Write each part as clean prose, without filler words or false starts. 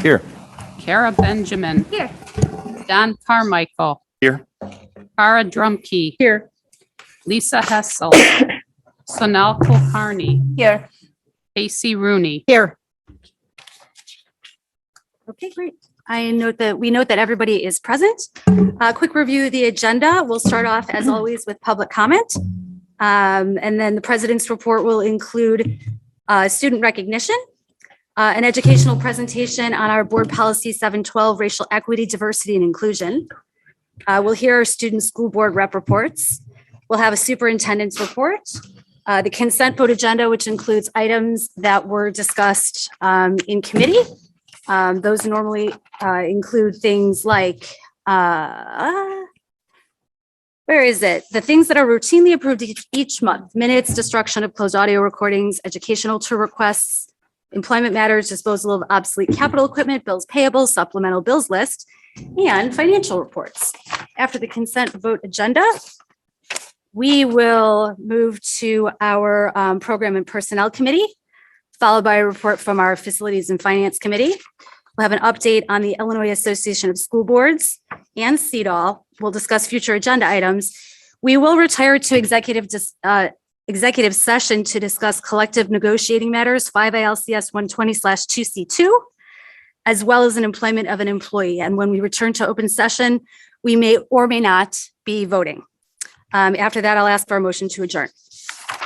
Here. Kara Benjamin. Here. Don Carmichael. Here. Cara Drumkey. Here. Lisa Hessel. Sonal Kulkarni. Here. Casey Rooney. Here. Okay, great. We note that everybody is present. Quick review of the agenda. We'll start off as always with public comment. And then the president's report will include student recognition, an educational presentation on our board policy 712, racial equity, diversity, and inclusion. We'll hear our student school board rep reports. We'll have a superintendent's report, the consent vote agenda, which includes items that were discussed in committee. Those normally include things like, where is it? The things that are routinely approved each month: minutes, destruction of closed audio recordings, educational tour requests, employment matters, disposal of obsolete capital equipment, bills payable, supplemental bills list, and financial reports. After the consent vote agenda, we will move to our program and personnel committee, followed by a report from our facilities and finance committee. We'll have an update on the Illinois Association of School Boards and CEDAW. We'll discuss future agenda items. We will retire to executive session to discuss collective negotiating matters, 5 ILCS 120/2C2, as well as an employment of an employee. And when we return to open session, we may or may not be voting. After that, I'll ask for a motion to adjourn.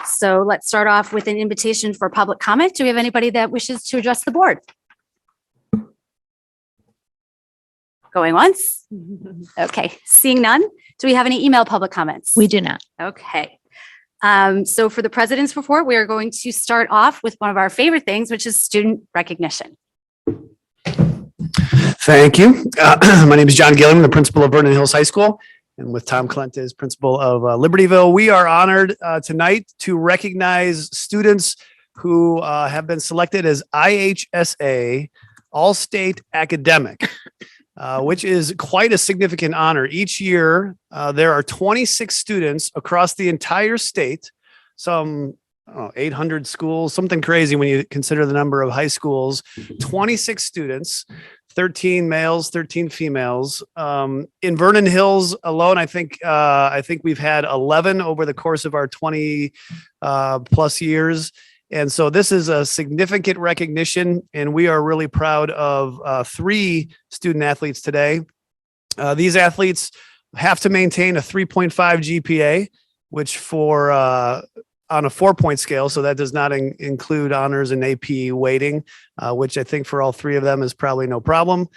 So let's start off with an invitation for public comment. Do we have anybody that wishes to address the board? Going once? Okay, seeing none. Do we have any email public comments? We do not. Okay. So for the president's report, we are going to start off with one of our favorite things, which is student recognition. Thank you. My name is John Gilliam, the principal of Vernon Hills High School, and with Tom Calentes, principal of Libertyville. We are honored tonight to recognize students who have been selected as IHSA All-State Academic, which is quite a significant honor. Each year, there are 26 students across the entire state, some 800 schools, something crazy when you consider the number of high schools, 26 students, 13 males, 13 females. In Vernon Hills alone, I think we've had 11 over the course of our 20 plus years. And so this is a significant recognition, and we are really proud of 3 student athletes today. These athletes have to maintain a 3.5 GPA, which on a 4-point scale, so that does not include honors and AP weighting, which I think for all 3 of them is probably no problem.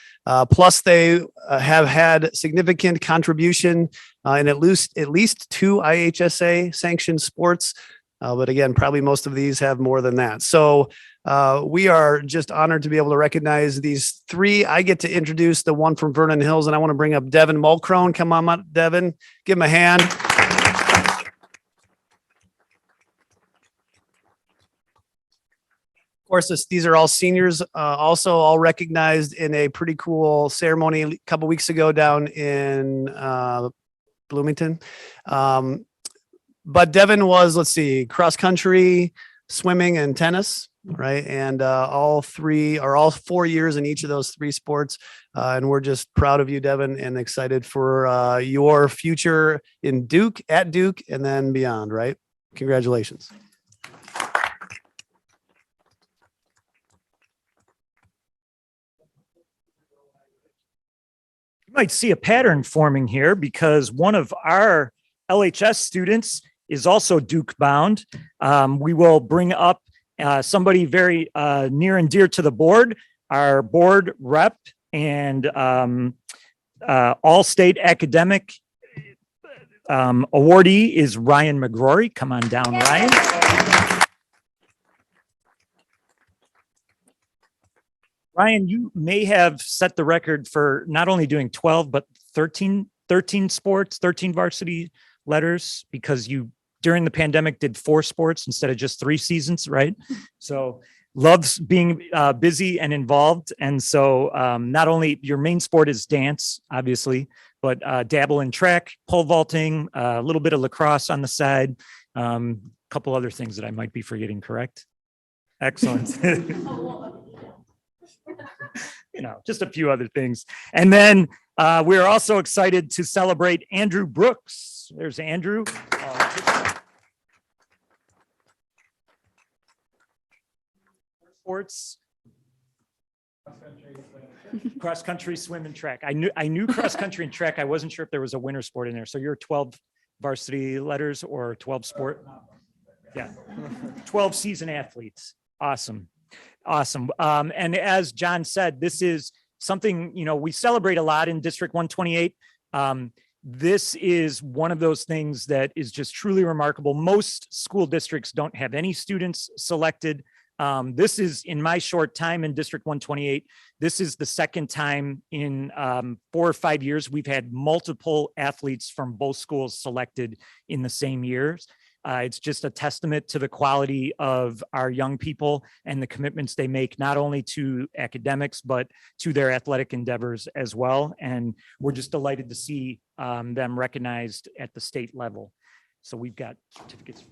Plus, they have had significant contribution in at least 2 IHSA sanctioned sports. But again, probably most of these have more than that. So we are just honored to be able to recognize these 3. I get to introduce the one from Vernon Hills, and I want to bring up Devin Mulcrone. Come on up, Devin. Give him a hand. Of course, these are all seniors, also all recognized in a pretty cool ceremony a couple weeks ago down in Bloomington. But Devin was, let's see, cross country, swimming, and tennis, right? And all 4 years in each of those 3 sports. And we're just proud of you, Devin, and excited for your future at Duke, and then beyond, right? Congratulations. You might see a pattern forming here because one of our LHS students is also Duke bound. We will bring up somebody very near and dear to the board, our board rep and all-state academic awardee is Ryan McGrory. Come on down, Ryan. Ryan, you may have set the record for not only doing 12, but 13 sports, 13 varsity letters, because you, during the pandemic, did 4 sports instead of just 3 seasons, right? So loves being busy and involved. And so not only your main sport is dance, obviously, but dabble in track, pole vaulting, a little bit of lacrosse on the side, a couple other things that I might be forgetting, correct? Excellent. just a few other things. And then we're also excited to celebrate Andrew Brooks. There's Andrew. Sports. Cross country, swim, and track. I knew cross country and track. I wasn't sure if there was a winter sport in there. So you're 12 varsity letters or 12 sport? Yeah, 12 season athletes. Awesome. And as John said, this is something, we celebrate a lot in District 128. This is one of those things that is just truly remarkable. Most school districts don't have any students selected. This is, in my short time in District 128, this is the second time in 4 or 5 years we've had multiple athletes from both schools selected in the same years. It's just a testament to the quality of our young people and the commitments they make, not only to academics, but to their athletic endeavors as well. And we're just delighted to see them recognized at the state level. So we've got certificates.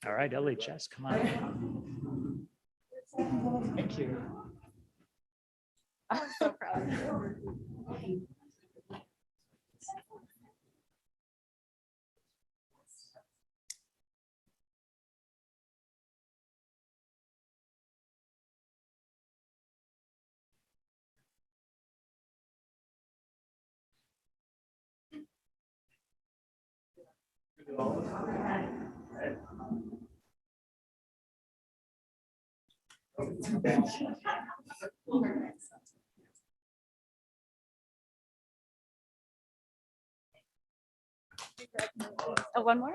All right, LHS, come on. Thank you. I'm so proud. Oh, one more?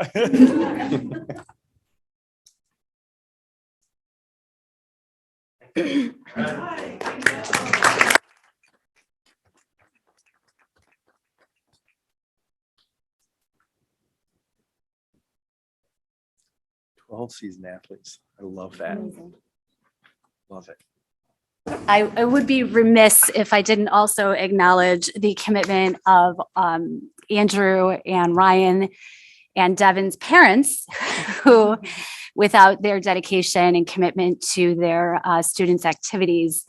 Season athletes. I love that. Amazing. Love it. I would be remiss if I didn't also acknowledge the commitment of Andrew and Ryan and Devin's parents, who, without their dedication and commitment to their students' activities,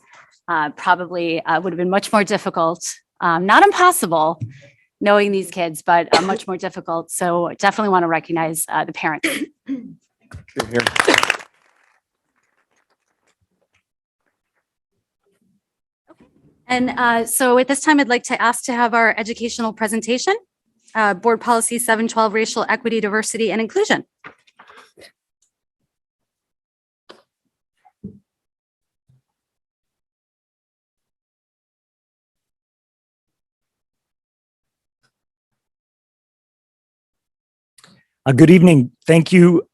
probably would have been much more difficult, not impossible, knowing these kids, but much more difficult. So definitely want to recognize the parents. Here. And so at this time, I'd like to ask to have our educational presentation, Board Policy 712, Racial Equity, Diversity, and Inclusion. Good evening. Thank you.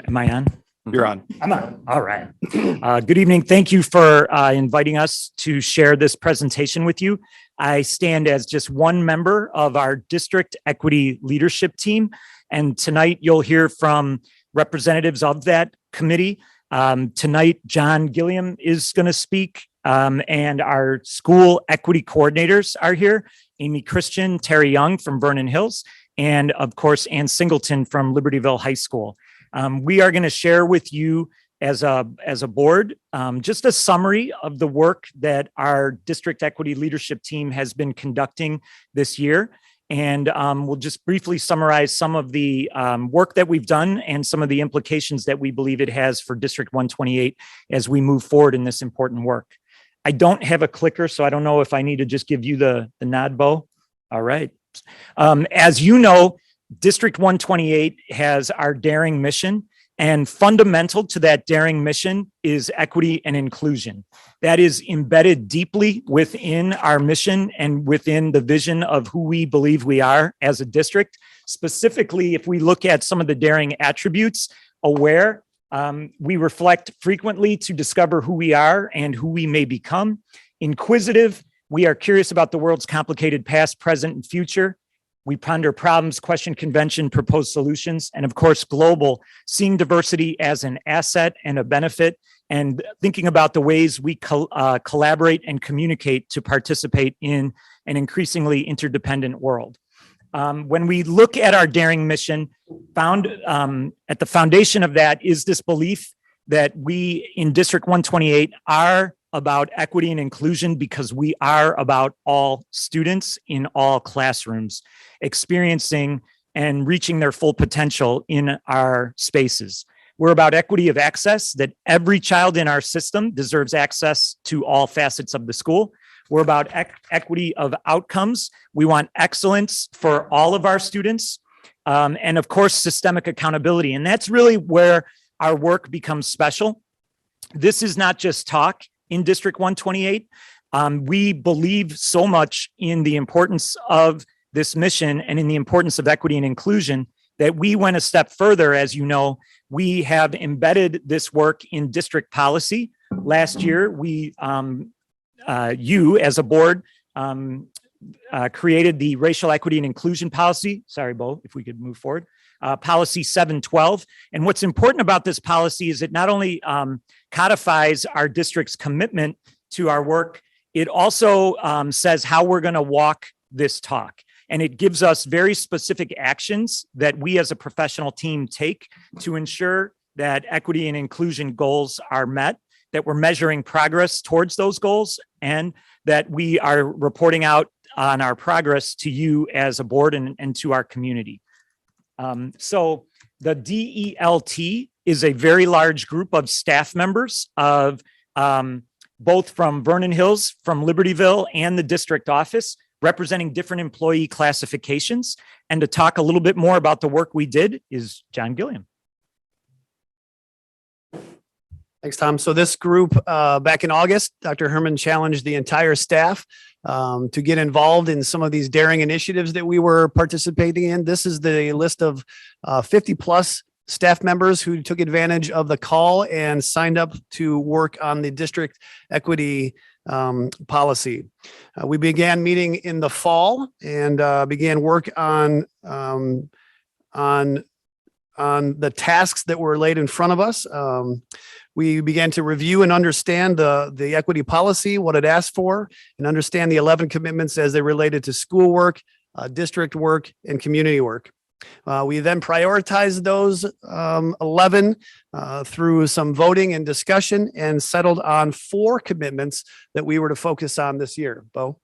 Am I on? You're on. I'm on. All right. Good evening. Thank you for inviting us to share this presentation with you. I stand as just one member of our district equity leadership team. And tonight you'll hear from representatives of that committee. Tonight, John Gilliam is going to speak, and our school equity coordinators are here. Amy Christian, Terry Young from Vernon Hills, and of course, Ann Singleton from Libertyville High School. We are going to share with you as a board just a summary of the work that our district equity leadership team has been conducting this year. And we'll just briefly summarize some of the work that we've done and some of the implications that we believe it has for District 128 as we move forward in this important work. I don't have a clicker, so I don't know if I need to just give you the nod, Bo. All right. As you know, District 128 has our daring mission, and fundamental to that daring mission is equity and inclusion. That is embedded deeply within our mission and within the vision of who we believe we are as a district. Specifically, if we look at some of the daring attributes, aware, we reflect frequently to discover who we are and who we may become. Inquisitive, We are curious about the world's complicated past, present, and future. We ponder problems, question convention, propose solutions, and of course, global, seeing diversity as an asset and a benefit, and thinking about the ways we collaborate and communicate to participate in an increasingly interdependent world. When we look at our daring mission, found at the foundation of that is this belief that we in District 128 are about equity and inclusion because we are about all students in all classrooms experiencing and reaching their full potential in our spaces. We're about equity of access, that every child in our system deserves access to all facets of the school. We're about equity of outcomes. We want excellence for all of our students. And of course, systemic accountability. And that's really where our work becomes special. This is not just talk in District 128. We believe so much in the importance of this mission and in the importance of equity and inclusion that we went a step further. As you know, we have embedded this work in district policy. Last year, we, you as a board, created the racial equity and inclusion policy. Sorry, Bo, if we could move forward. Policy 712. And what's important about this policy is it not only codifies our district's commitment to our work, it also says how we're going to walk this talk. And it gives us very specific actions that we as a professional team take to ensure that equity and inclusion goals are met, that we're measuring progress towards those goals, and that we are reporting out on our progress to you as a board and to our community. So the DELT is a very large group of staff members of both from Vernon Hills, from Libertyville, and the district office, representing different employee classifications. And to talk a little bit more about the work we did is John Gilliam. Thanks, Tom. So this group, back in August, Dr. Herman challenged the entire staff to get involved in some of these daring initiatives that we were participating in. This is the list of 50 plus staff members who took advantage of the call and signed up to work on the district equity policy. We began meeting in the fall and began work on the tasks that were laid in front of us. We began to review and understand the equity policy, what it asked for, and understand the 11 commitments as they related to schoolwork, district work, and community work. We then prioritized those 11 through some voting and discussion and settled on 4 commitments that we were to focus on this year. Bo?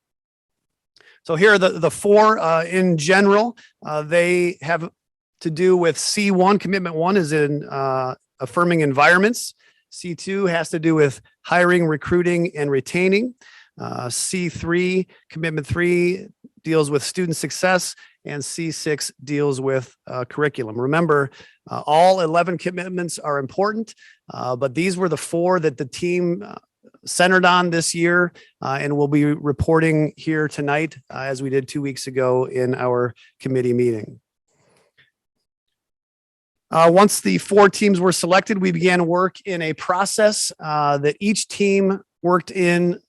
So here are the 4 in general. They have to do with C1. Commitment 1 is in affirming environments. C2 has to do with hiring, recruiting, and retaining. C3, commitment 3 deals with student success, and C6 deals with curriculum. Remember, all 11 commitments are important, but these were the 4 that the team centered on this year, and we'll be reporting here tonight as we did 2 weeks ago in our committee meeting. Once the 4 teams were selected, we began work in a process that each team worked in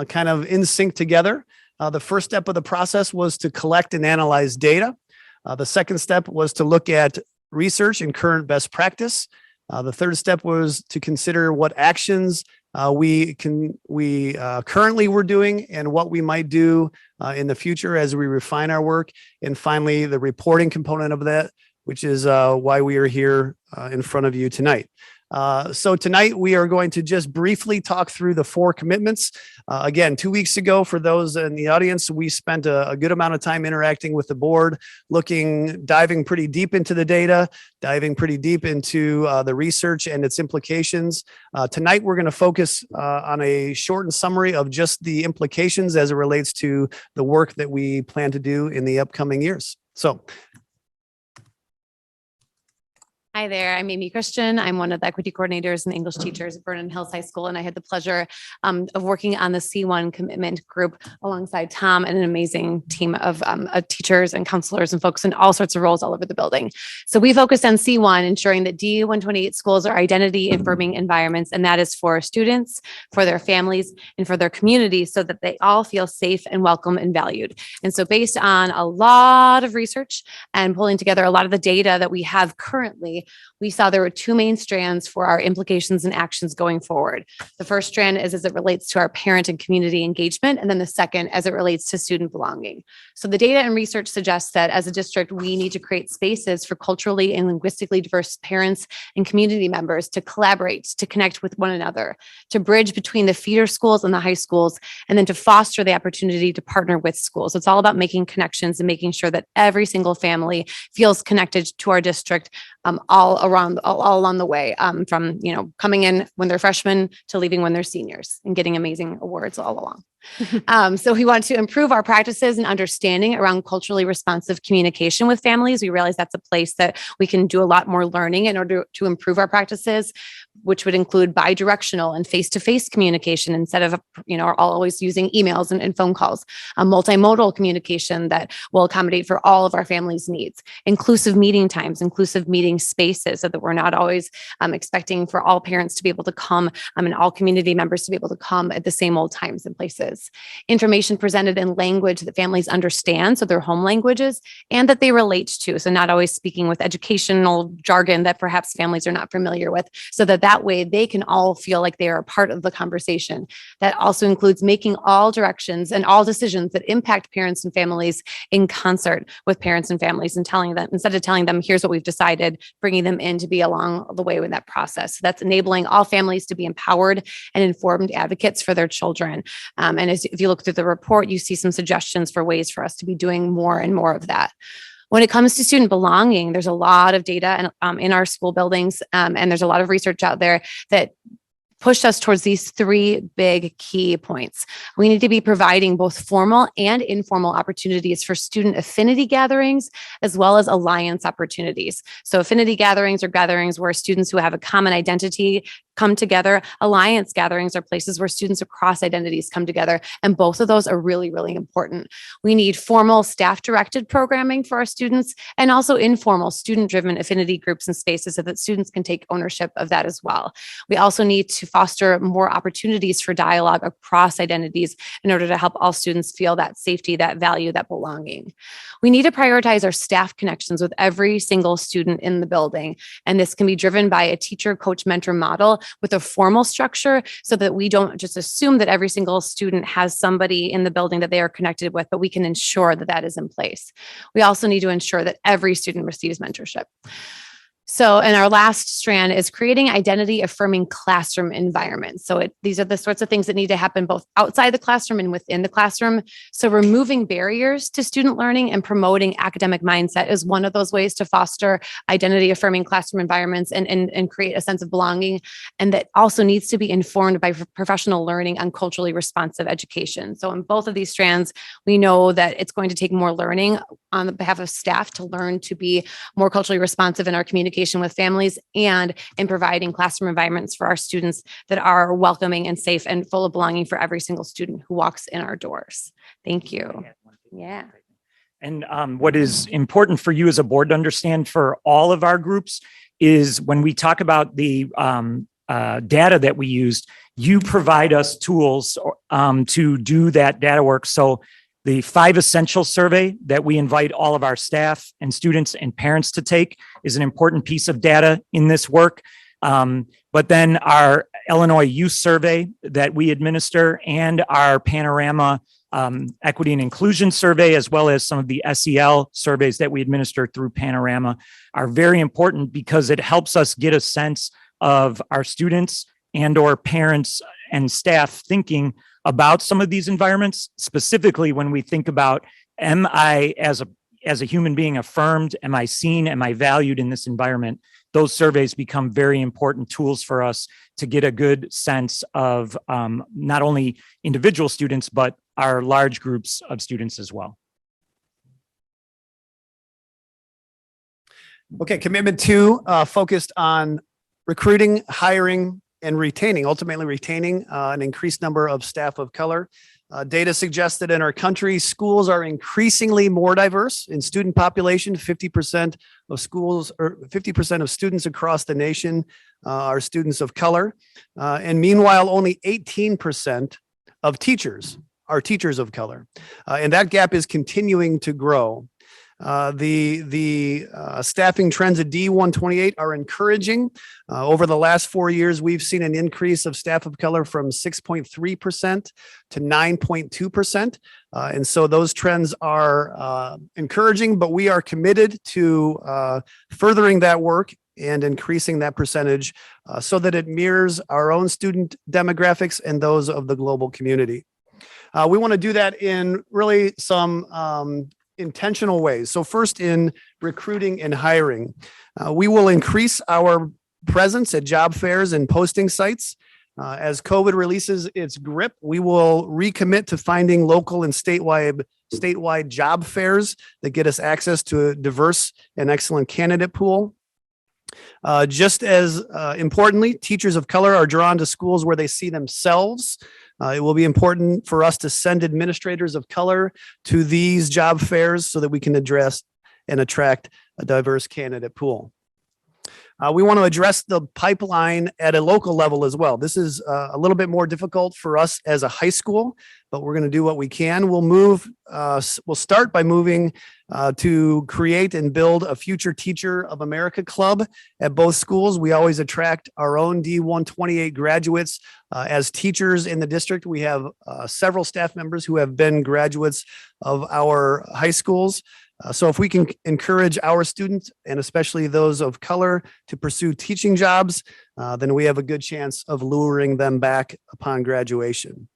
kind of in sync together. The first step of the process was to collect and analyze data. The second step was to look at research and current best practice. The third step was to consider what actions we currently were doing and what we might do in the future as we refine our work. And finally, the reporting component of that, which is why we are here in front of you tonight. So tonight we are going to just briefly talk through the 4 commitments. Again, 2 weeks ago, for those in the audience, we spent a good amount of time interacting with the board, diving pretty deep into the data, diving pretty deep into the research and its implications. Tonight, we're going to focus on a shortened summary of just the implications as it relates to the work that we plan to do in the upcoming years. So Hi there, I'm Amy Christian. I'm one of the equity coordinators and English teachers at Vernon Hills High School, and I had the pleasure of working on the C1 commitment group alongside Tom and an amazing team of teachers and counselors and folks in all sorts of roles all over the building. So we focused on C1, ensuring that D128 schools are identity affirming environments, and that is for students, for their families, and for their communities so that they all feel safe and welcome and valued. And so based on a lot of research and pulling together a lot of the data that we have currently, we saw there were two main strands for our implications and actions going forward. The first strand is as it relates to our parent and community engagement, and then the second as it relates to student belonging. So the data and research suggests that as a district, we need to create spaces for culturally and linguistically diverse parents and community members to collaborate, to connect with one another, to bridge between the feeder schools and the high schools, and then to foster the opportunity to partner with schools. So it's all about making connections and making sure that every single family feels connected to our district all along the way, from coming in when they're freshmen to leaving when they're seniors and getting amazing awards all along. So we want to improve our practices and understanding around culturally responsive communication with families. We realize that's a place that we can do a lot more learning in order to improve our practices, which would include bi-directional and face-to-face communication instead of, always using emails and phone calls, a multimodal communication that will accommodate for all of our families' needs, inclusive meeting times, inclusive meeting spaces, so that we're not always expecting for all parents to be able to come and all community members to be able to come at the same old times and places. Information presented in language that families understand, so their home languages, and that they relate to. So not always speaking with educational jargon that perhaps families are not familiar with, so that way they can all feel like they are a part of the conversation. That also includes making all directions and all decisions that impact parents and families in concert with parents and families, and telling them, instead of telling them, here's what we've decided, bringing them in to be along the way with that process. So that's enabling all families to be empowered and informed advocates for their children. And if you look through the report, you see some suggestions for ways for us to be doing more and more of that. When it comes to student belonging, there's a lot of data in our school buildings, and there's a lot of research out there that pushed us towards these three big key points. We need to be providing both formal and informal opportunities for student affinity gatherings, as well as alliance opportunities. So affinity gatherings are gatherings where students who have a common identity come together. Alliance gatherings are places where students across identities come together. And both of those are really, really important. We need formal staff-directed programming for our students, and also informal student-driven affinity groups and spaces so that students can take ownership of that as well. We also need to foster more opportunities for dialogue across identities in order to help all students feel that safety, that value, that belonging. We need to prioritize our staff connections with every single student in the building. And this can be driven by a teacher, coach, mentor model with a formal structure, so that we don't just assume that every single student has somebody in the building that they are connected with, but we can ensure that that is in place. We also need to ensure that every student receives mentorship. So, and our last strand is creating identity affirming classroom environments. So these are the sorts of things that need to happen both outside the classroom and within the classroom. So removing barriers to student learning and promoting academic mindset is one of those ways to foster identity affirming classroom environments and create a sense of belonging. And that also needs to be informed by professional learning on culturally responsive education. So in both of these strands, we know that it's going to take more learning on the behalf of staff to learn to be more culturally responsive in our communication with families, and in providing classroom environments for our students that are welcoming and safe and full of belonging for every single student who walks in our doors. Thank you. Yeah. And what is important for you as a board to understand for all of our groups is when we talk about the data that we used, you provide us tools to do that data work. So the 5 essential survey that we invite all of our staff and students and parents to take is an important piece of data in this work. But then our Illinois Youth Survey that we administer, and our Panorama Equity and Inclusion Survey, as well as some of the SEL surveys that we administer through Panorama, are very important because it helps us get a sense of our students and or parents and staff thinking about some of these environments, specifically when we think about, am I as a human being affirmed? Am I seen? Am I valued in this environment? Those surveys become very important tools for us to get a good sense of not only individual students, but our large groups of students as well. Okay, commitment 2 focused on recruiting, hiring, and retaining, ultimately retaining an increased number of staff of color. Data suggests that in our country, schools are increasingly more diverse in student population. 50% of schools or 50% of students across the nation are students of color. And meanwhile, only 18% of teachers are teachers of color. And that gap is continuing to grow. The staffing trends at D128 are encouraging. Over the last 4 years, we've seen an increase of staff of color from 6.3% to 9.2%. And so those trends are encouraging, but we are committed to furthering that work and increasing that percentage so that it mirrors our own student demographics and those of the global community. We want to do that in really some intentional ways. So first, in recruiting and hiring, we will increase our presence at job fairs and posting sites. As COVID releases its grip, we will recommit to finding local and statewide job fairs that get us access to a diverse and excellent candidate pool. Just as importantly, teachers of color are drawn to schools where they see themselves. It will be important for us to send administrators of color to these job fairs so that we can address and attract a diverse candidate pool. We want to address the pipeline at a local level as well. This is a little bit more difficult for us as a high school, but we're going to do what we can. We'll start by moving to create and build a Future Teacher of America club at both schools. We always attract our own D128 graduates as teachers in the district. We have several staff members who have been graduates of our high schools. So if we can encourage our students, and especially those of color, to pursue teaching jobs, then we have a good chance of luring them back upon graduation.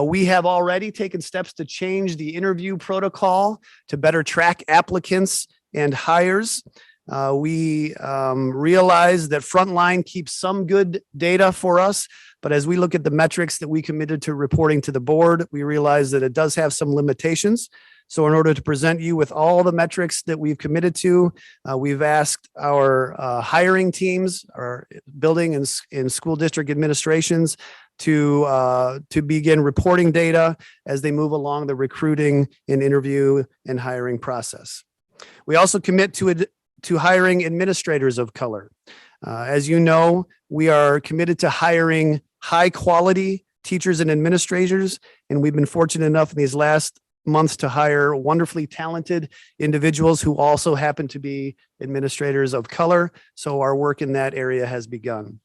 We have already taken steps to change the interview protocol to better track applicants and hires. We realize that Frontline keeps some good data for us, but as we look at the metrics that we committed to reporting to the board, we realize that it does have some limitations. So in order to present you with all the metrics that we've committed to, we've asked our hiring teams, our building and school district administrations to begin reporting data as they move along the recruiting and interview and hiring process. We also commit to hiring administrators of color. As you know, we are committed to hiring high quality teachers and administrators, and we've been fortunate enough in these last months to hire wonderfully talented individuals who also happen to be administrators of color. So our work in that area has begun.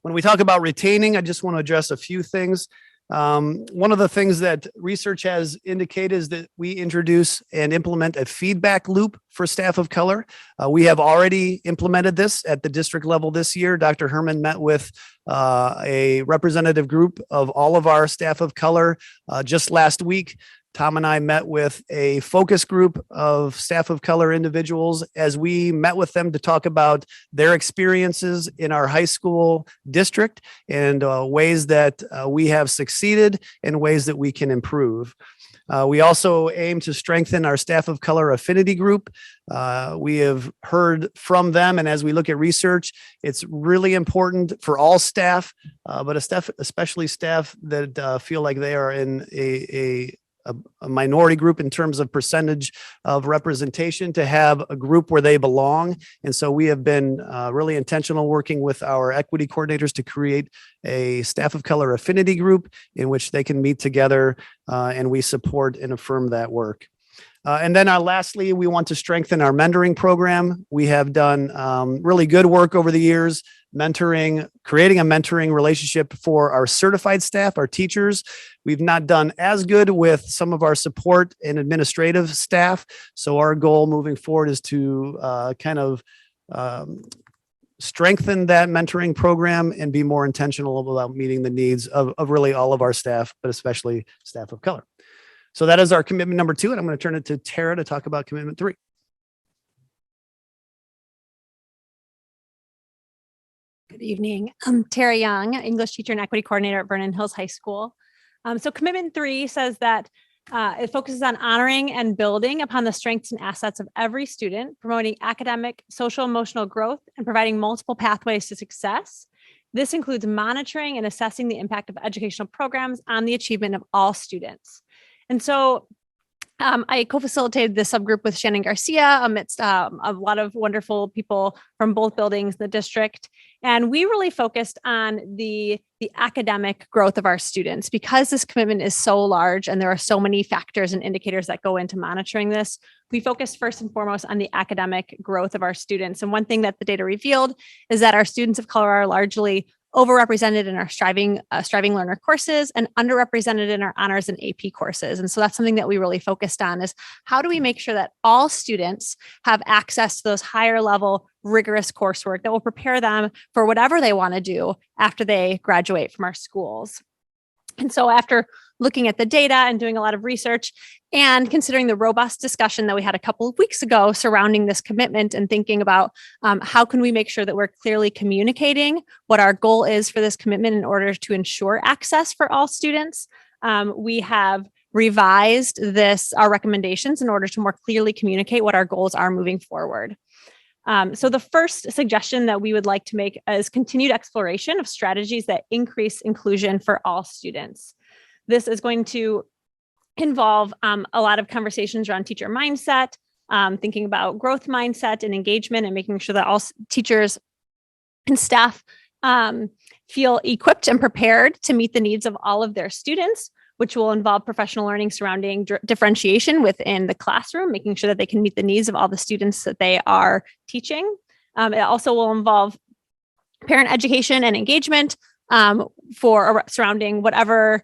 When we talk about retaining, I just want to address a few things. One of the things that research has indicated is that we introduce and implement a feedback loop for staff of color. We have already implemented this at the district level this year. Dr. Herman met with a representative group of all of our staff of color just last week. Tom and I met with a focus group of staff of color individuals as we met with them to talk about their experiences in our high school district and ways that we have succeeded and ways that we can improve. We also aim to strengthen our staff of color affinity group. We have heard from them, and as we look at research, it's really important for all staff, but especially staff that feel like they are in a minority group in terms of percentage of representation, to have a group where they belong. And so we have been really intentional working with our equity coordinators to create a staff of color affinity group in which they can meet together, and we support and affirm that work. And then lastly, we want to strengthen our mentoring program. We have done really good work over the years, creating a mentoring relationship for our certified staff, our teachers. We've not done as good with some of our support and administrative staff. So our goal moving forward is to strengthen that mentoring program and be more intentional about meeting the needs of really all of our staff, but especially staff of color. So that is our commitment number 2, and I'm going to turn it to Tara to talk about commitment 3. Good evening. I'm Tara Young, English teacher and equity coordinator at Vernon Hills High School. So commitment 3 says that It focuses on honoring and building upon the strengths and assets of every student, promoting academic, social, emotional growth, and providing multiple pathways to success. This includes monitoring and assessing the impact of educational programs on the achievement of all students. And so I co-facilitated this subgroup with Shannon Garcia amidst a lot of wonderful people from both buildings in the district. And we really focused on the academic growth of our students because this commitment is so large and there are so many factors and indicators that go into monitoring this. We focused first and foremost on the academic growth of our students. And one thing that the data revealed is that our students of color are largely overrepresented in our striving learner courses and underrepresented in our honors and AP courses. And so that's something that we really focused on is how do we make sure that all students have access to those higher level rigorous coursework that will prepare them for whatever they want to do after they graduate from our schools. And so after looking at the data and doing a lot of research and considering the robust discussion that we had a couple of weeks ago surrounding this commitment and thinking about how can we make sure that we're clearly communicating what our goal is for this commitment in order to ensure access for all students, we have revised our recommendations in order to more clearly communicate what our goals are moving forward. So the first suggestion that we would like to make is continued exploration of strategies that increase inclusion for all students. This is going to involve a lot of conversations around teacher mindset, thinking about growth mindset and engagement and making sure that all teachers and staff feel equipped and prepared to meet the needs of all of their students, which will involve professional learning surrounding differentiation within the classroom, making sure that they can meet the needs of all the students that they are teaching. It also will involve parent education and engagement surrounding whatever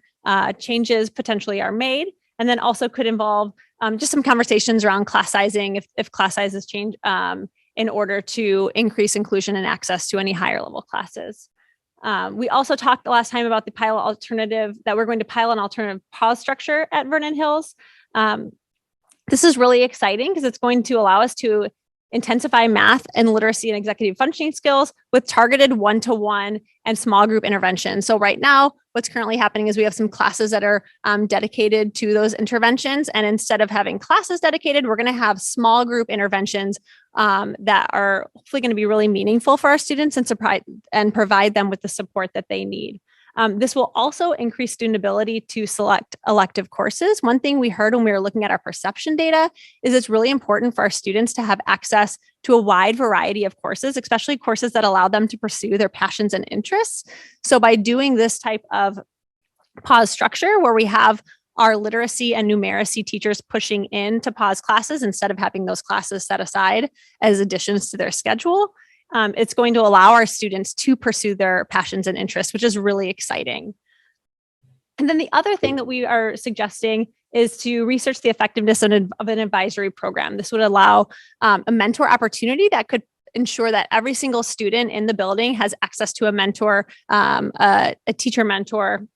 changes potentially are made. And then also could involve just some conversations around class sizing if class sizes change in order to increase inclusion and access to any higher level classes. We also talked the last time about the pilot alternative that we're going to pilot an alternative pause structure at Vernon Hills. This is really exciting because it's going to allow us to intensify math and literacy and executive functioning skills with targeted one-to-one and small group interventions. So right now, what's currently happening is we have some classes that are dedicated to those interventions. And instead of having classes dedicated, we're going to have small group interventions that are hopefully going to be really meaningful for our students and provide them with the support that they need. This will also increase student ability to select elective courses. One thing we heard when we were looking at our perception data is it's really important for our students to have access to a wide variety of courses, especially courses that allow them to pursue their passions and interests. So by doing this type of pause structure where we have our literacy and numeracy teachers pushing in to pause classes instead of having those classes set aside as additions to their schedule, it's going to allow our students to pursue their passions and interests, which is really exciting. And then the other thing that we are suggesting is to research the effectiveness of an advisory program. This would allow a mentor opportunity that could ensure that every single student in the building has access to a mentor, a teacher mentor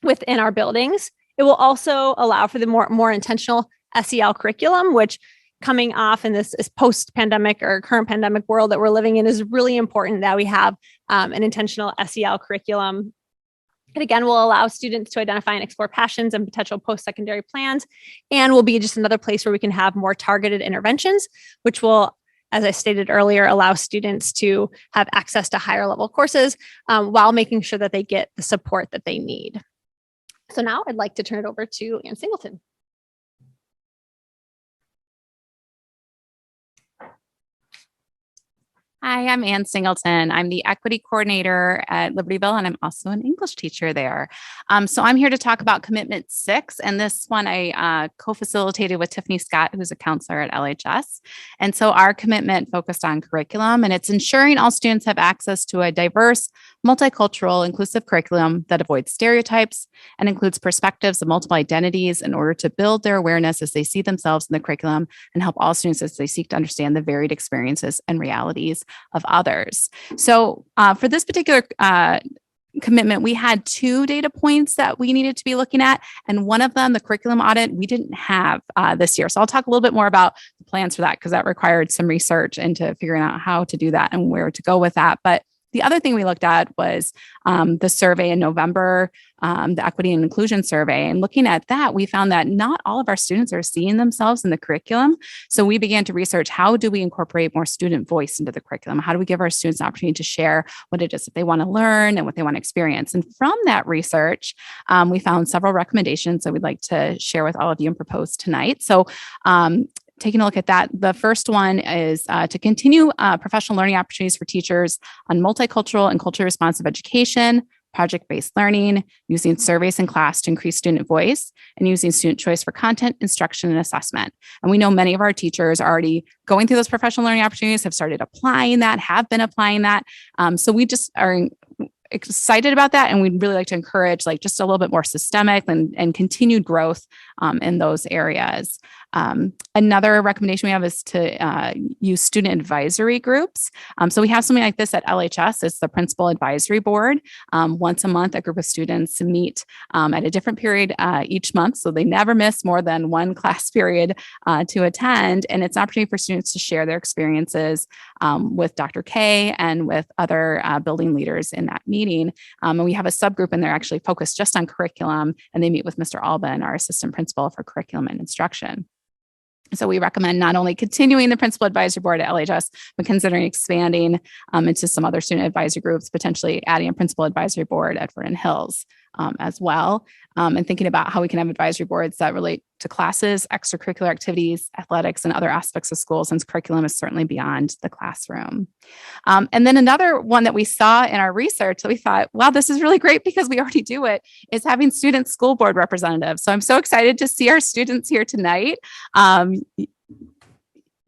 within our buildings. It will also allow for the more intentional SEL curriculum, which coming off in this post-pandemic or current pandemic world that we're living in is really important that we have an intentional SEL curriculum. It again will allow students to identify and explore passions and potential post-secondary plans, and will be just another place where we can have more targeted interventions, which will, as I stated earlier, allow students to have access to higher level courses while making sure that they get the support that they need. So now I'd like to turn it over to Ann Singleton. Hi, I'm Ann Singleton. I'm the equity coordinator at Libertyville, and I'm also an English teacher there. So I'm here to talk about Commitment 6, and this one I co-facilitated with Tiffany Scott, who's a counselor at LHS. And so our commitment focused on curriculum, and it's ensuring all students have access to a diverse, multicultural, inclusive curriculum that avoids stereotypes and includes perspectives of multiple identities in order to build their awareness as they see themselves in the curriculum and help all students as they seek to understand the varied experiences and realities of others. So for this particular commitment, we had 2 data points that we needed to be looking at. And one of them, the curriculum audit, we didn't have this year. So I'll talk a little bit more about the plans for that because that required some research into figuring out how to do that and where to go with that. But The other thing we looked at was the survey in November, the equity and inclusion survey. And looking at that, we found that not all of our students are seeing themselves in the curriculum. So we began to research, how do we incorporate more student voice into the curriculum? How do we give our students an opportunity to share what it is that they want to learn and what they want to experience? And from that research, we found several recommendations that we'd like to share with all of you and propose tonight. So taking a look at that, the first one is to continue professional learning opportunities for teachers on multicultural and culturally responsive education, project-based learning, using surveys in class to increase student voice, and using student choice for content, instruction, and assessment. And we know many of our teachers are already going through those professional learning opportunities, have started applying that, have been applying that. So we just are excited about that, and we'd really like to encourage like just a little bit more systemic and continued growth in those areas. Another recommendation we have is to use student advisory groups. So we have something like this at LHS. It's the Principal Advisory Board. Once a month, a group of students meet at a different period each month. So they never miss more than one class period to attend. And it's an opportunity for students to share their experiences with Dr. K and with other building leaders in that meeting. And we have a subgroup in there actually focused just on curriculum, and they meet with Mr. Alban, our assistant principal for curriculum and instruction. So we recommend not only continuing the Principal Advisory Board at LHS, but considering expanding into some other student advisory groups, potentially adding a Principal Advisory Board at Vernon Hills as well, and thinking about how we can have advisory boards that relate to classes, extracurricular activities, athletics, and other aspects of school, since curriculum is certainly beyond the classroom. And then another one that we saw in our research that we thought, wow, this is really great because we already do it, is having student school board representatives. So I'm so excited to see our students here tonight.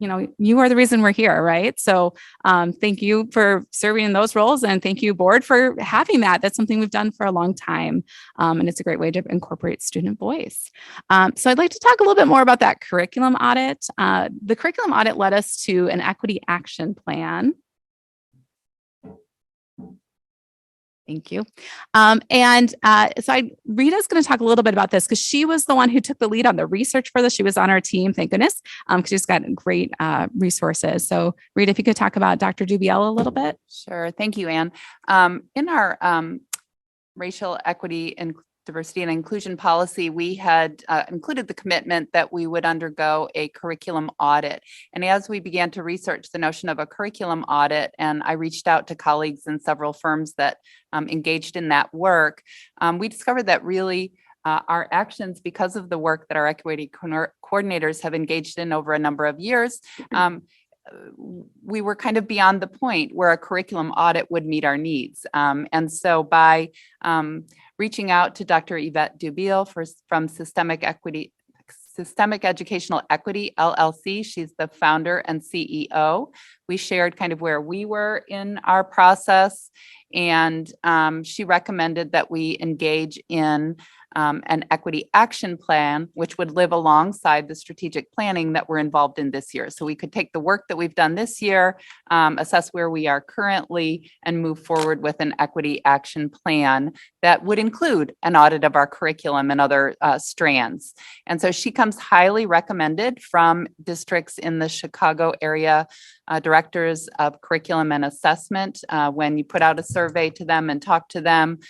You are the reason we're here, right? So thank you for serving in those roles, and thank you, board, for having that. That's something we've done for a long time, and it's a great way to incorporate student voice. So I'd like to talk a little bit more about that curriculum audit. The curriculum audit led us to an equity action plan. Thank you. So Rita's going to talk a little bit about this because she was the one who took the lead on the research for this. She was on our team, thank goodness, because she's got great resources. So Rita, if you could talk about Dr. Dubiel a little bit. Sure. Thank you, Anne. In our racial equity and diversity and inclusion policy, we had included the commitment that we would undergo a curriculum audit. And as we began to research the notion of a curriculum audit, and I reached out to colleagues in several firms that engaged in that work, we discovered that really our actions, because of the work that our equity coordinators have engaged in over a number of years, we were kind of beyond the point where a curriculum audit would meet our needs. And so by reaching out to Dr. Yvette Dubiel from Systemic Educational Equity, LLC, she's the founder and CEO. We shared kind of where we were in our process, and she recommended that we engage in an equity action plan, which would live alongside the strategic planning that we're involved in this year. So we could take the work that we've done this year, assess where we are currently, and move forward with an equity action plan that would include an audit of our curriculum and other strands. And so she comes highly recommended from districts in the Chicago area, directors of curriculum and assessment. When you put out a survey to them and talk to them,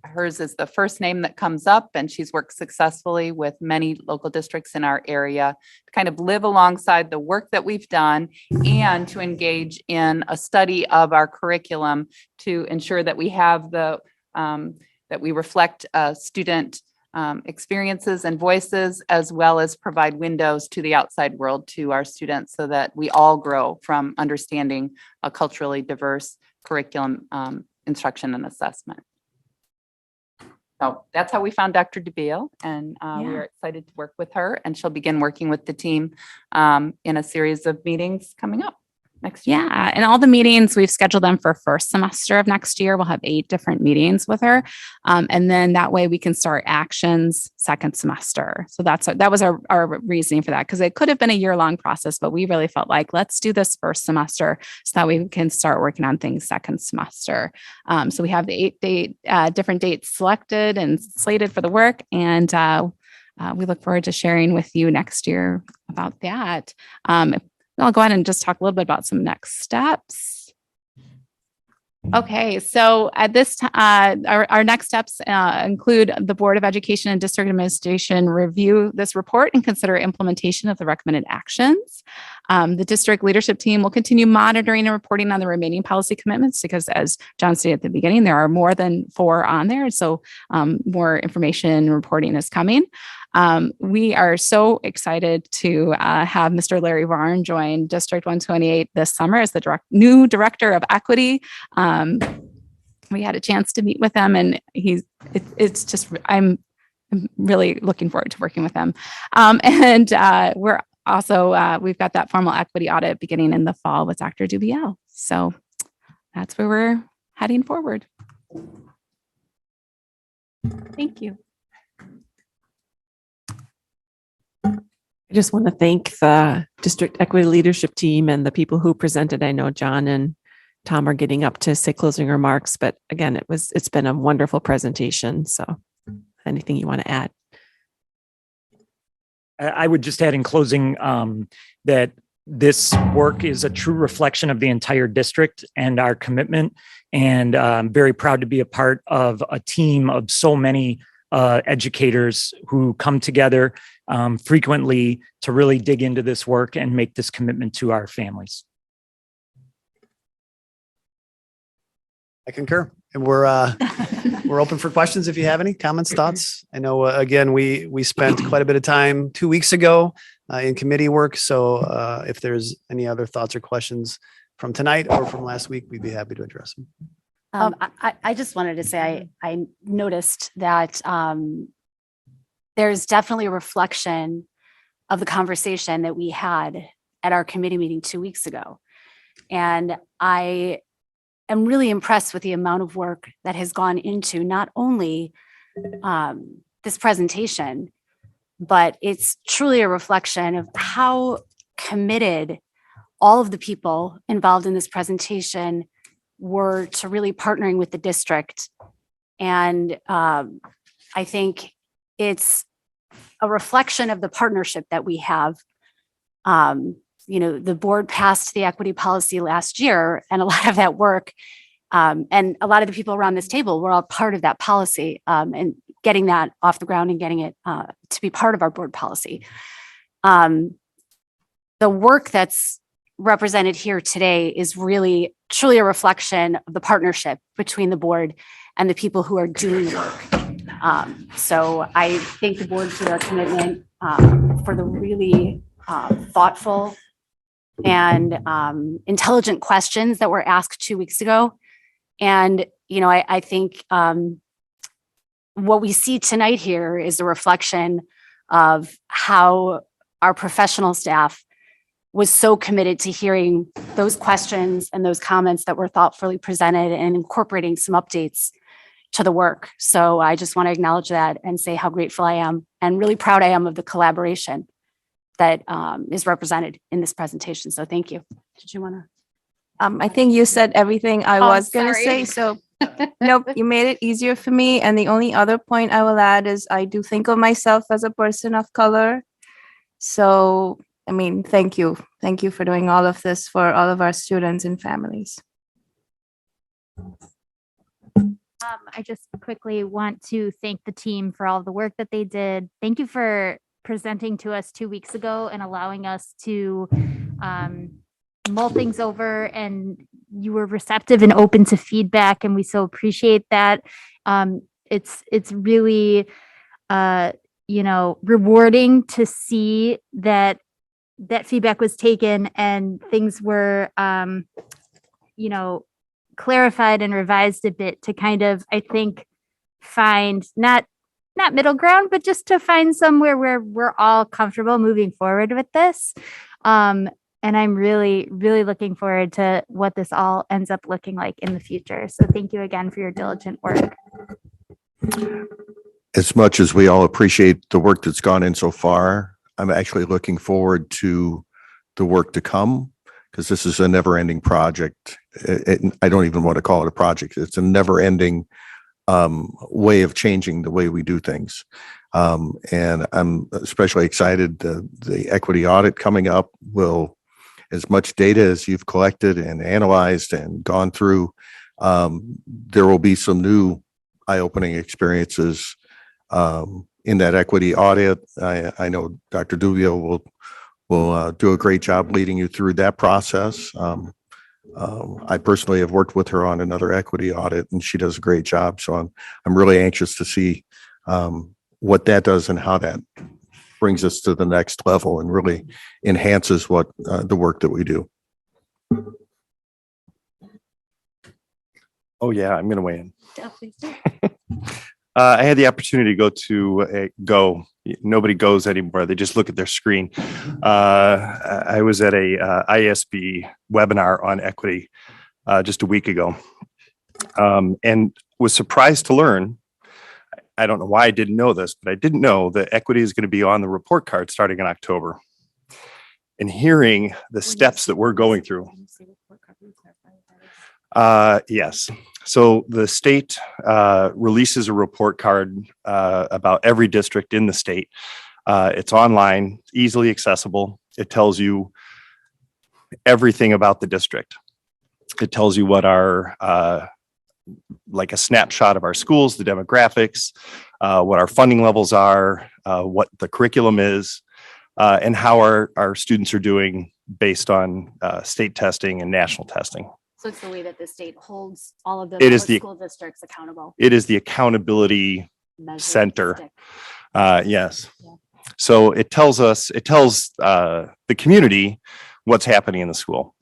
hers is the first name that comes up, and she's worked successfully with many local districts in our area to kind of live alongside the work that we've done and to engage in a study of our curriculum to ensure that we have the that we reflect student experiences and voices, as well as provide windows to the outside world to our students so that we all grow from understanding a culturally diverse curriculum, instruction, and assessment. So that's how we found Dr. Dubiel, and we are excited to work with her, and she'll begin working with the team in a series of meetings coming up next year. Yeah, and all the meetings, we've scheduled them for first semester of next year. We'll have 8 different meetings with her. And then that way we can start actions second semester. So that was our reasoning for that, because it could have been a year-long process, but we really felt like, let's do this first semester so that we can start working on things second semester. So we have the 8 different dates selected and slated for the work. And we look forward to sharing with you next year about that. I'll go ahead and just talk a little bit about some next steps. Okay, so at this time, our next steps include the Board of Education and District Administration review this report and consider implementation of the recommended actions. The district leadership team will continue monitoring and reporting on the remaining policy commitments because, as John stated at the beginning, there are more than 4 on there. So more information and reporting is coming. We are so excited to have Mr. Larry Varn join District 128 this summer as the new Director of Equity. We had a chance to meet with him, and it's just, I'm really looking forward to working with him. We're also, we've got that formal equity audit beginning in the fall with Dr. Dubiel. So that's where we're heading forward. Thank you. I just want to thank the district equity leadership team and the people who presented. I know John and Tom are getting up to say closing remarks, but again, it's been a wonderful presentation. So anything you want to add? I would just add in closing that this work is a true reflection of the entire district and our commitment. And I'm very proud to be a part of a team of so many educators who come together frequently to really dig into this work and make this commitment to our families. I concur. And we're open for questions if you have any comments, thoughts. I know, again, we spent quite a bit of time 2 weeks ago in committee work. So if there's any other thoughts or questions from tonight or from last week, we'd be happy to address them. I just wanted to say, I noticed that there's definitely a reflection of the conversation that we had at our committee meeting 2 weeks ago. And I am really impressed with the amount of work that has gone into not only this presentation, but it's truly a reflection of how committed all of the people involved in this presentation were to really partnering with the district. And I think it's a reflection of the partnership that we have. The board passed the equity policy last year, and a lot of that work and a lot of the people around this table were all part of that policy and getting that off the ground and getting it to be part of our board policy. The work that's represented here today is really truly a reflection of the partnership between the board and the people who are doing the work. So I thank the board for their commitment, for the really thoughtful and intelligent questions that were asked 2 weeks ago. And, I think what we see tonight here is a reflection of how our professional staff was so committed to hearing those questions and those comments that were thoughtfully presented and incorporating some updates to the work. So I just want to acknowledge that and say how grateful I am and really proud I am of the collaboration that is represented in this presentation. So thank you. Did you want to? I think you said everything I was going to sorry. say. So nope, you made it easier for me. And the only other point I will add is I do think of myself as a person of color. So thank you. Thank you for doing all of this for all of our students and families. I just quickly want to thank the team for all the work that they did. Thank you for presenting to us 2 weeks ago and allowing us to mull things over, and you were receptive and open to feedback, and we so appreciate that. It's really rewarding to see that feedback was taken and things were clarified and revised a bit to kind of, I think, find not middle ground, but just to find somewhere where we're all comfortable moving forward with this. And I'm really, really looking forward to what this all ends up looking like in the future. So thank you again for your diligent work. As much as we all appreciate the work that's gone in so far, I'm actually looking forward to the work to come, because this is a never-ending project. I don't even want to call it a project. It's a never-ending way of changing the way we do things. And I'm especially excited the equity audit coming up will, as much data as you've collected and analyzed and gone through, There will be some new eye-opening experiences in that equity audit. I know Dr. Dubio will do a great job leading you through that process. I personally have worked with her on another equity audit, and she does a great job. So I'm really anxious to see what that does and how that brings us to the next level and really enhances what the work that we do. Oh, yeah, I'm going to weigh in. Definitely. I had the opportunity to go. Nobody goes anymore. They just look at their screen. I was at a ISB webinar on equity just a week ago, and was surprised to learn. I don't know why I didn't know this, but I didn't know that equity is going to be on the report card starting in October. And hearing the steps that we're going through. Yes. So the state releases a report card about every district in the state. It's online, easily accessible. It tells you everything about the district. It tells you what our like a snapshot of our schools, the demographics, what our funding levels are, what the curriculum is, and how our students are doing based on state testing and national testing. So it's the way that the state holds all of the It is the- school districts accountable. It is the accountability measure, center. stick. Yes. So it tells the community what's happening in the school.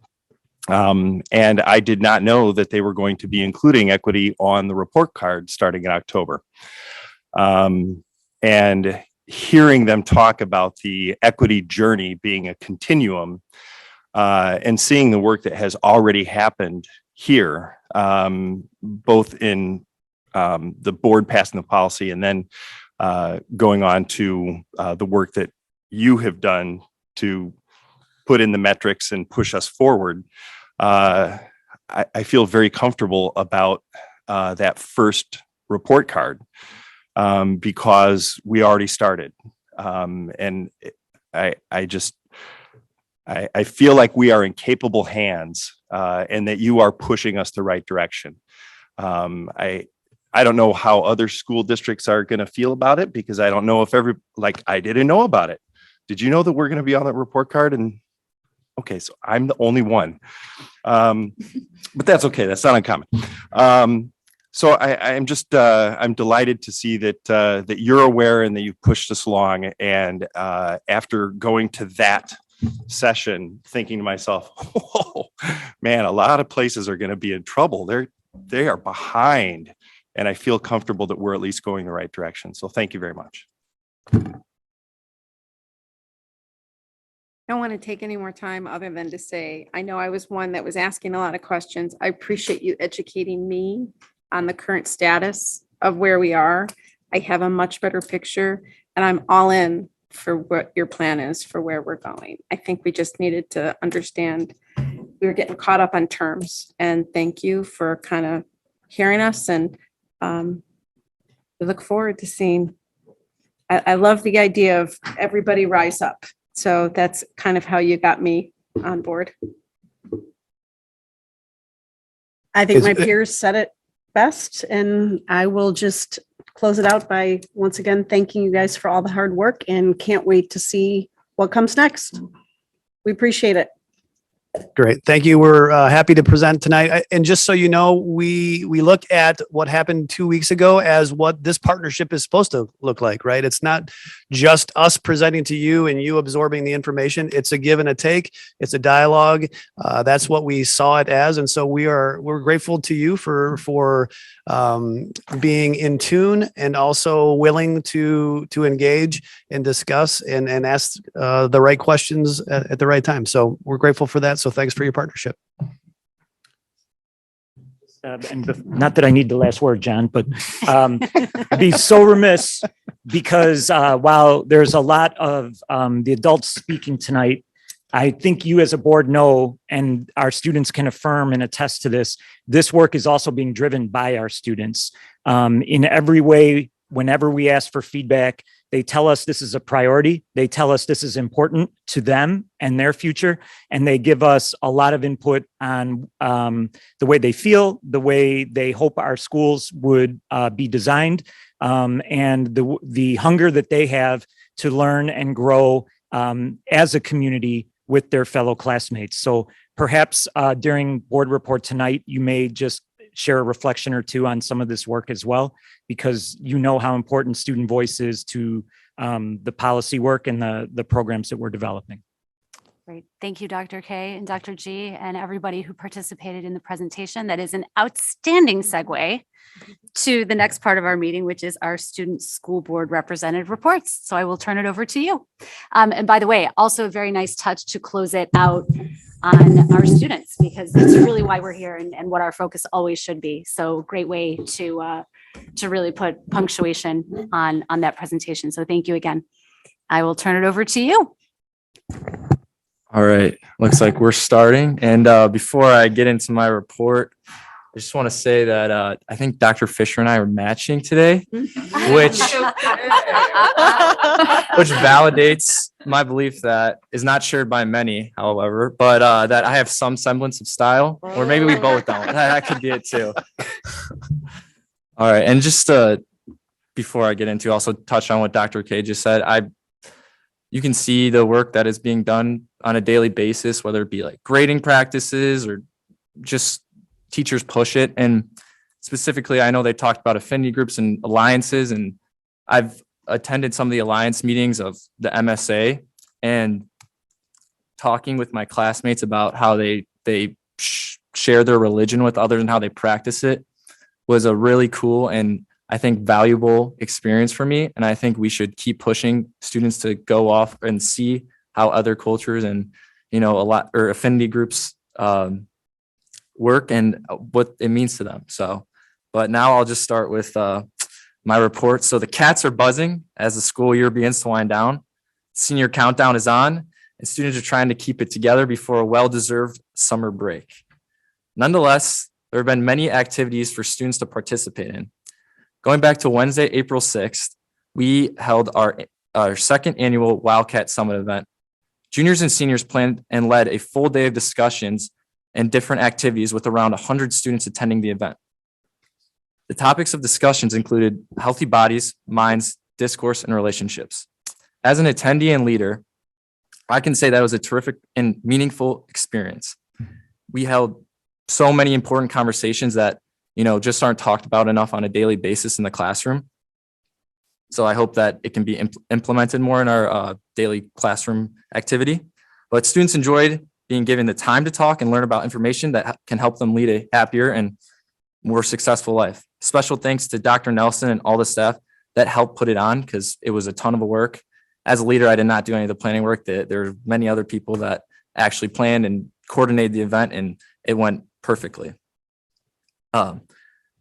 And I did not know that they were going to be including equity on the report card starting in October. And hearing them talk about the equity journey being a continuum, and seeing the work that has already happened here, both in the board passing the policy and then going on to the work that you have done to put in the metrics and push us forward. I feel very comfortable about that first report card because we already started. And I feel like we are in capable hands and that you are pushing us the right direction. I don't know how other school districts are going to feel about it because I don't know if I didn't know about it. Did you know that we're going to be on that report card? And okay, so I'm the only one, but that's okay. That's not uncommon. So I'm delighted to see that you're aware and that you've pushed us along. And after going to that session, thinking to myself, oh man, a lot of places are going to be in trouble. They are behind, and I feel comfortable that we're at least going the right direction. So thank you very much. I don't want to take any more time other than to say, I know I was one that was asking a lot of questions. I appreciate you educating me on the current status of where we are. I have a much better picture, and I'm all in for what your plan is for where we're going. I think we just needed to understand we were getting caught up on terms, and thank you for kind of hearing us, and we look forward to seeing. I love the idea of everybody rise up. So that's kind of how you got me on board. I think Is my it- peers said it best, and I will just close it out by once again thanking you guys for all the hard work and can't wait to see what comes next. We appreciate it. Great. Thank you. We're happy to present tonight. And just so you know, we look at what happened 2 weeks ago as what this partnership is supposed to look like, right? It's not just us presenting to you and you absorbing the information. It's a give and a take. It's a dialogue. That's what we saw it as. And so we're grateful to you for being in tune and also willing to engage and discuss and ask the right questions at the right time. So we're grateful for that. So thanks for your partnership. Not that I need the last word, John, but I'd be so remiss because while there's a lot of the adults speaking tonight, I think you as a board know, and our students can affirm and attest to this work is also being driven by our students in every way whenever we ask for feedback, they tell us this is a priority. They tell us this is important to them and their future. And they give us a lot of input on the way they feel, the way they hope our schools would be designed, and the hunger that they have to learn and grow as a community with their fellow classmates. So perhaps during board report tonight, you may just share a reflection or two on some of this work as well, because you know how important student voice is to the policy work and the programs that we're developing. Great. Thank you, Dr. K and Dr. G and everybody who participated in the presentation. That is an outstanding segue to the next part of our meeting, which is our student school board representative reports. So I will turn it over to you. And by the way, also a very nice touch to close it out on our students, because it's really why we're here and what our focus always should be. So great way to really put punctuation on that presentation. So thank you again. I will turn it over to you. All right, looks like we're starting. And before I get into my report, I just want to say that I think Dr. Fisher and I are matching today, which validates my belief that is not shared by many, however, but that I have some semblance of style, or maybe we both don't. That could be it too. All right, and just before I get into, also touch on what Dr. K just said. You can see the work that is being done on a daily basis, whether it be like grading practices or just teachers push it. And specifically, I know they talked about affinity groups and alliances, and I've attended some of the alliance meetings of the MSA and talking with my classmates about how they share their religion with others and how they practice it was a really cool and I think valuable experience for me. And I think we should keep pushing students to go off and see how other cultures and, affinity groups work and what it means to them. So, but now I'll just start with my report. So the cats are buzzing as the school year begins to wind down. Senior countdown is on, and students are trying to keep it together before a well-deserved summer break. Nonetheless, there have been many activities for students to participate in. Going back to Wednesday, April 6th, we held our second annual Wildcat Summit event. Juniors and seniors planned and led a full day of discussions and different activities with around 100 students attending the event. The topics of discussions included healthy bodies, minds, discourse, and relationships. As an attendee and leader, I can say that it was a terrific and meaningful experience. We held so many important conversations that just aren't talked about enough on a daily basis in the classroom. So I hope that it can be implemented more in our daily classroom activity. But students enjoyed being given the time to talk and learn about information that can help them lead a happier and more successful life. Special thanks to Dr. Nelson and all the staff that helped put it on, because it was a ton of work. As a leader, I did not do any of the planning work. There are many other people that actually planned and coordinated the event, and it went perfectly. And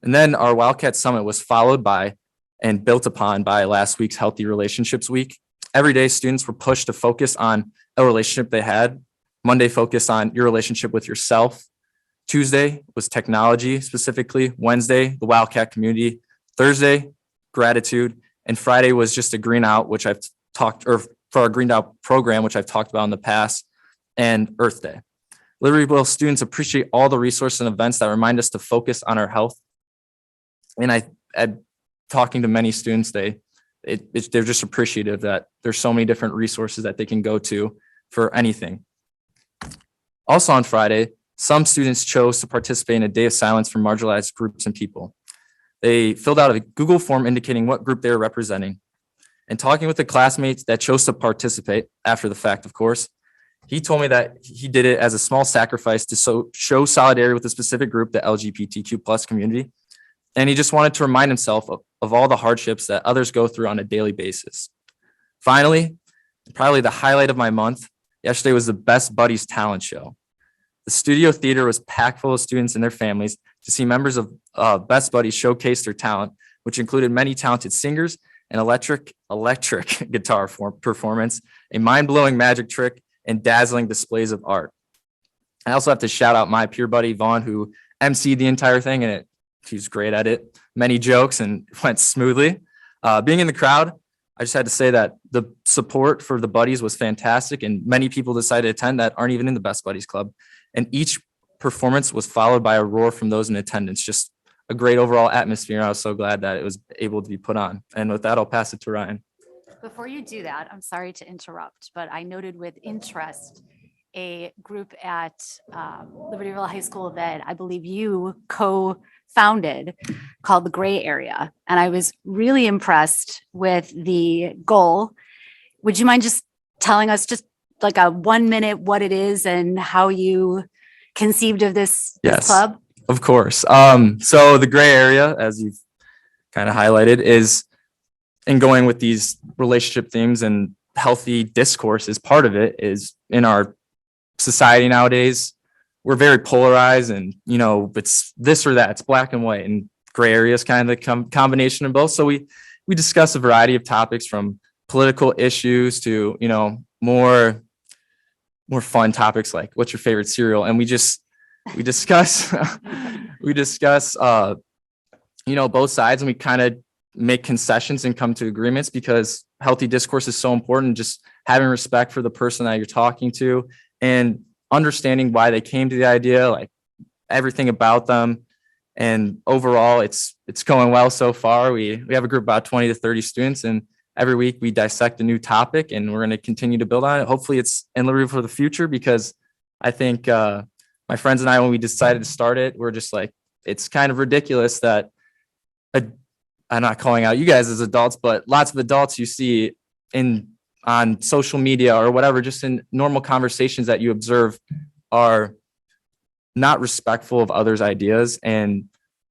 then our Wildcat Summit was followed by and built upon by last week's Healthy Relationships Week. Every day, students were pushed to focus on a relationship they had. Monday focused on your relationship with yourself. Tuesday was technology specifically. Wednesday, the Wildcat community. Thursday, gratitude. And Friday was just a green out, which I've talked, or for our green out program, which I've talked about in the past, and Earth Day. Libertyville students appreciate all the resources and events that remind us to focus on our health. And I talking to many students, they're just appreciative that there's so many different resources that they can go to for anything. Also on Friday, some students chose to participate in a day of silence for marginalized groups and people. They filled out a Google form indicating what group they were representing. And talking with the classmates that chose to participate after the fact, of course, he told me that he did it as a small sacrifice to show solidarity with a specific group, the LGBTQ plus community. And he just wanted to remind himself of all the hardships that others go through on a daily basis. Finally, probably the highlight of my month, yesterday was the Best Buddies talent show. The studio theater was packed full of students and their families to see members of Best Buddies showcase their talent, which included many talented singers, an electric guitar performance, a mind-blowing magic trick, and dazzling displays of art. I also have to shout out my peer buddy, Vaughn, who emceed the entire thing, and he was great at it. Many jokes and went smoothly. Being in the crowd, I just had to say that the support for the buddies was fantastic, and many people decided to attend that aren't even in the Best Buddies Club. And each performance was followed by a roar from those in attendance. Just a great overall atmosphere. I was so glad that it was able to be put on. And with that, I'll pass it to Ryan. Before you do that, I'm sorry to interrupt, but I noted with interest a group at Libertyville High School that I believe you co-founded called the Gray Area. And I was really impressed with the goal. Would you mind just telling us just like a 1 minute what it is and how you conceived of this Yes. club? Of course. So the gray area, as you've kind of highlighted, is in going with these relationship themes and healthy discourse is part of it. Is in our society nowadays, we're very polarized, and it's this or that. It's black and white, and gray area is kind of the combination of both. So we discuss a variety of topics from political issues to more fun topics like what's your favorite cereal, and we discuss both sides, and we kind of make concessions and come to agreements, because healthy discourse is so important. Just having respect for the person that you're talking to and understanding why they came to the idea, like everything about them. And overall, it's going well so far. We have a group of about 20 to 30 students, and every week we dissect a new topic, and we're going to continue to build on it. Hopefully it's in Libertyville for the future, because I think my friends and I, when we decided to start it, we're just like, it's kind of ridiculous that I'm not calling out you guys as adults, but lots of adults you see on social media or whatever, just in normal conversations that you observe, are not respectful of others' ideas, and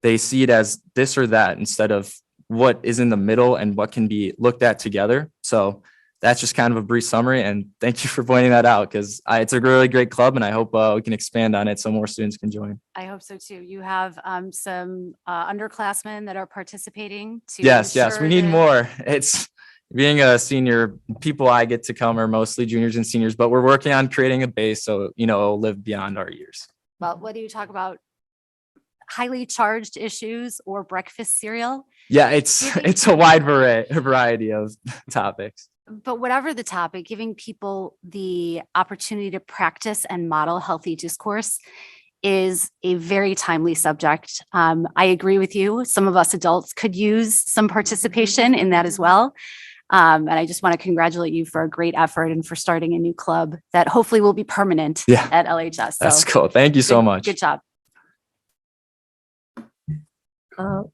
they see it as this or that instead of what is in the middle and what can be looked at together. So that's just kind of a brief summary, and thank you for pointing that out, because it's a really great club, and I hope we can expand on it so more students can join. I hope so too. You have some underclassmen that are participating to Yes, we ensure need that- more. It's being a senior, people I get to come are mostly juniors and seniors, but we're working on creating a base so it'll live beyond our years. Well, whether you talk about highly charged issues or breakfast cereal, Yeah, it's a wide variety of topics. but whatever the topic, giving people the opportunity to practice and model healthy discourse is a very timely subject. I agree with you. Some of us adults could use some participation in that as well. And I just want to congratulate you for a great effort and for starting a new club that hopefully will be permanent Yeah, at LHS. That's cool. Thank you so much. Good job.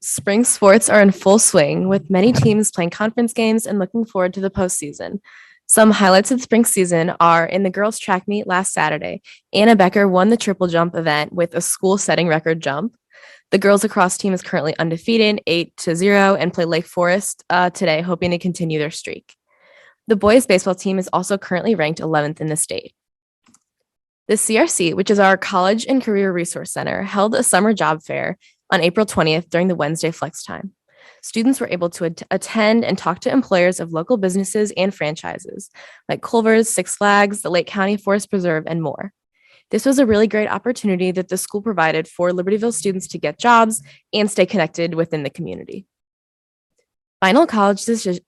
Spring sports are in full swing, with many teams playing conference games and looking forward to the postseason. Some highlights of the spring season are: in the girls' track meet last Saturday, Anna Becker won the triple jump event with a school-setting record jump. The girls lacrosse team is currently undefeated, 8-0, and play Lake Forest today, hoping to continue their streak. The boys' baseball team is also currently ranked 11th in the state. The CRC, which is our College and Career Resource Center, held a summer job fair on April 20th during the Wednesday flex time. Students were able to attend and talk to employers of local businesses and franchises like Culver's, Six Flags, the Lake County Forest Preserve, and more. This was a really great opportunity that the school provided for Libertyville students to get jobs and stay connected within the community. Final college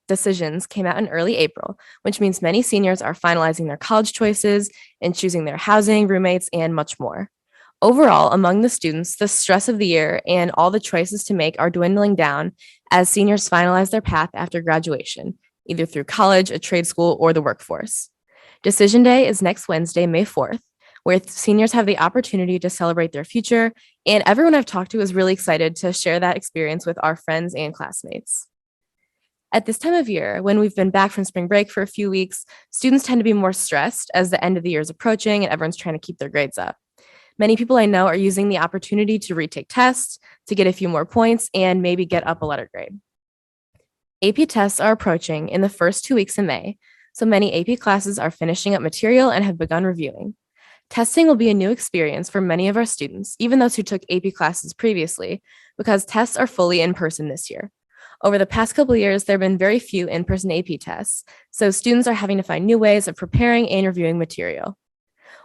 decisions came out in early April, which means many seniors are finalizing their college choices and choosing their housing, roommates, and much more. Overall, among the students, the stress of the year and all the choices to make are dwindling down as seniors finalize their path after graduation, either through college, a trade school, or the workforce. Decision Day is next Wednesday, May 4th, where seniors have the opportunity to celebrate their future, and everyone I've talked to is really excited to share that experience with our friends and classmates. At this time of year, when we've been back from spring break for a few weeks, students tend to be more stressed as the end of the year is approaching and everyone's trying to keep their grades up. Many people I know are using the opportunity to retake tests, to get a few more points, and maybe get up a letter grade. AP tests are approaching in the first 2 weeks of May, so many AP classes are finishing up material and have begun reviewing. Testing will be a new experience for many of our students, even those who took AP classes previously, because tests are fully in person this year. Over the past couple of years, there have been very few in-person AP tests, so students are having to find new ways of preparing and reviewing material.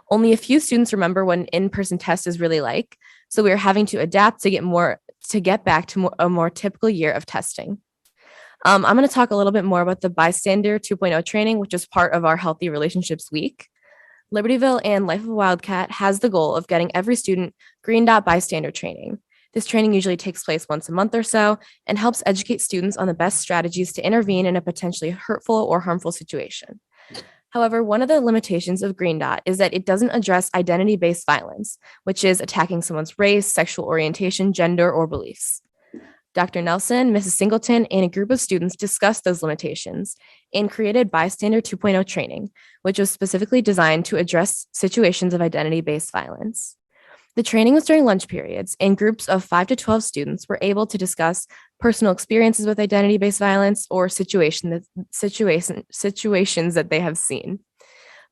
Only a few students remember what an in-person test is really like, so we are having to adapt to get back to a more typical year of testing. I'm going to talk a little bit more about the Bystander 2.0 training, which is part of our Healthy Relationships Week. Libertyville and Life of a Wildcat has the goal of getting every student Green Dot Bystander training. This training usually takes place once a month or so and helps educate students on the best strategies to intervene in a potentially hurtful or harmful situation. However, one of the limitations of Green Dot is that it doesn't address identity-based violence, which is attacking someone's race, sexual orientation, gender, or beliefs. Dr. Nelson, Mrs. Singleton, and a group of students discussed those limitations and created Bystander 2.0 training, which was specifically designed to address situations of identity-based violence. The training was during lunch periods, and groups of 5 to 12 students were able to discuss personal experiences with identity-based violence or situations that they have seen.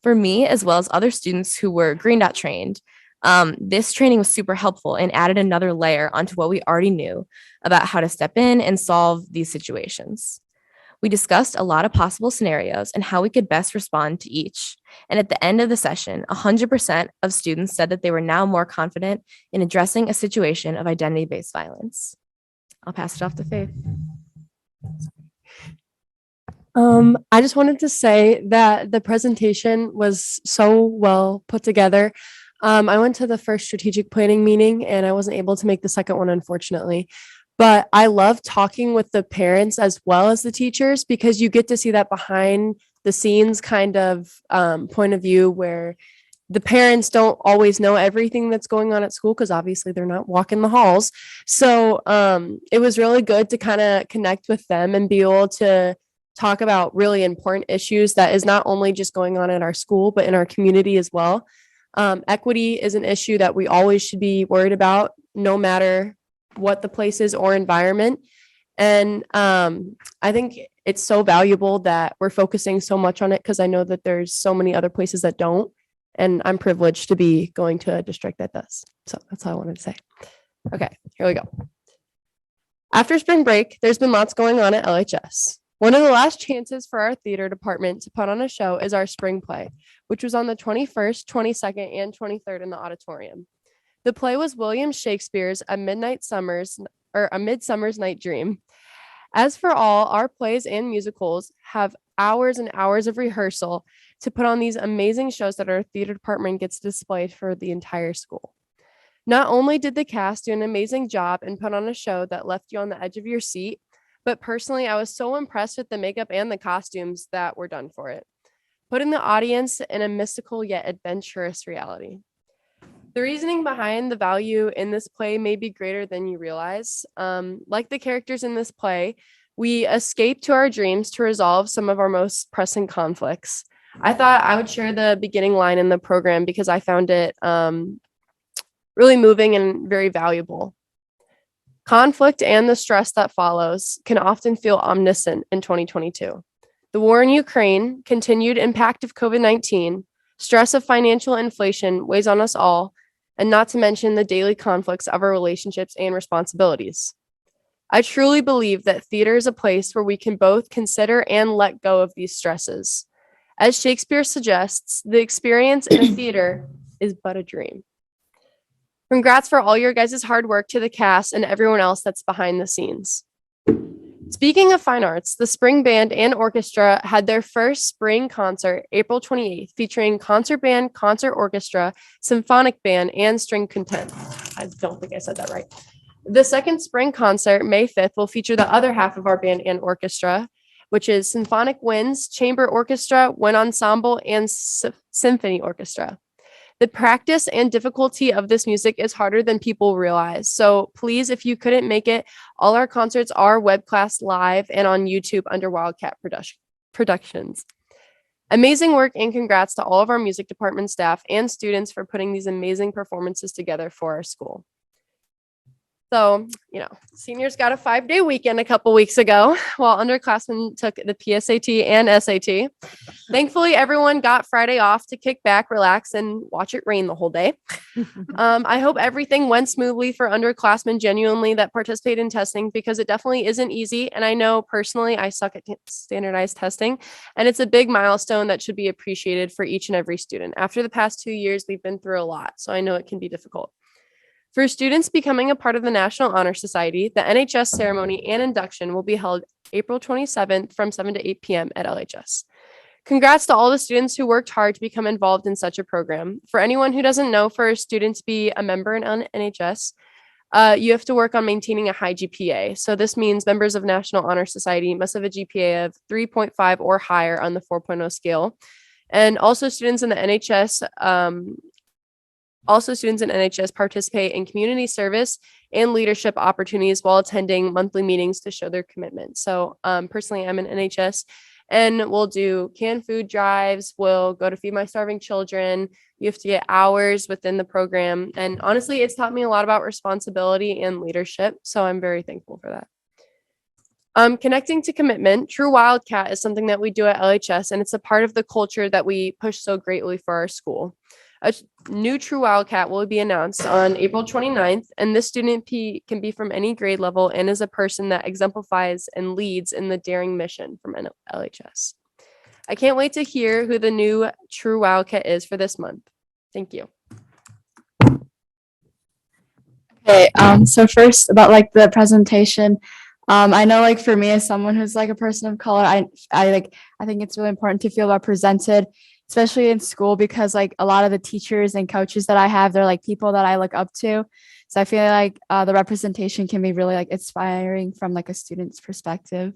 For me, as well as other students who were Green Dot trained, this training was super helpful and added another layer onto what we already knew about how to step in and solve these situations. We discussed a lot of possible scenarios and how we could best respond to each. And at the end of the session, 100% of students said that they were now more confident in addressing a situation of identity-based violence. I'll pass it off to Faith. I just wanted to say that the presentation was so well put together. I went to the first strategic planning meeting and I wasn't able to make the second one, unfortunately. But I love talking with the parents as well as the teachers because you get to see that behind the scenes kind of point of view where the parents don't always know everything that's going on at school because obviously they're not walking the halls. So it was really good to kind of connect with them and be able to talk about really important issues that is not only just going on in our school, but in our community as well. Equity is an issue that we always should be worried about, no matter what the place is or environment. And I think it's so valuable that we're focusing so much on it because I know that there's so many other places that don't. And I'm privileged to be going to a district that does. So that's all I wanted to say. Okay, here we go. After spring break, there's been lots going on at LHS. One of the last chances for our theater department to put on a show is our spring play, which was on the 21st, 22nd, and 23rd in the auditorium. The play was William Shakespeare's A Midsummer's Night Dream. As for all, our plays and musicals have hours and hours of rehearsal to put on these amazing shows that our theater department gets displayed for the entire school. Not only did the cast do an amazing job and put on a show that left you on the edge of your seat, but personally, I was so impressed with the makeup and the costumes that were done for it, putting the audience in a mystical yet adventurous reality. The reasoning behind the value in this play may be greater than you realize. Like the characters in this play, we escape to our dreams to resolve some of our most pressing conflicts. I thought I would share the beginning line in the program because I found it really moving and very valuable. Conflict and the stress that follows can often feel omniscient in 2022. The war in Ukraine, continued impact of COVID-19, stress of financial inflation weighs on us all, and not to mention the daily conflicts of our relationships and responsibilities. I truly believe that theater is a place where we can both consider and let go of these stresses. As Shakespeare suggests, the experience in a theater is but a dream. Congrats for all your guys' hard work to the cast and everyone else that's behind the scenes. Speaking of fine arts, the Spring Band and Orchestra had their first spring concert April 28th, featuring concert band, concert orchestra, symphonic band, and string quintet. I don't think I said that right. The second spring concert, May 5th, will feature the other half of our band and orchestra, which is symphonic winds, chamber orchestra, wind ensemble, and symphony orchestra. The practice and difficulty of this music is harder than people realize. So please, if you couldn't make it, all our concerts are webcast live and on YouTube under Wildcat Productions. Amazing work and congrats to all of our music department staff and students for putting these amazing performances together for our school. So, seniors got a 5-day weekend a couple weeks ago while underclassmen took the PSAT and SAT. Thankfully, everyone got Friday off to kick back, relax, and watch it rain the whole day. I hope everything went smoothly for underclassmen genuinely that participate in testing because it definitely isn't easy. And I know personally I suck at standardized testing, and it's a big milestone that should be appreciated for each and every student. After the past 2 years, we've been through a lot, so I know it can be difficult. For students becoming a part of the National Honor Society, the NHS ceremony and induction will be held April 27th from 7 to 8 p.m. at LHS. Congrats to all the students who worked hard to become involved in such a program. For anyone who doesn't know, for a student to be a member in NHS, you have to work on maintaining a high GPA. So this means members of National Honor Society must have a GPA of 3.5 or higher on the 4.0 scale. And also students in the NHS, participate in community service and leadership opportunities while attending monthly meetings to show their commitment. So personally, I'm in NHS and we'll do canned food drives. We'll go to Feed My Starving Children. You have to get hours within the program. And honestly, it's taught me a lot about responsibility and leadership. So I'm very thankful for that. Connecting to commitment, True Wildcat is something that we do at LHS, and it's a part of the culture that we push so greatly for our school. A new True Wildcat will be announced on April 29th, and this student can be from any grade level and is a person that exemplifies and leads in the daring mission from LHS. I can't wait to hear who the new True Wildcat is for this month. Thank you. Okay, so first about like the presentation, I know like for me as someone who's like a person of color, I think it's really important to feel represented, especially in school, because like a lot of the teachers and coaches that I have, they're like people that I look up to. So I feel like the representation can be really like inspiring from like a student's perspective.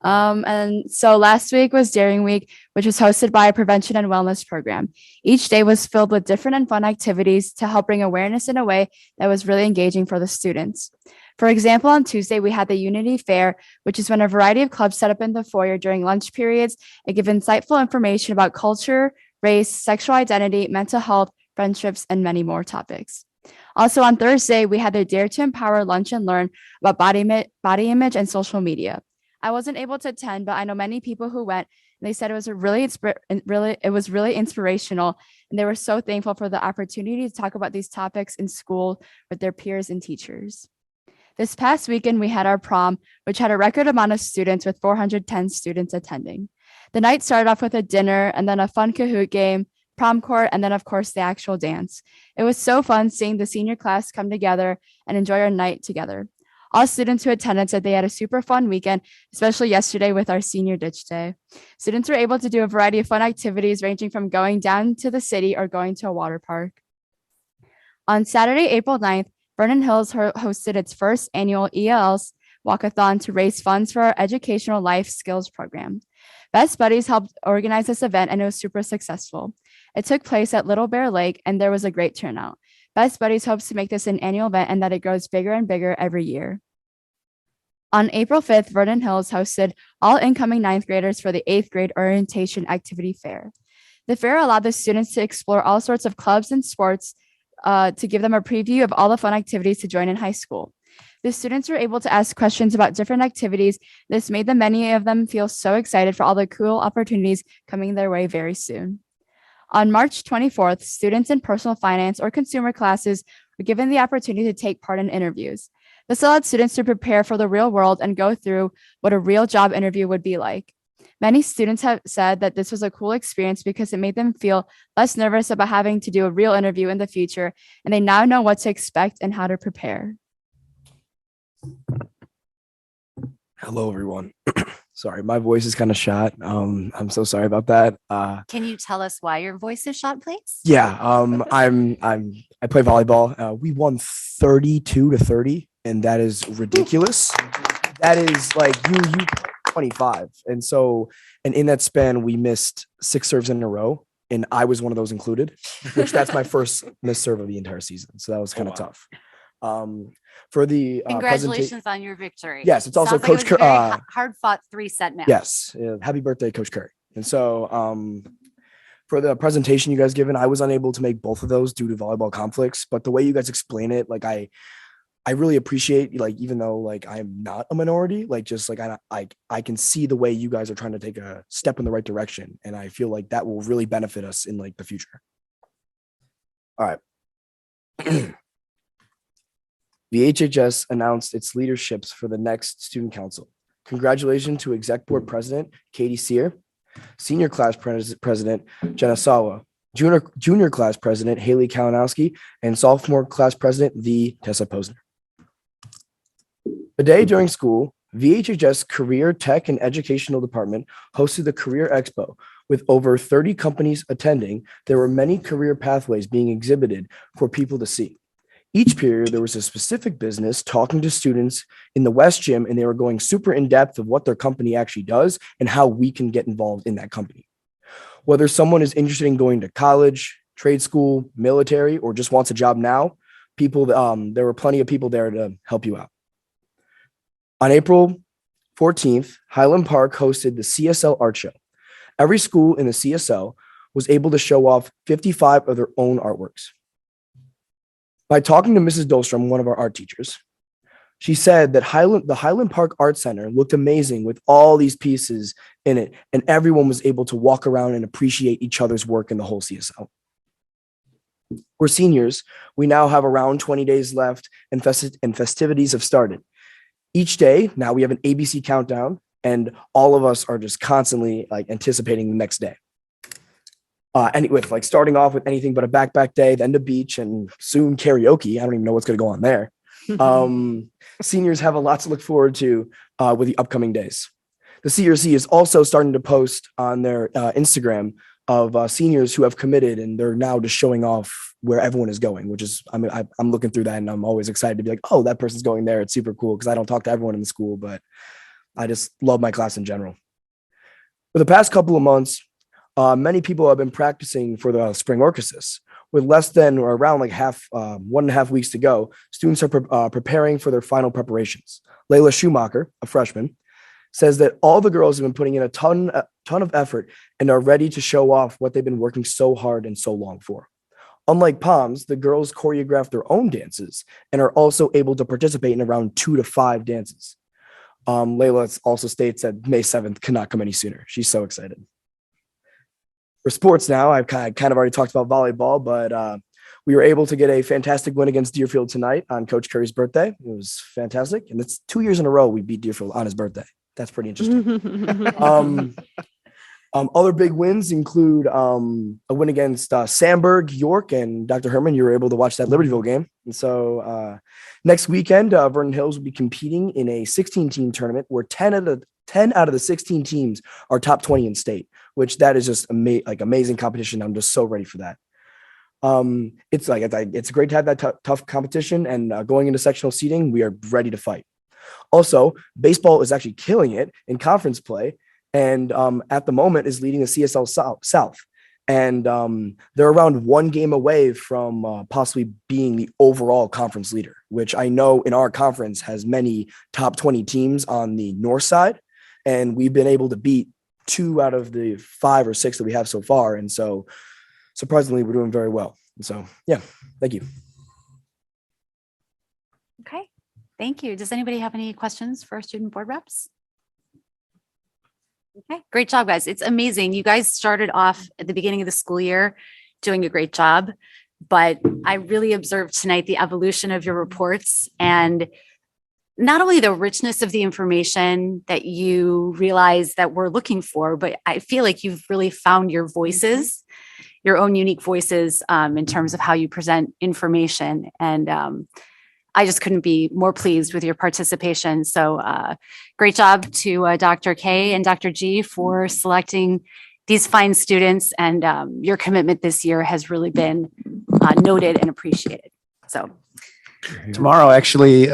And so last week was Daring Week, which was hosted by a prevention and wellness program. Each day was filled with different and fun activities to help bring awareness in a way that was really engaging for the students. For example, on Tuesday, we had the Unity Fair, which is when a variety of clubs set up in the foyer during lunch periods and give insightful information about culture, race, sexual identity, mental health, friendships, and many more topics. Also on Thursday, we had the Dare to Empower Lunch and Learn about body image and social media. I wasn't able to attend, but I know many people who went, and they said it was really inspirational, and they were so thankful for the opportunity to talk about these topics in school with their peers and teachers. This past weekend, we had our prom, which had a record amount of students with 410 students attending. The night started off with a dinner and then a fun Kahoot game, prom court, and then of course the actual dance. It was so fun seeing the senior class come together and enjoy our night together. All students who attended said they had a super fun weekend, especially yesterday with our senior ditch day. Students were able to do a variety of fun activities ranging from going down to the city or going to a water park. On Saturday, April 9th, Vernon Hills hosted its first annual ELS walkathon to raise funds for our educational life skills program. Best Buddies helped organize this event and it was super successful. It took place at Little Bear Lake and there was a great turnout. Best Buddies hopes to make this an annual event and that it grows bigger and bigger every year. On April 5th, Vernon Hills hosted all incoming 9th graders for the 8th grade orientation activity fair. The fair allowed the students to explore all sorts of clubs and sports to give them a preview of all the fun activities to join in high school. The students were able to ask questions about different activities. This made many of them feel so excited for all the cool opportunities coming their way very soon. On March 24th, students in personal finance or consumer classes were given the opportunity to take part in interviews. This allowed students to prepare for the real world and go through what a real job interview would be like. Many students have said that this was a cool experience because it made them feel less nervous about having to do a real interview in the future, and they now know what to expect and how to prepare. Hello, everyone. Sorry, my voice is kind of shot. I'm so sorry about that. Can you tell us why your voice is shot, please? Yeah, I play volleyball. We won 32-30, and that is ridiculous. That is like you 25, and in that span we missed 6 serves in a row, and I was one of those included, which that's my first missed serve of the entire season. So that was kind of tough. For the Congratulations on your victory. Yes, it's also Sounds like Coach it was a very Curry. hard-fought 3-set match. Yes, happy birthday, Coach Curry. And so for the presentation you guys given, I was unable to make both of those due to volleyball conflicts. But the way you guys explain it, like I really appreciate, like, even though like I'm not a minority, like just like I can see the way you guys are trying to take a step in the right direction, and I feel like that will really benefit us in like the future. All right. The HHS announced its leaderships for the next student council. Congratulations to Exec Board President Katie Sear, Senior Class President Jenna Sawa, Junior Class President Haley Kalinowski, and Sophomore Class President Tessa Posner. A day during school VHHS Career Tech and Educational Department hosted the Career Expo. With over 30 companies attending, there were many career pathways being exhibited for people to see. Each period, there was a specific business talking to students in the West Gym, and they were going super in depth of what their company actually does and how we can get involved in that company. Whether someone is interested in going to college, trade school, military, or just wants a job now, there were plenty of people there to help you out. On April 14th, Highland Park hosted the CSL Art Show. Every school in the CSL was able to show off 55 of their own artworks. By talking to Mrs. Dolstrom, one of our art teachers, she said that the Highland Park Art Center looked amazing with all these pieces in it, and everyone was able to walk around and appreciate each other's work in the whole CSL. We're seniors. We now have around 20 days left, and festivities have started. Each day, now we have an ABC countdown, and all of us are just constantly anticipating the next day. With starting off with anything but a backpack day, then the beach, and soon karaoke. I don't even know what's going to go on there. Seniors have a lot to look forward to with the upcoming days. The CRC is also starting to post on their Instagram of seniors who have committed, and they're now just showing off where everyone is going, which is, I'm looking through that, and I'm always excited to be like, oh, that person's going there. It's super cool, because I don't talk to everyone in the school, but I just love my class in general. For the past couple of months, many people have been practicing for the spring orchestras. With less than or around 1.5 weeks to go, students are preparing for their final preparations. Layla Schumacher, a freshman, says that all the girls have been putting in a ton of effort and are ready to show off what they've been working so hard and so long for. Unlike POMS, the girls choreograph their own dances and are also able to participate in around 2 to 5 dances. Layla also states that May 7th cannot come any sooner. She's so excited. For sports now, I've kind of already talked about volleyball, but we were able to get a fantastic win against Deerfield tonight on Coach Curry's birthday. It was fantastic. And it's 2 years in a row we beat Deerfield on his birthday. That's pretty interesting. Other big wins include a win against Sandburg, York, and Dr. Herman. You were able to watch that Libertyville game. And so next weekend, Vernon Hills will be competing in a 16-team tournament where 10 out of the 16 teams are top 20 in state, which that is just amazing competition. I'm just so ready for that. It's great to have that tough competition, and going into sectional seeding, we are ready to fight. Also, baseball is actually killing it in conference play, and at the moment is leading the CSL South. And they're around 1 game away from possibly being the overall conference leader, which I know in our conference has many top 20 teams on the north side. And we've been able to beat 2 out of the 5 or 6 that we have so far. And so surprisingly, we're doing very well. And so, yeah, thank you. Okay, thank you. Does anybody have any questions for student board reps? Okay, great job, guys. It's amazing. You guys started off at the beginning of the school year doing a great job, but I really observed tonight the evolution of your reports, and not only the richness of the information that you realize that we're looking for, but I feel like you've really found your voices, your own unique voices in terms of how you present information. And I just couldn't be more pleased with your participation. So great job to Dr. K and Dr. G for selecting these fine students, and your commitment this year has really been noted and appreciated. So Tomorrow, actually,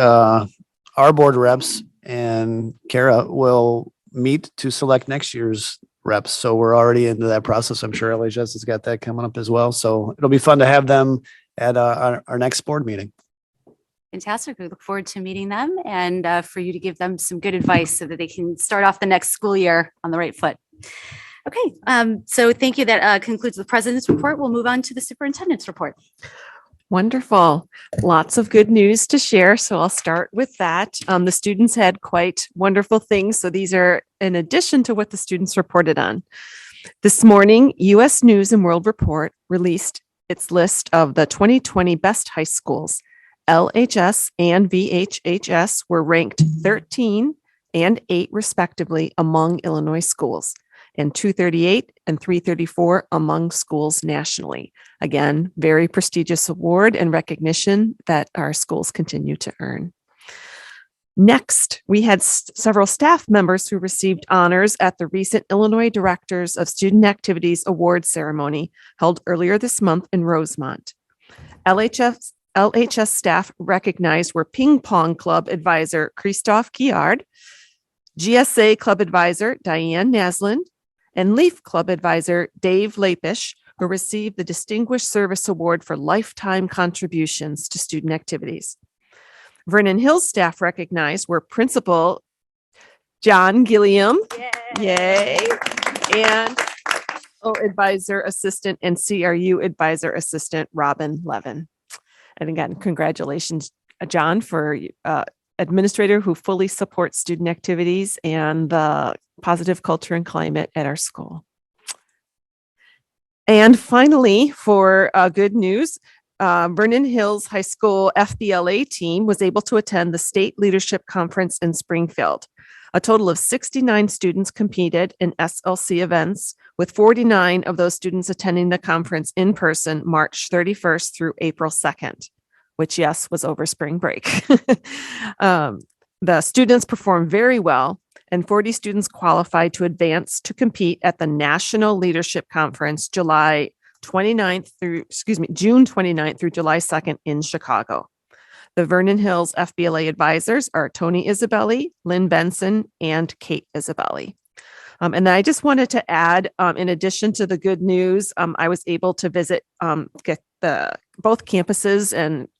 our board reps and Kara will meet to select next year's reps. So we're already into that process. I'm sure LHS has got that coming up as well. So it'll be fun to have them at our next board meeting. fantastic. We look forward to meeting them and for you to give them some good advice so that they can start off the next school year on the right foot. Okay, so thank you. That concludes the president's report. We'll move on to the superintendent's report. Wonderful. Lots of good news to share. So I'll start with that. The students had quite wonderful things. So these are in addition to what the students reported on. This morning, U.S. News and World Report released its list of the 2020 best high schools. LHS and VHHS were ranked 13 and 8 respectively among Illinois schools, and 238 and 334 among schools nationally. Again, very prestigious award and recognition that our schools continue to earn. Next, we had several staff members who received honors at the recent Illinois Directors of Student Activities Award ceremony held earlier this month in Rosemont. LHS staff recognized were Ping Pong Club Advisor Christophe Kiard, GSA Club Advisor Diane Naslund, and Leaf Club Advisor Dave Lapish, who received the Distinguished Service Award for lifetime contributions to student activities. Vernon Hills staff recognized were Principal John Gilliam, yay, and Advisor Assistant and CRU Advisor Assistant Robin Levin. And again, congratulations, John, for administrator who fully supports student activities and the positive culture and climate at our school. And finally, for good news, Vernon Hills High School FBLA team was able to attend the State Leadership Conference in Springfield. A total of 69 students competed in SLC events, with 49 of those students attending the conference in person March 31st through April 2nd, which, yes, was over spring break. The students performed very well, and 40 students qualified to advance to compete at the National Leadership Conference June 29th through July 2nd in Chicago. The Vernon Hills FBLA advisors are Tony Isabelli, Lynn Benson, and Kate Isabelli. And I just wanted to add, in addition to the good news, I was able to visit both campuses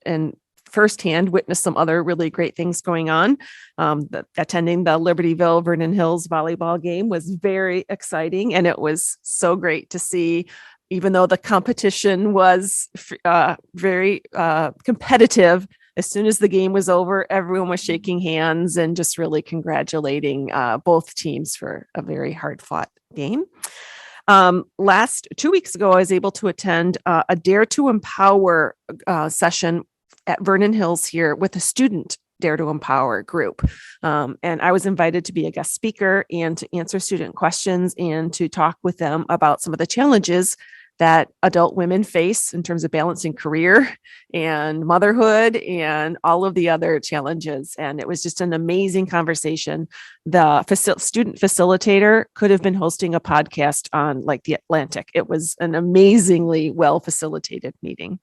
and firsthand witness some other really great things going on. Attending the Libertyville Vernon Hills volleyball game was very exciting, and it was so great to see. Even though the competition was very competitive, as soon as the game was over, everyone was shaking hands and just really congratulating both teams for a very hard-fought game. 2 weeks ago, I was able to attend a Dare to Empower session at Vernon Hills here with a student Dare to Empower group. And I was invited to be a guest speaker and to answer student questions and to talk with them about some of the challenges that adult women face in terms of balancing career and motherhood and all of the other challenges. And it was just an amazing conversation. The student facilitator could have been hosting a podcast on like the Atlantic. It was an amazingly well facilitated meeting.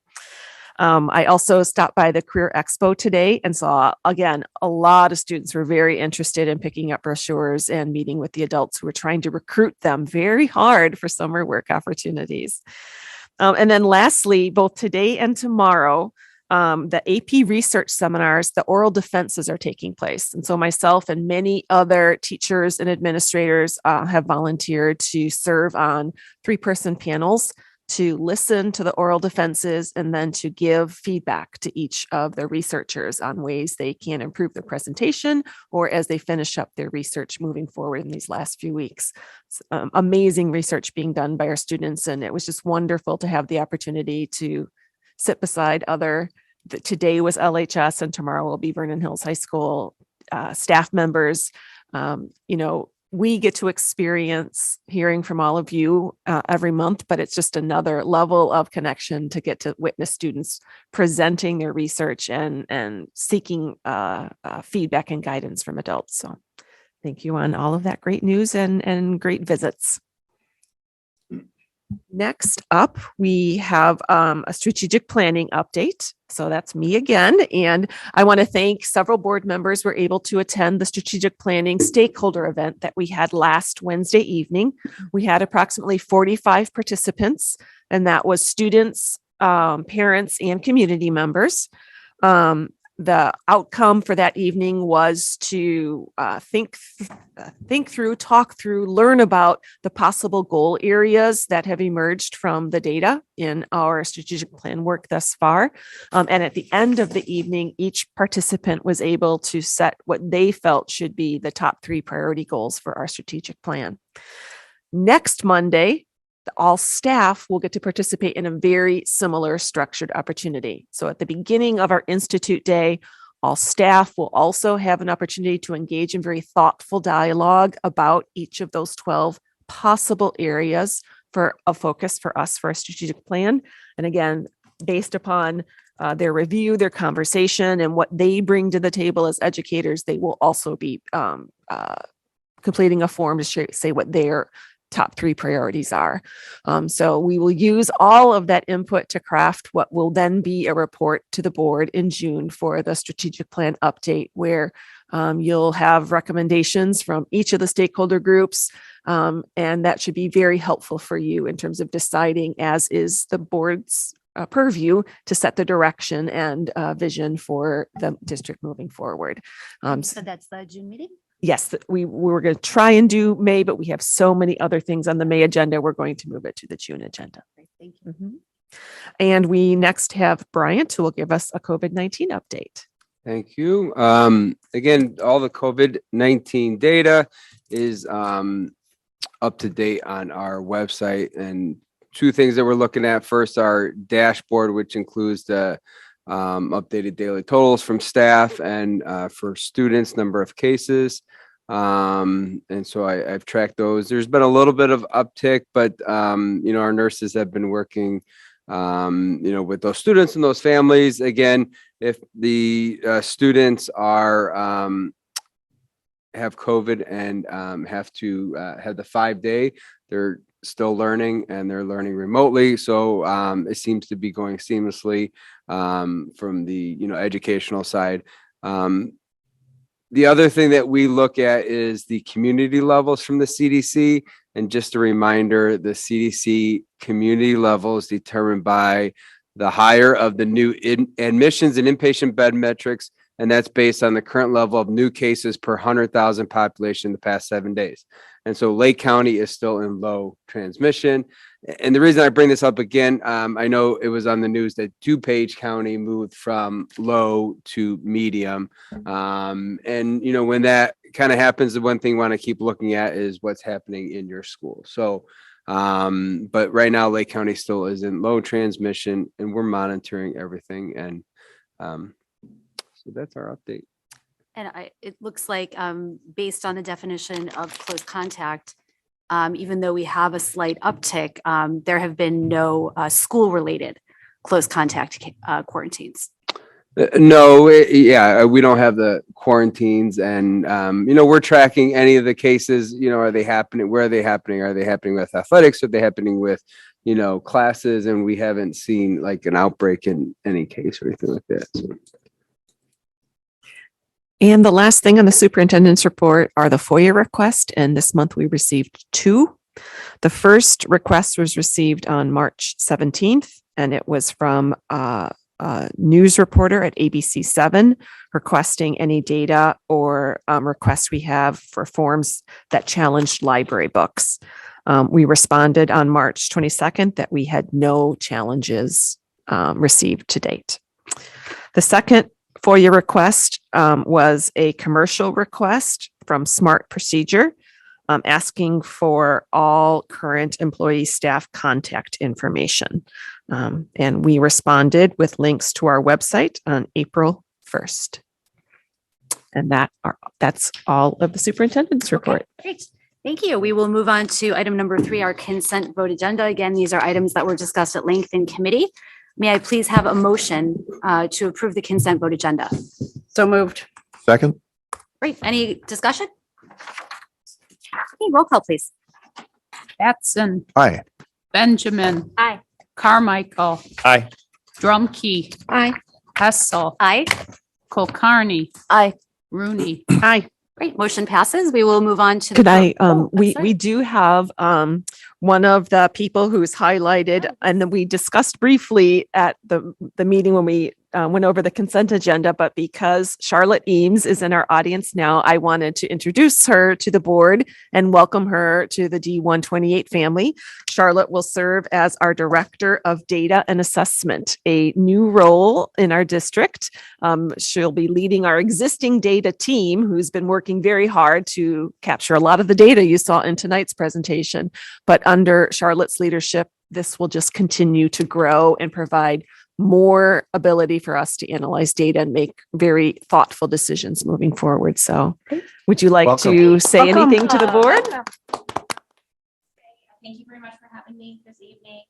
I also stopped by the Career Expo today and saw, again, a lot of students were very interested in picking up brochures and meeting with the adults who were trying to recruit them very hard for summer work opportunities. And then lastly, both today and tomorrow, the AP research seminars, the oral defenses are taking place. And so myself and many other teachers and administrators have volunteered to serve on 3-person panels to listen to the oral defenses and then to give feedback to each of the researchers on ways they can improve their presentation or as they finish up their research moving forward in these last few weeks. Amazing research being done by our students, and it was just wonderful to have the opportunity to sit beside today was LHS and tomorrow will be Vernon Hills High School staff members. We get to experience hearing from all of you every month, but it's just another level of connection to get to witness students presenting their research and seeking feedback and guidance from adults. So thank you on all of that great news and great visits. Next up, we have a strategic planning update. So that's me again. And I want to thank several board members who were able to attend the strategic planning stakeholder event that we had last Wednesday evening. We had approximately 45 participants, and that was students, parents, and community members. The outcome for that evening was to think through, talk through, learn about the possible goal areas that have emerged from the data in our strategic plan work thus far. And at the end of the evening, each participant was able to set what they felt should be the top 3 priority goals for our strategic plan. Next Monday, all staff will get to participate in a very similar structured opportunity. So at the beginning of our Institute Day, all staff will also have an opportunity to engage in very thoughtful dialogue about each of those 12 possible areas for a focus for us for a strategic plan. And again, based upon their review, their conversation, and what they bring to the table as educators, they will also be completing a form to say what their top 3 priorities are. So we will use all of that input to craft what will then be a report to the board in June for the strategic plan update, where you'll have recommendations from each of the stakeholder groups. And that should be very helpful for you in terms of deciding, as is the board's purview, to set the direction and vision for the district moving forward. So that's the June meeting? Yes, we were going to try and do May, but we have so many other things on the May agenda. We're going to move it to the June agenda. Thank you. And we next have Bryant, who will give us a COVID-19 update. Thank you. Again, all the COVID-19 data is up to date on our website. And 2 things that we're looking at: first, our dashboard, which includes the updated daily totals from staff and for students, number of cases. And so I've tracked those. There's been a little bit of uptick, but our nurses have been working with those students and those families. Again, if the students are have COVID and have to have the 5-day, they're still learning and they're learning remotely. So it seems to be going seamlessly from the educational side. The other thing that we look at is the community levels from the CDC. And just a reminder, the CDC community level is determined by the higher of the new admissions and inpatient bed metrics. And that's based on the current level of new cases per 100,000 population in the past 7 days. And so Lake County is still in low transmission. And the reason I bring this up again, I know it was on the news that DuPage County moved from low to medium. And, when that kind of happens, the one thing you want to keep looking at is what's happening in your school. So, but right now, Lake County still is in low transmission and we're monitoring everything. And so that's our update. And it looks like, based on the definition of close contact, even though we have a slight uptick, there have been no school-related close contact quarantines. No, we don't have the quarantines, and we're tracking any of the cases. Are they happening? Where are they happening? Are they happening with athletics? Are they happening with classes? And we haven't seen like an outbreak in any case or anything like that. So. And the last thing on the superintendent's report are the FOIA requests. And this month we received 2. The first request was received on March 17th, and it was from a news reporter at ABC7 requesting any data or requests we have for forms that challenged library books. We responded on March 22nd that we had no challenges received to date. The second FOIA request was a commercial request from Smart Procedure asking for all current employee staff contact information. And we responded with links to our website on April 1st. And that's all of the superintendent's report. Great. Thank you. We will move on to item number 3, our consent vote agenda. Again, these are items that were discussed at length in committee. May I please have a motion to approve the consent vote agenda? So moved. Second. Great. Any discussion? Okay, roll call, please. Batson, Aye. Benjamin, Aye. Carmichael, Aye. Drumkey, Aye. Hessel, Aye. Kulkarni, Aye. Rooney. Aye. Great. Motion passes. We will move on to. Could I, Oh, I'm we sorry. do have one of the people who's highlighted, and then we discussed briefly at the meeting when we went over the consent agenda, but because Charlotte Eames is in our audience now, I wanted to introduce her to the board and welcome her to the D128 family. Charlotte will serve as our Director of Data and Assessment, a new role in our district. She'll be leading our existing data team, who's been working very hard to capture a lot of the data you saw in tonight's presentation. But under Charlotte's leadership, this will just continue to grow and provide more ability for us to analyze data and make very thoughtful decisions moving forward. So would you like Welcome. to say Welcome. anything to the board? Thank you very much for having me this evening.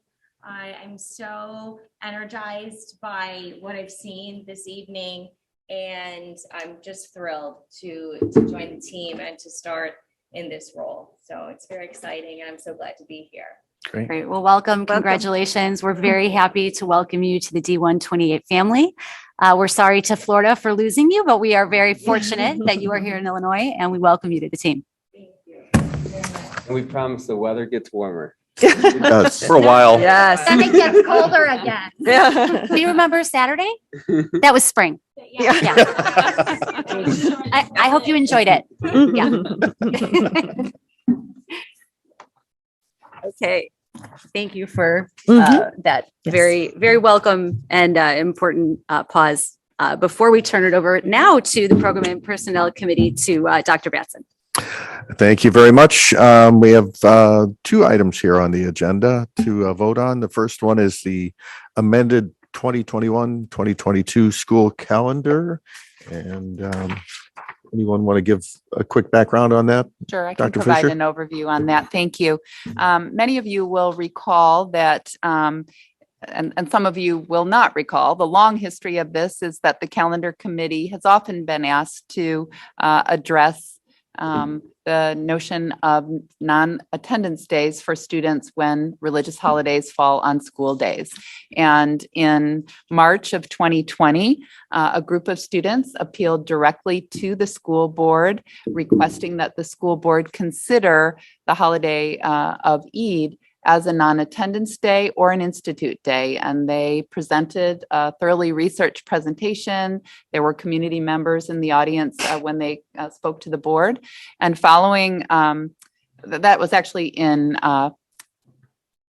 I'm so energized by what I've seen this evening, and I'm just thrilled to join the team and to start in this role. So it's very exciting, and I'm so glad to be here. Great. Well, welcome. Congratulations. We're very happy to welcome you to the D128 family. We're sorry to Florida for losing you, but we are very fortunate that you are here in Illinois, and we welcome you to the team. And we promise the weather gets warmer. It does for a while. Yes. Then it gets colder again. Do you remember Saturday? That was spring. Yeah. I hope you enjoyed it. Yeah. Okay. Thank you for that very, very welcome and important pause. Before we turn it over now to the Program and Personnel Committee to Dr. Batson. Thank you very much. We have two items here on the agenda to vote on. The first one is the amended 2021-2022 school calendar. And anyone want to give a quick background on that? Sure, I can Dr. provide Fisher? an overview on that. Thank you. Many of you will recall that, and some of you will not recall, the long history of this is that the calendar committee has often been asked to address the notion of non-attendance days for students when religious holidays fall on school days. And in March of 2020, a group of students appealed directly to the school board, requesting that the school board consider the holiday of Eid as a non-attendance day or an institute day. And they presented a thoroughly researched presentation. There were community members in the audience when they spoke to the board. And following, that was actually in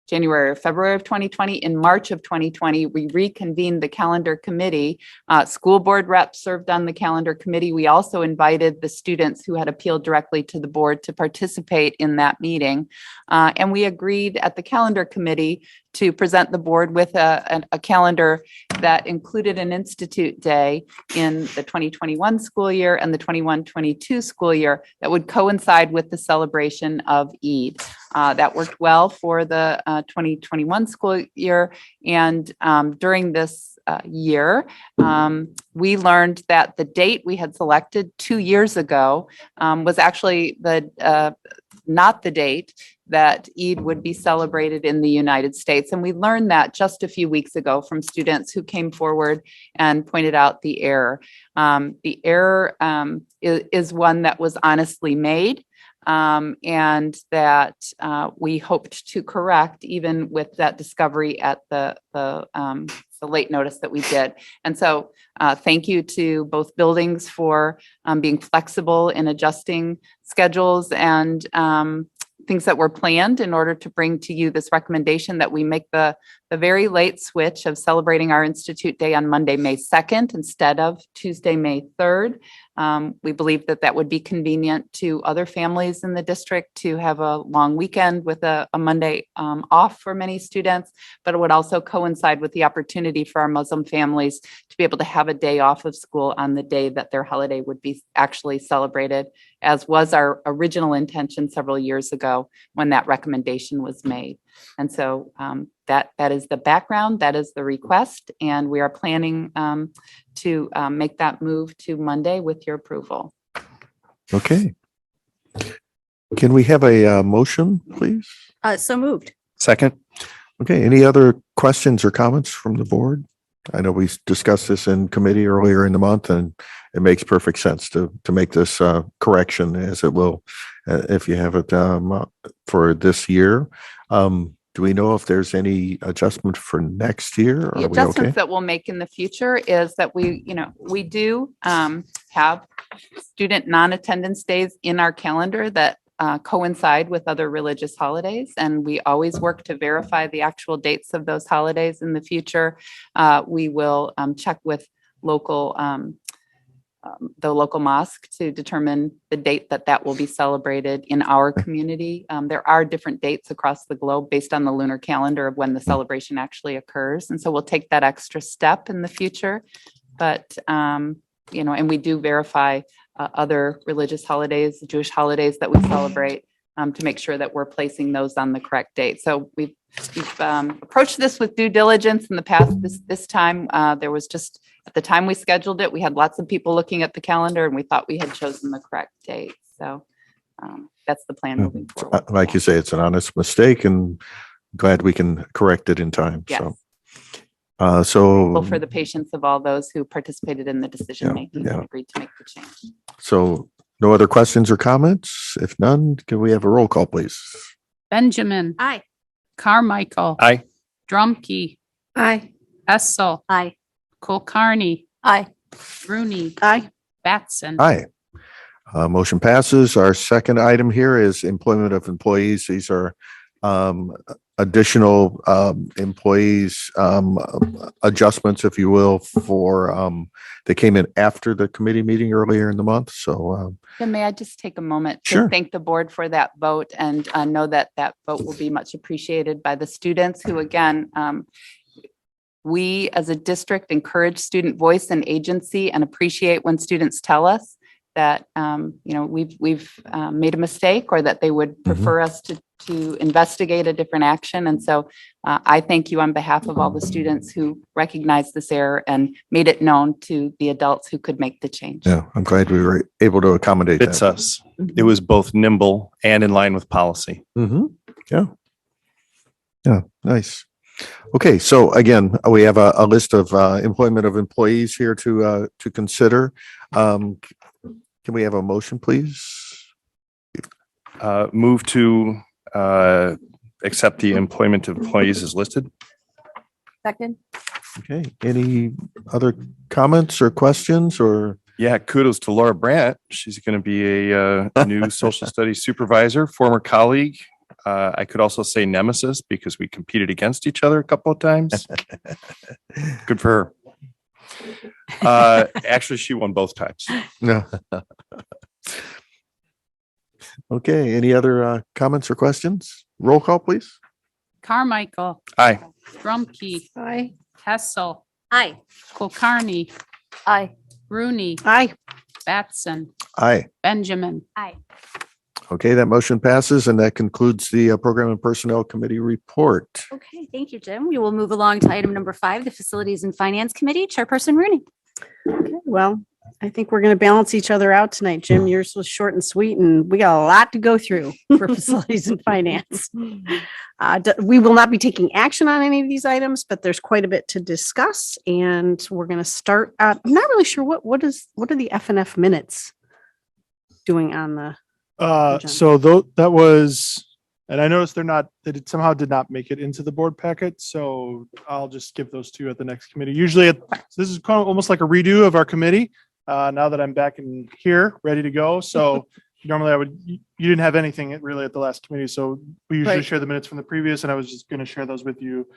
January or February of 2020. In March of 2020, we reconvened the calendar committee. School board reps served on the calendar committee. We also invited the students who had appealed directly to the board to participate in that meeting. And we agreed at the calendar committee to present the board with a calendar that included an institute day in the 2021 school year and the 21-22 school year that would coincide with the celebration of Eid. That worked well for the 2021 school year. And during this year, we learned that the date we had selected 2 years ago was actually not the date that Eid would be celebrated in the United States. And we learned that just a few weeks ago from students who came forward and pointed out the error. The error is one that was honestly made. And that we hoped to correct even with that discovery at the late notice that we did. And so thank you to both buildings for being flexible in adjusting schedules and things that were planned in order to bring to you this recommendation that we make the very late switch of celebrating our Institute Day on Monday, May 2nd, instead of Tuesday, May 3rd. We believe that that would be convenient to other families in the district to have a long weekend with a Monday off for many students, but it would also coincide with the opportunity for our Muslim families to be able to have a day off of school on the day that their holiday would be actually celebrated, as was our original intention several years ago when that recommendation was made. And so that is the background, that is the request, and we are planning to make that move to Monday with your approval. Okay. Can we have a motion, please? So moved. Second. Okay, any other questions or comments from the board? I know we discussed this in committee earlier in the month, and it makes perfect sense to make this correction, as it will if you have it for this year. Do we know if there's any adjustment for next year? The adjustments that we'll make in the future is that we do have student non-attendance days in our calendar that coincide with other religious holidays, and we always work to verify the actual dates of those holidays in the future. We will check with the local mosque to determine the date that will be celebrated in our community. There are different dates across the globe based on the lunar calendar of when the celebration actually occurs. And so we'll take that extra step in the future. But, and we do verify other religious holidays, Jewish holidays that we celebrate to make sure that we're placing those on the correct date. So we've approached this with due diligence in the past. This time, there was just, at the time we scheduled it, we had lots of people looking at the calendar and we thought we had chosen the correct date. So that's the plan moving forward. Like you say, it's an honest mistake and glad we can correct it in time. Yes. So, For the patience of all those who participated in the decision making and agreed to make the change. so no other questions or comments? If none, can we have a roll call, please? Benjamin. Aye. Carmichael. Aye. Drumkey. Aye. Hessel. Aye. Kulkarni. Aye. Rooney. Aye. Batson. Aye. Motion passes. Our second item here is employment of employees. These are additional employees, adjustments, if you will, for they came in after the committee meeting earlier in the month. So Then may I just take a moment to Sure. thank the board for that vote and know that that vote will be much appreciated by the students who, again, we as a district encourage student voice and agency and appreciate when students tell us that, we've made a mistake or that they would prefer us to investigate a different action. And so I thank you on behalf of all the students who recognized this error and made it known to the adults who could make the change. yeah, I'm glad we were able to accommodate It's that. us. It was both nimble and in line with policy. Yeah. Yeah, nice. Okay, so again, we have a list of employment of employees here to consider. Can we have a motion, please? Move to accept the employment of employees as listed. Second. Okay, any other comments or questions or? Yeah, kudos to Laura Brandt. She's going to be a new social studies supervisor, former colleague. I could also say nemesis because we competed against each other a couple of times. Good for her. Actually, she won both times. No. Okay, any other comments or questions? Roll call, please. Carmichael. Aye. Drumkey. Aye. Hessel. Aye. Kulkarni. Aye. Rooney. Aye. Batson. Aye. Benjamin. Aye. Okay, that motion passes and that concludes the Program and Personnel Committee report. Okay, thank you, Jim. We will move along to item number 5, the Facilities and Finance Committee. Chairperson Rooney. Okay, well, I think we're going to balance each other out tonight. Jim, yours was short and sweet, and we got a lot to go through for facilities and finance. We will not be taking action on any of these items, but there's quite a bit to discuss, and we're going to start. I'm not really sure what are the FNF minutes doing on the. So that was, and I noticed they somehow did not make it into the board packet. So I'll just give those to you at the next committee. Usually this is kind of almost like a redo of our committee. Now that I'm back in here, ready to go. So normally you didn't have anything really at the last committee. So we usually Right. share the minutes from the previous, and I was just going to share those with you.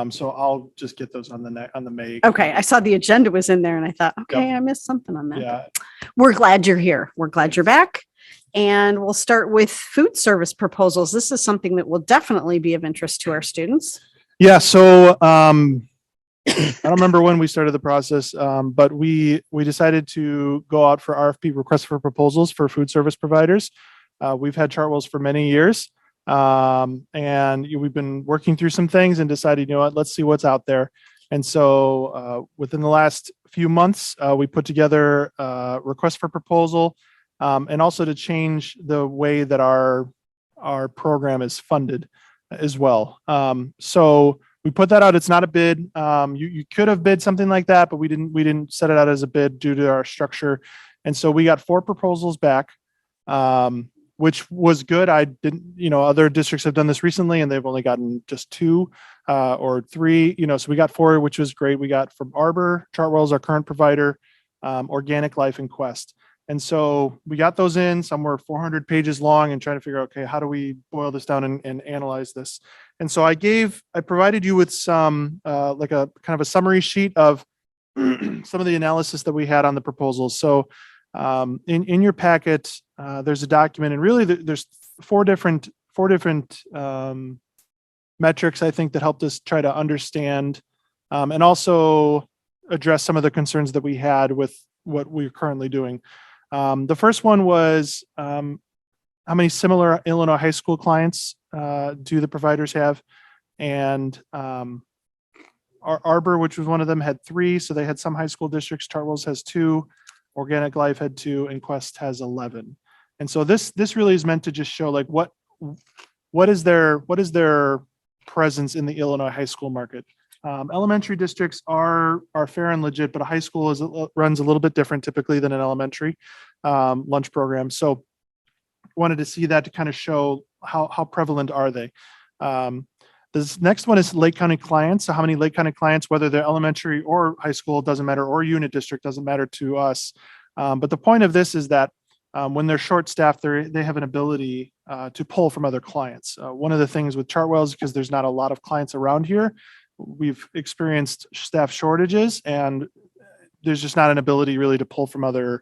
So I'll just get those on the May. Okay, I saw the agenda was in there, and I thought, okay, I missed something on that. Yeah. We're glad you're here. We're glad you're back. And we'll start with food service proposals. This is something that will definitely be of interest to our students. Yeah, so I don't remember when we started the process, but we decided to go out for RFP, request for proposals for food service providers. We've had Chartwells for many years, and we've been working through some things and decided, you know what, let's see what's out there. And so within the last few months, we put together a request for proposal, and also to change the way that our program is funded as well. So we put that out. It's not a bid. You could have bid something like that, but we didn't set it out as a bid due to our structure. And so we got 4 proposals back, which was good. I didn't, other districts have done this recently and they've only gotten just 2 or 3, so we got 4, which was great. We got from Arbor, Chartwell's our current provider, Organic Life and Quest. And so we got those in. Some were 400 pages long and trying to figure out, okay, how do we boil this down and analyze this? And so I provided you with some, like a kind of a summary sheet of some of the analysis that we had on the proposals. So in your packet, there's a document, and really there's four different metrics, I think, that helped us try to understand and also address some of the concerns that we had with what we're currently doing. The first one was how many similar Illinois high school clients do the providers have? And Arbor, which was one of them, had 3. So they had some high school districts. Chartwell's has 2. Organic Life had 2, and Quest has 11. And so this really is meant to just show like what is their presence in the Illinois high school market. Elementary districts are fair and legit, but a high school runs a little bit different typically than an elementary lunch program. So wanted to see that to kind of show how prevalent are they. This next one is Lake County clients. So how many Lake County clients, whether they're elementary or high school, doesn't matter, or unit district, doesn't matter to us. But the point of this is that when they're short staffed, they have an ability to pull from other clients. One of the things with Chartwell's, because there's not a lot of clients around here, we've experienced staff shortages, and there's just not an ability really to pull from other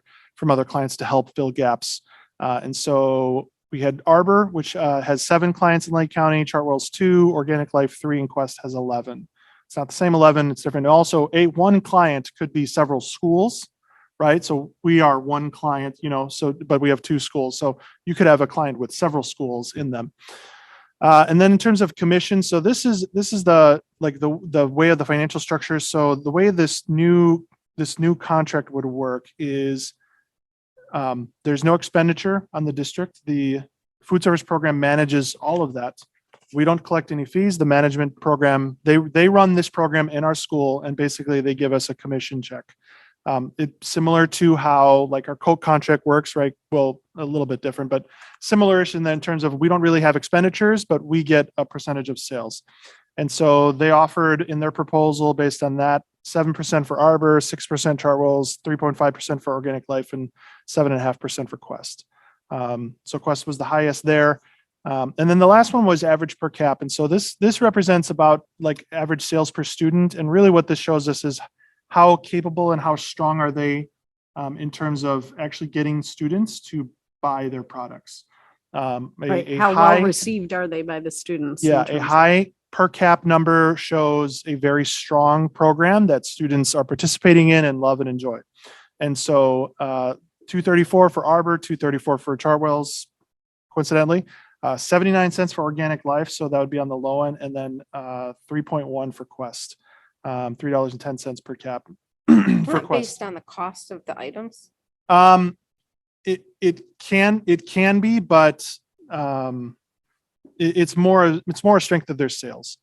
clients to help fill gaps. And so we had Arbor, which has 7 clients in Lake County, Chartwell's 2, Organic Life 3, and Quest has 11. It's not the same 11, it's different. Also, one client could be several schools, right? So we are one client, but we have 2 schools. So you could have a client with several schools in them. And then in terms of commission, so this is the way of the financial structure. So the way this new contract would work is there's no expenditure on the district. The food service program manages all of that. We don't collect any fees. The management program, they run this program in our school, and basically they give us a commission check. It's similar to how like our Coke contract works, right? Well, a little bit different, but similar-ish in terms of we don't really have expenditures, but we get a percentage of sales. And so they offered in their proposal based on that 7% for Arbor, 6% Chartwell's, 3.5% for Organic Life, and 7.5% for Quest. So Quest was the highest there. And then the last one was average per cap. And so this represents about like average sales per student. And really what this shows us is how capable and how strong are they in terms of actually getting students to buy their products. Right. How well received are they by the students? Yeah, a high per cap number shows a very strong program that students are participating in and love and enjoy. And so $2.34 for Arbor, $2.34 for Chartwell's, coincidentally, 79 cents for Organic Life. So that would be on the low end, and then 3.1 for Quest, $3.10 per cap for Quest. Based on the cost of the items? It can be, but it's more a strength of their sales.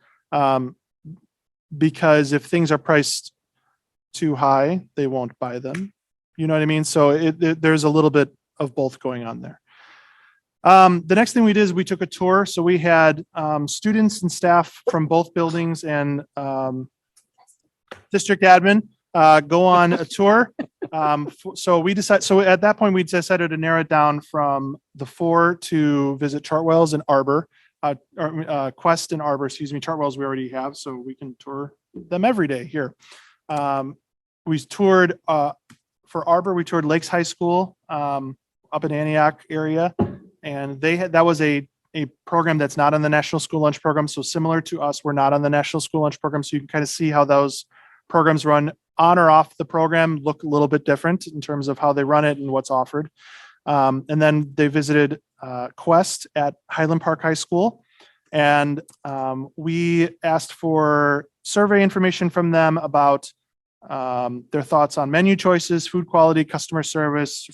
Because if things are priced too high, they won't buy them. You know what I mean? So there's a little bit of both going on there. The next thing we did is we took a tour. So we had students and staff from both buildings and district admin go on a tour. So at that point, we decided to narrow it down from the 4 to visit Chartwell's and Arbor, Quest and Arbor, Chartwell's we already have, so we can tour them every day here. We toured, for Arbor, we toured Lakes High School up in Antioch area. And that was a program that's not on the National School Lunch Program. So similar to us, we're not on the National School Lunch Program. So you can kind of see how those programs run on or off the program look a little bit different in terms of how they run it and what's offered. And then they visited Quest at Highland Park High School. And we asked for survey information from them about their thoughts on menu choices, food quality, customer service,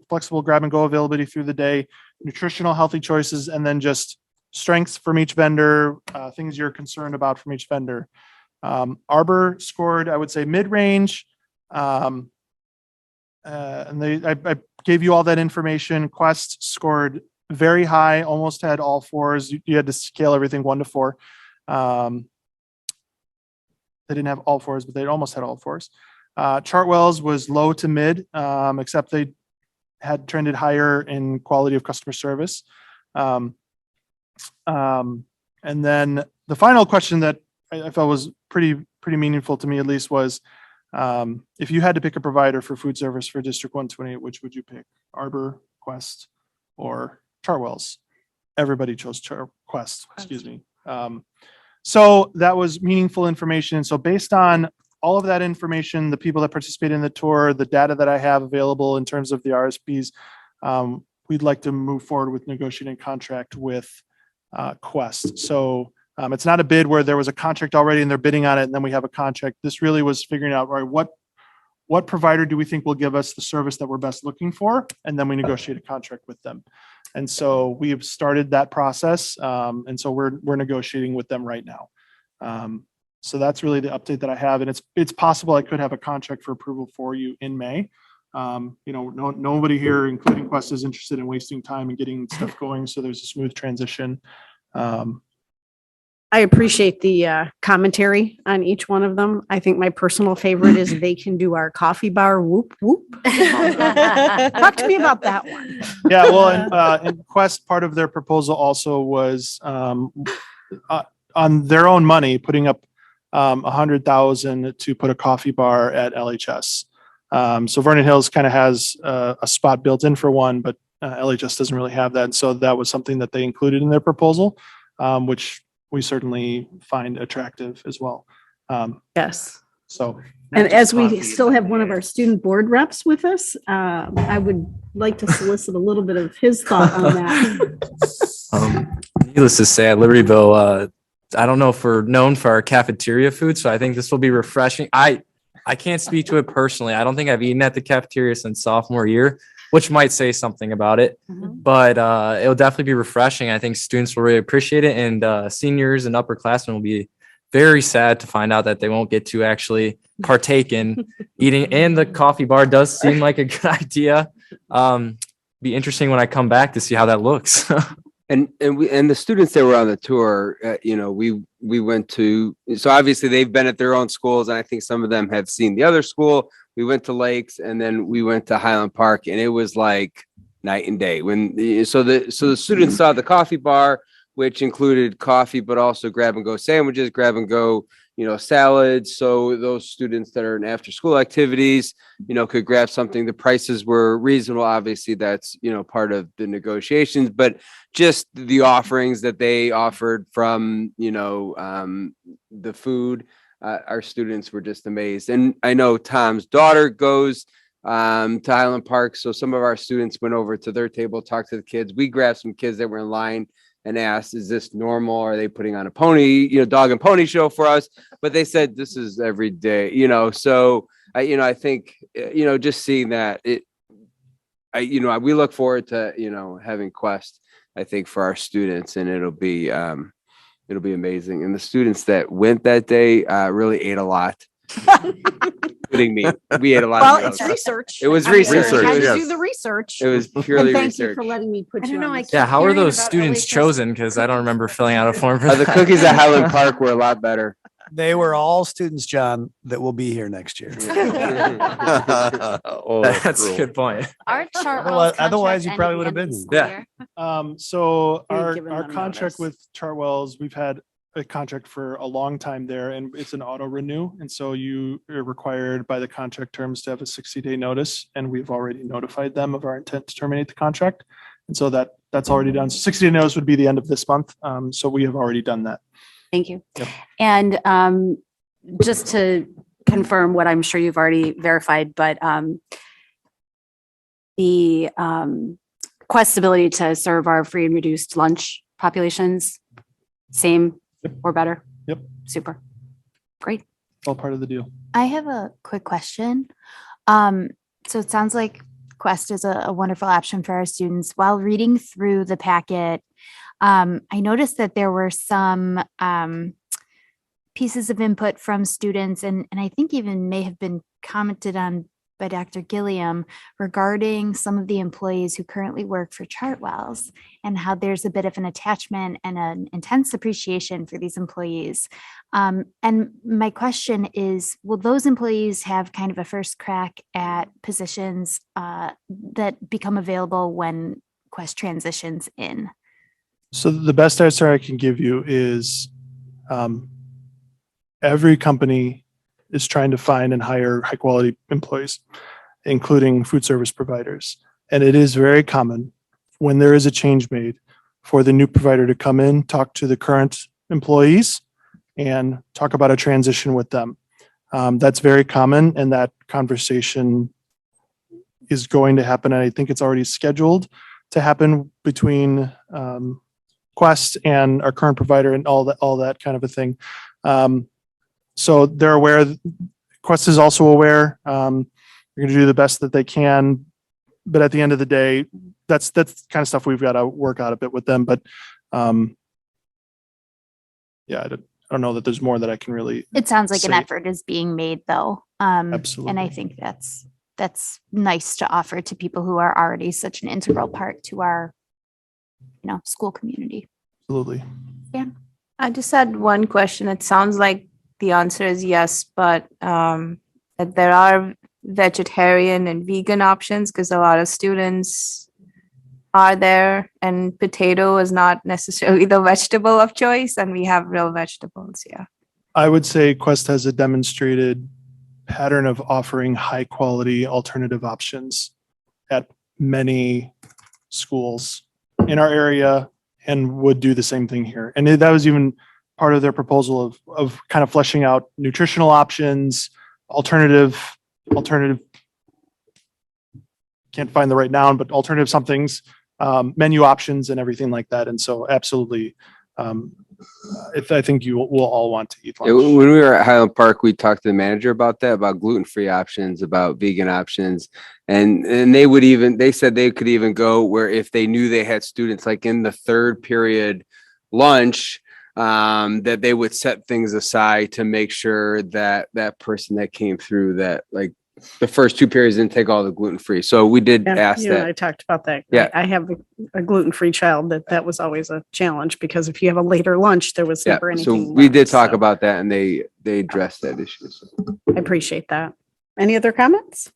flexible grab and go availability through the day, nutritional healthy choices, and then just strengths from each vendor, things you're concerned about from each vendor. Arbor scored, I would say, mid-range. And I gave you all that information. Quest scored very high, almost had all 4s. You had to scale everything 1 to 4. They didn't have all 4s, but they almost had all 4s. Chartwell's was low to mid, except they had trended higher in quality of customer service. And then the final question that I felt was pretty meaningful to me, at least, was if you had to pick a provider for food service for District 128, which would you pick? Arbor, Quest, or Chartwell's? Everybody chose Quest, excuse me. So that was meaningful information. So based on all of that information, the people that participated in the tour, the data that I have available in terms of the RSPs, we'd like to move forward with negotiating a contract with Quest. So it's not a bid where there was a contract already and they're bidding on it and then we have a contract. This really was figuring out, right, what provider do we think will give us the service that we're best looking for? And then we negotiate a contract with them. And so we've started that process. And so we're negotiating with them right now. So that's really the update that I have. And it's possible I could have a contract for approval for you in May. Nobody here, including Quest, is interested in wasting time and getting stuff going. So there's a smooth transition. I appreciate the commentary on each one of them. I think my personal favorite is they can do our coffee bar whoop whoop. Talk to me about that one. Yeah, well, and Quest, part of their proposal also was on their own money, putting up $100,000 to put a coffee bar at LHS. So Vernon Hills kind of has a spot built in for one, but LHS doesn't really have that. And so that was something that they included in their proposal, which we certainly find attractive as well. Yes. So. And as we still have one of our student board reps with us, I would like to solicit a little bit of his thought on that. Needless to say, at Libertyville, I don't know if we're known for our cafeteria food, so I think this will be refreshing. I can't speak to it personally. I don't think I've eaten at the cafeteria since sophomore year, which might say something about it, but it'll definitely be refreshing. I think students will really appreciate it, and seniors and upperclassmen will be very sad to find out that they won't get to actually partake in eating. And the coffee bar does seem like a good idea. Be interesting when I come back to see how that looks. And the students that were on the tour, we went to, so obviously they've been at their own schools, and I think some of them have seen the other school. We went to Lakes, and then we went to Highland Park, and it was like night and day. So the students saw the coffee bar, which included coffee, but also grab and go sandwiches, grab and go, salads. So those students that are in after school activities, could grab something. The prices were reasonable. Obviously that's, part of the negotiations, but just the offerings that they offered from, the food, our students were just amazed. And I know Tom's daughter goes to Highland Park. So some of our students went over to their table, talked to the kids. We grabbed some kids that were in line and asked, is this normal? Are they putting on a pony, dog and pony show for us? But they said, this is every day, so I think, just seeing that we look forward to, having Quest, I think, for our students, and it'll be amazing. And the students that went that day really ate a lot. Including me. We ate a lot. Well, it's research. It was I mean, research. I had It to was- do the research. It was purely And thank research. you for letting me put I you don't know, on I this. Yeah, how are hearing those about students LHS. chosen? Because I don't remember filling out a form for The that. cookies at Highland Park were a lot better. They were all students, John, that will be here next year. Oh, That's a cruel. good point. Our Otherwise, you probably would have been. Yeah. So You've our given them contract notice. with Chartwells, we've had a contract for a long time there, and it's an auto renew. And so you are required by the contract terms to have a 60-day notice, and we've already notified them of our intent to terminate the contract. And so that's already done. So 60-day notice would be the end of this month. So we have already done that. Thank you. Yep. And just to confirm what I'm sure you've already verified, but the Quest ability to serve our free and reduced lunch populations, same or better? Yep. Super. Great. It's all part of the deal. I have a quick question. So it sounds like Quest is a wonderful option for our students. While reading through the packet, I noticed that there were some pieces of input from students, and I think even may have been commented on by Dr. Gilliam regarding some of the employees who currently work for Chartwells, and how there's a bit of an attachment and an intense appreciation for these employees. And my question is, will those employees have kind of a first crack at positions that become available when Quest transitions in? So the best answer I can give you is every company is trying to find and hire high quality employees, including food service providers. And it is very common when there is a change made for the new provider to come in, talk to the current employees and talk about a transition with them. That's very common, and that conversation is going to happen. And I think it's already scheduled to happen between Quest and our current provider and all that kind of a thing. So they're aware. Quest is also aware. They're going to do the best that they can, but at the end of the day, that's kind of stuff we've got to work out a bit with them. But yeah, I don't know that there's more that I can really. It sounds like an say. effort is being made though. Absolutely. And I think that's nice to offer to people who are already such an integral part to our, school community. Absolutely. Yeah. I just had one question. It sounds like the answer is yes, but that there are vegetarian and vegan options because a lot of students are there and potato is not necessarily the vegetable of choice and we have real vegetables. Yeah. I would say Quest has a demonstrated pattern of offering high quality alternative options at many schools in our area and would do the same thing here. And that was even part of their proposal of kind of fleshing out nutritional options, alternative, can't find the right noun, but alternative somethings, menu options and everything like that. And so absolutely, I think you will all want to eat lunch. When we were at Highland Park, we talked to the manager about that, about gluten-free options, about vegan options. And they said they could even go where if they knew they had students like in the third period lunch, that they would set things aside to make sure that that person that came through that like the first 2 periods didn't take all the gluten-free. So we did ask You and that. I talked about that. Yeah. I have a gluten-free child that was always a challenge because if you have a later lunch, there was Yeah, never so anything. we did left, talk so about that and they addressed that issue. So. I appreciate that. Any other comments?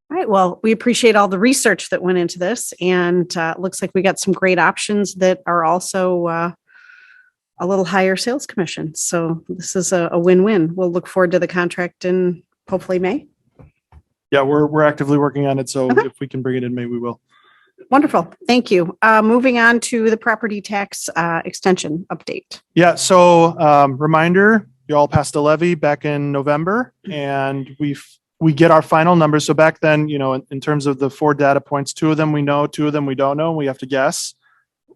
All right. Well, we appreciate all the research that went into this and it looks like we got some great options that are also a little higher sales commission. So this is a win-win. We'll look forward to the contract in hopefully May. Yeah, we're actively working on it. So if we can bring it in May, we will. Wonderful. Thank you. Moving on to the property tax extension update. Yeah. So reminder, you all passed a levy back in November and we get our final numbers. So back then, in terms of the 4 data points, 2 of them we know, 2 of them we don't know. We have to guess.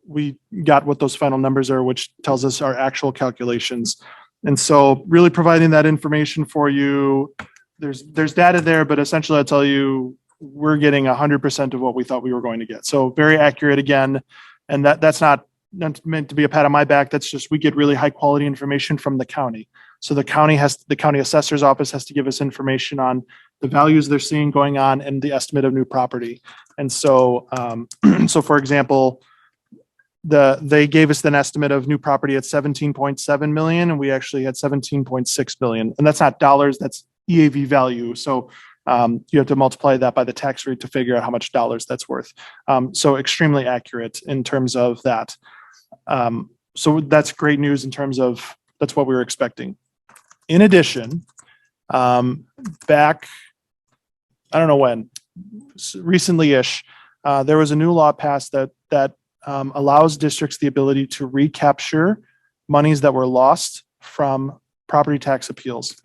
We got what those final numbers are, which tells us our actual calculations. And so really providing that information for you, there's data there, but essentially I'll tell you, we're getting 100% of what we thought we were going to get. So very accurate again. And that's not meant to be a pat on my back. That's just, we get really high quality information from the county. So the county assessor's office has to give us information on the values they're seeing going on and the estimate of new property. And so, so for example, they gave us an estimate of new property at 17.7 million, and we actually had 17.6 million. And that's not dollars, that's EAV value. So you have to multiply that by the tax rate to figure out how much dollars that's worth. So extremely accurate in terms of that. So that's great news in terms of that's what we were expecting. In addition, back, I don't know when, recently-ish, there was a new law passed that allows districts the ability to recapture monies that were lost from property tax appeals.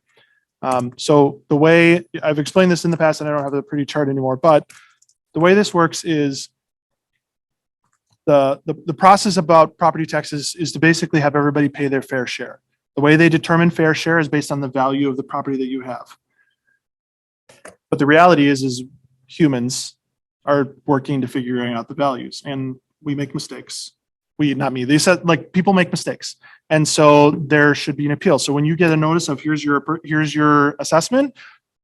So the way I've explained this in the past, and I don't have the pretty chart anymore, but the way this works is the process about property taxes is to basically have everybody pay their fair share. The way they determine fair share is based on the value of the property that you have. But the reality is humans are working to figuring out the values, and we make mistakes. Not me. They said like people make mistakes. And so there should be an appeal. So when you get a notice of here's your assessment,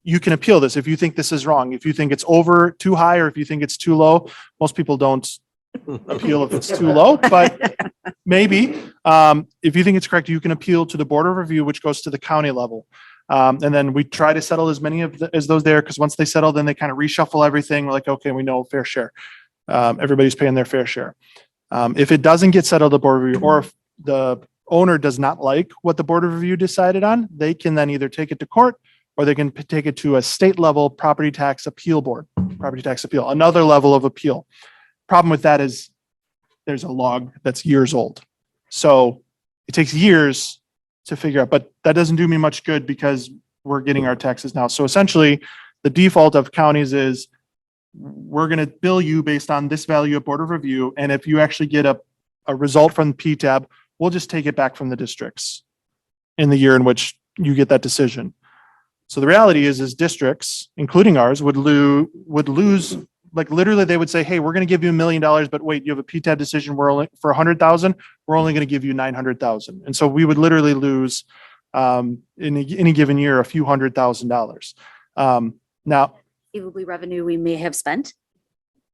you can appeal this. If you think this is wrong, if you think it's over too high, or if you think it's too low, most people don't appeal if it's too low, but maybe if you think it's correct, you can appeal to the Board of Review, which goes to the county level. And then we try to settle as many as those there, because once they settle, then they kind of reshuffle everything. We're like, okay, we know fair share. Everybody's paying their fair share. If it doesn't get settled at the Board of Review, or if the owner does not like what the Board of Review decided on, they can then either take it to court, or they can take it to a state level property tax appeal board, property tax appeal, another level of appeal. Problem with that is there's a log that's years old. So it takes years to figure out, but that doesn't do me much good because we're getting our taxes now. So essentially the default of counties is we're going to bill you based on this value at Board of Review. And if you actually get a result from PTAB, we'll just take it back from the districts in the year in which you get that decision. So the reality is districts, including ours, would lose, like literally they would say, hey, we're going to give you $1 million, but wait, you have a PTAB decision. We're only for 100,000. We're only going to give you 900,000. And so we would literally lose in any given year, a few $100,000. Now, Conceivably revenue we may have spent.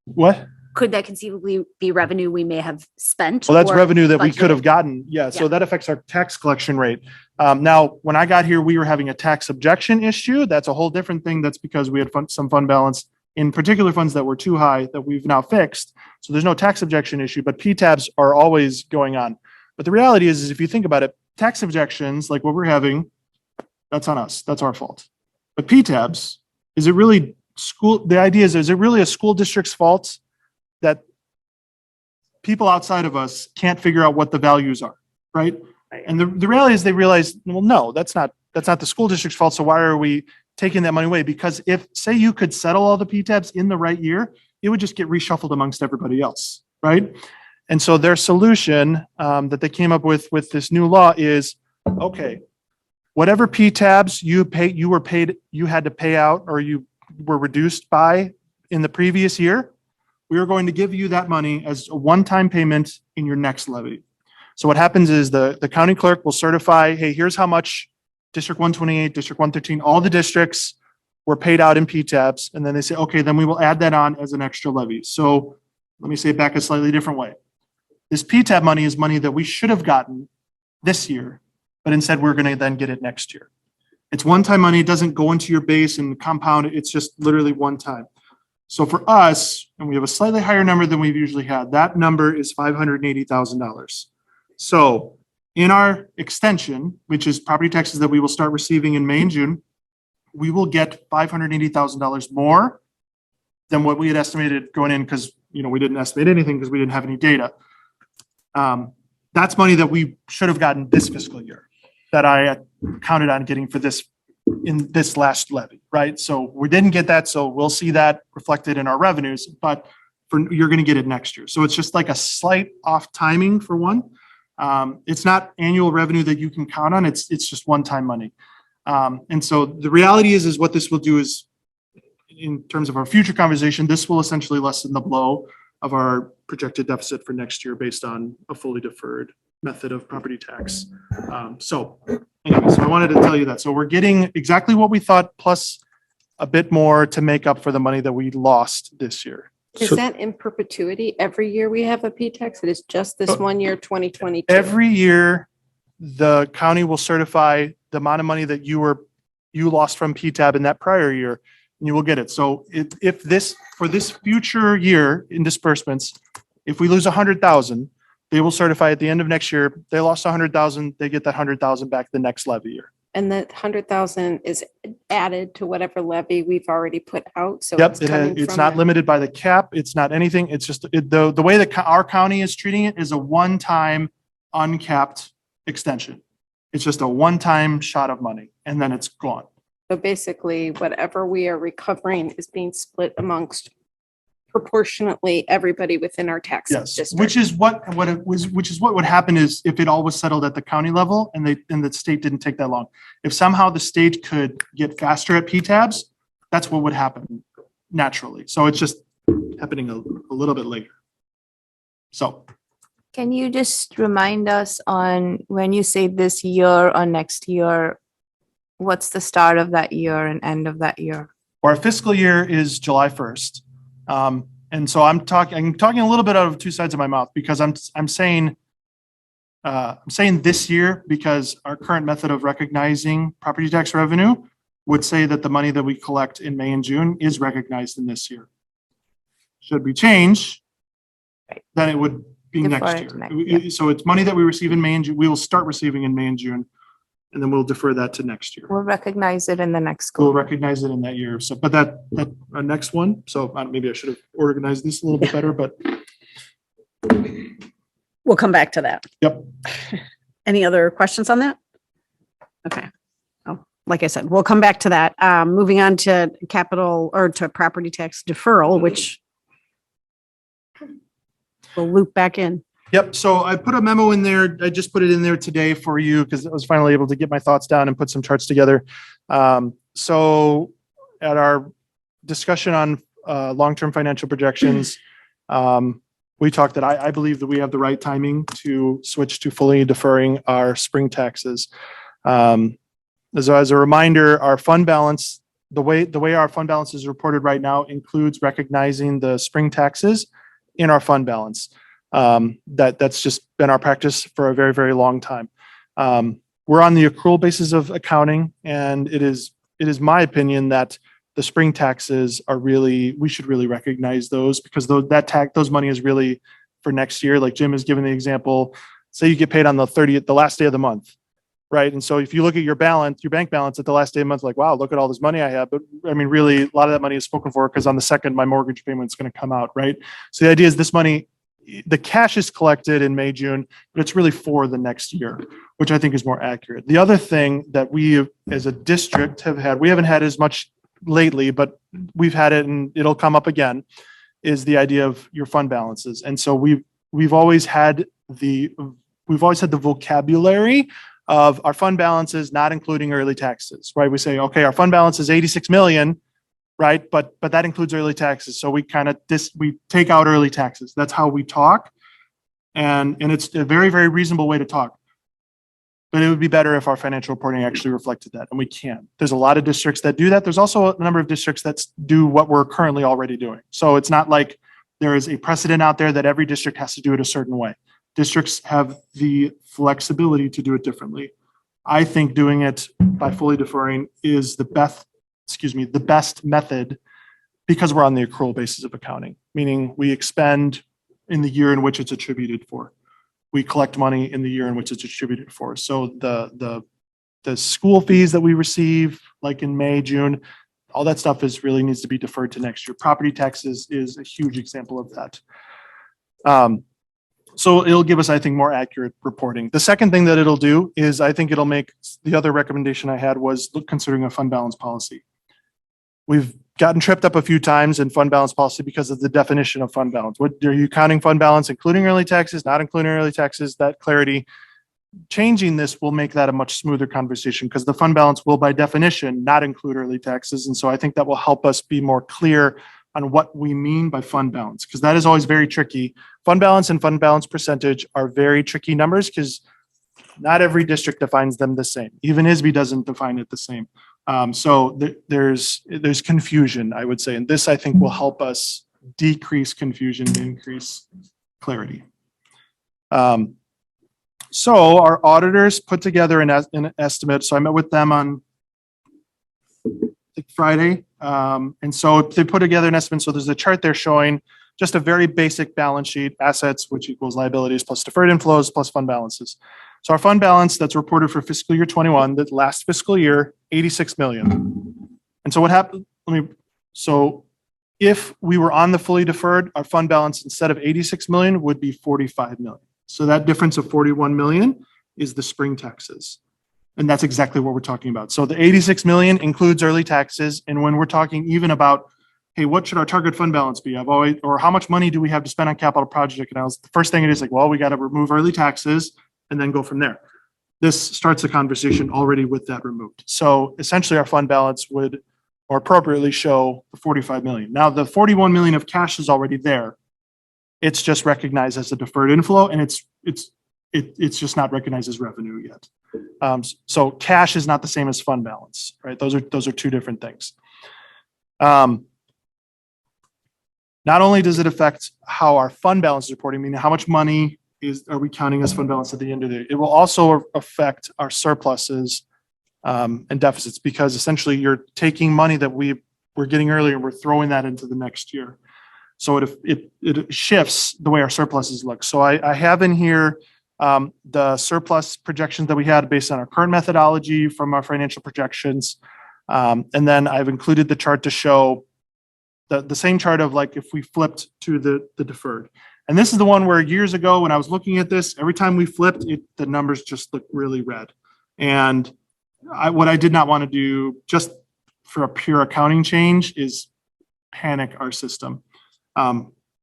what? Could that conceivably be revenue we may have spent? Well, that's or revenue that we could have budgeted? gotten. Yeah. So Yeah. that affects our tax collection rate. Now, when I got here, we were having a tax objection issue. That's a whole different thing. That's because we had some fund balance in particular funds that were too high that we've now fixed. So there's no tax objection issue, but PTABs are always going on. But the reality is if you think about it, tax objections, like what we're having, that's on us. That's our fault. But PTABs, is it really the idea is it really a school district's fault that people outside of us can't figure out what the values are, right? And the reality is they realize, well, no, that's not the school district's fault. So why are we taking that money away? Because if, say, you could settle all the PTABs in the right year, it would just get reshuffled amongst everybody else, right? And so their solution that they came up with this new law is, okay, whatever PTABs you had to pay out or you were reduced by in the previous year, we are going to give you that money as a one-time payment in your next levy. So what happens is the county clerk will certify, hey, here's how much District 128, District 113, all the districts were paid out in PTABs. And then they say, okay, then we will add that on as an extra levy. So let me say it back a slightly different way. This PTAB money is money that we should have gotten this year, but instead we're going to then get it next year. It's one-time money. It doesn't go into your base and compound. It's just literally one time. So for us, and we have a slightly higher number than we've usually had, that number is $580,000. So in our extension, which is property taxes that we will start receiving in May and June, we will get $580,000 more than what we had estimated going in because, we didn't estimate anything because we didn't have any data. That's money that we should have gotten this fiscal year that I counted on getting for this in this last levy, right? So we didn't get that. So we'll see that reflected in our revenues, but you're going to get it next year. So it's just like a slight off timing for one. It's not annual revenue that you can count on. It's just one-time money. And so the reality is what this will do is in terms of our future conversation, this will essentially lessen the blow of our projected deficit for next year based on a fully deferred method of property tax. So I wanted to tell you that. So we're getting exactly what we thought, plus a bit more to make up for the money that we lost this year. Is that in perpetuity? Every year we have a P-tax? It is just this one year, 2022? Every year, the county will certify the amount of money that you lost from PTAB in that prior year, and you will get it. So for this future year in disbursements, if we lose 100,000, they will certify at the end of next year, they lost 100,000, they get that 100,000 back the next levy year. And that 100,000 is added to whatever levy we've already put out. So Yep, coming it's from not that. limited by the cap. It's not anything. It's just the way that our county is treating it is a one-time uncapped extension. It's just a one-time shot of money and then it's gone. So basically, whatever we are recovering is being split amongst proportionately everybody within our tax Yes, district. which is what would happen is if it all was settled at the county level and the state didn't take that long. If somehow the state could get faster at PTABs, that's what would happen naturally. So it's just happening a little bit later. So Can you just remind us on when you say this year or next year, what's the start of that year and end of that year? our fiscal year is July 1st. And so I'm talking a little bit out of two sides of my mouth because I'm saying this year because our current method of recognizing property tax revenue would say that the money that we collect in May and June is recognized in this year. Should we change, then it would be Defer next it to year. next- So it's money that we receive in May and June. We will start receiving in May and June, and then we'll defer that to next year. We'll recognize it in the next school. We'll recognize it in that year. So, but that next one, so maybe I should have organized this a little bit better, but We'll come back to that. Yep. Any other questions on that? Okay. Oh, like I said, we'll come back to that. Moving on to capital or to property tax deferral, which we'll loop back in. Yep. So I put a memo in there. I just put it in there today for you because I was finally able to get my thoughts down and put some charts together. So at our discussion on long-term financial projections, we talked that I believe that we have the right timing to switch to fully deferring our spring taxes. As a reminder, our fund balance, the way our fund balance is reported right now includes recognizing the spring taxes in our fund balance. That's just been our practice for a very, very long time. We're on the accrual basis of accounting, and it is my opinion that the spring taxes are really, we should really recognize those because those money is really for next year. Like Jim has given the example, say you get paid on the 30th, the last day of the month, right? And so if you look at your balance, your bank balance at the last day of the month, like, wow, look at all this money I have. But I mean, really, a lot of that money is spoken for because on the second, my mortgage payment is going to come out, right? So the idea is this money, the cash is collected in May, June, but it's really for the next year, which I think is more accurate. The other thing that we as a district have had, we haven't had as much lately, but we've had it and it'll come up again, is the idea of your fund balances. And so we've always had the vocabulary of our fund balances, not including early taxes, right? We say, okay, our fund balance is 86 million, right? But that includes early taxes. So we take out early taxes. That's how we talk. And it's a very, very reasonable way to talk. But it would be better if our financial reporting actually reflected that, and we can. There's a lot of districts that do that. There's also a number of districts that do what we're currently already doing. So it's not like there is a precedent out there that every district has to do it a certain way. Districts have the flexibility to do it differently. I think doing it by fully deferring is the best method because we're on the accrual basis of accounting, meaning we expend in the year in which it's attributed for. We collect money in the year in which it's attributed for. So the school fees that we receive, like in May, June, all that stuff really needs to be deferred to next year. Property taxes is a huge example of that. So it'll give us, I think, more accurate reporting. The second thing that it'll do is I think it'll make, the other recommendation I had was considering a fund balance policy. We've gotten tripped up a few times in fund balance policy because of the definition of fund balance. What are you counting fund balance, including early taxes, not including early taxes? That clarity, changing this will make that a much smoother conversation because the fund balance will by definition not include early taxes. And so I think that will help us be more clear on what we mean by fund balance, because that is always very tricky. Fund balance and fund balance percentage are very tricky numbers because not every district defines them the same. Even ISB doesn't define it the same. So there's confusion, I would say, and this I think will help us decrease confusion, increase clarity. So our auditors put together an estimate. So I met with them on Friday. And so they put together an estimate. So there's a chart there showing just a very basic balance sheet, assets, which equals liabilities plus deferred inflows plus fund balances. So our fund balance that's reported for fiscal year 21, the last fiscal year, 86 million. And so what happened? So if we were on the fully deferred, our fund balance instead of 86 million would be 45 million. So that difference of 41 million is the spring taxes. And that's exactly what we're talking about. So the 86 million includes early taxes. And when we're talking even about, hey, what should our target fund balance be? Or how much money do we have to spend on capital project accounts? The first thing it is like, well, we got to remove early taxes and then go from there. This starts the conversation already with that removed. So essentially our fund balance would or appropriately show the 45 million. Now the 41 million of cash is already there. It's just recognized as a deferred inflow and it's just not recognized as revenue yet. So cash is not the same as fund balance, right? Those are two different things. Not only does it affect how our fund balance is reporting, meaning how much money are we counting as fund balance at the end of the day, it will also affect our surpluses and deficits because essentially you're taking money that we're getting earlier and we're throwing that into the next year. So it shifts the way our surpluses look. So I have in here the surplus projections that we had based on our current methodology from our financial projections. And then I've included the chart to show the same chart of like if we flipped to the deferred. And this is the one where years ago when I was looking at this, every time we flipped, the numbers just looked really red. And what I did not want to do just for a pure accounting change is panic our system.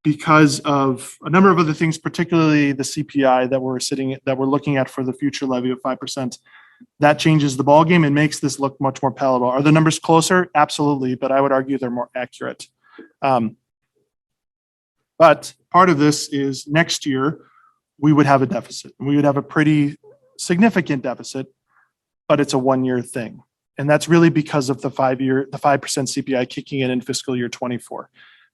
Because of a number of other things, particularly the CPI that we're looking at for the future levy of 5%. That changes the ballgame and makes this look much more palatable. Are the numbers closer? Absolutely, but I would argue they're more accurate. But part of this is next year, we would have a deficit. We would have a pretty significant deficit, but it's a one-year thing. And that's really because of the 5% CPI kicking in fiscal year 24.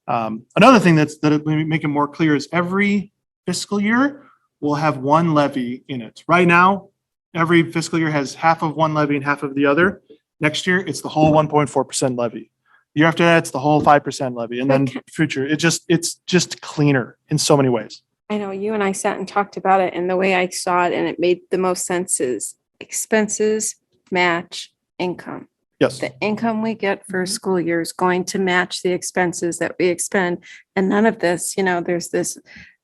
Another thing that make it more clear is every fiscal year will have one levy in it. Right now, every fiscal year has half of one levy and half of the other. Next year, it's the whole 1.4% levy. The year after that, it's the whole 5% levy. And then future, it's just cleaner in so many ways. I know you and I sat and talked about it, and the way I saw it, and it made the most sense, is expenses match income. Yes. The income we get for a school year is going to match the expenses that we expend. And none of this, there's this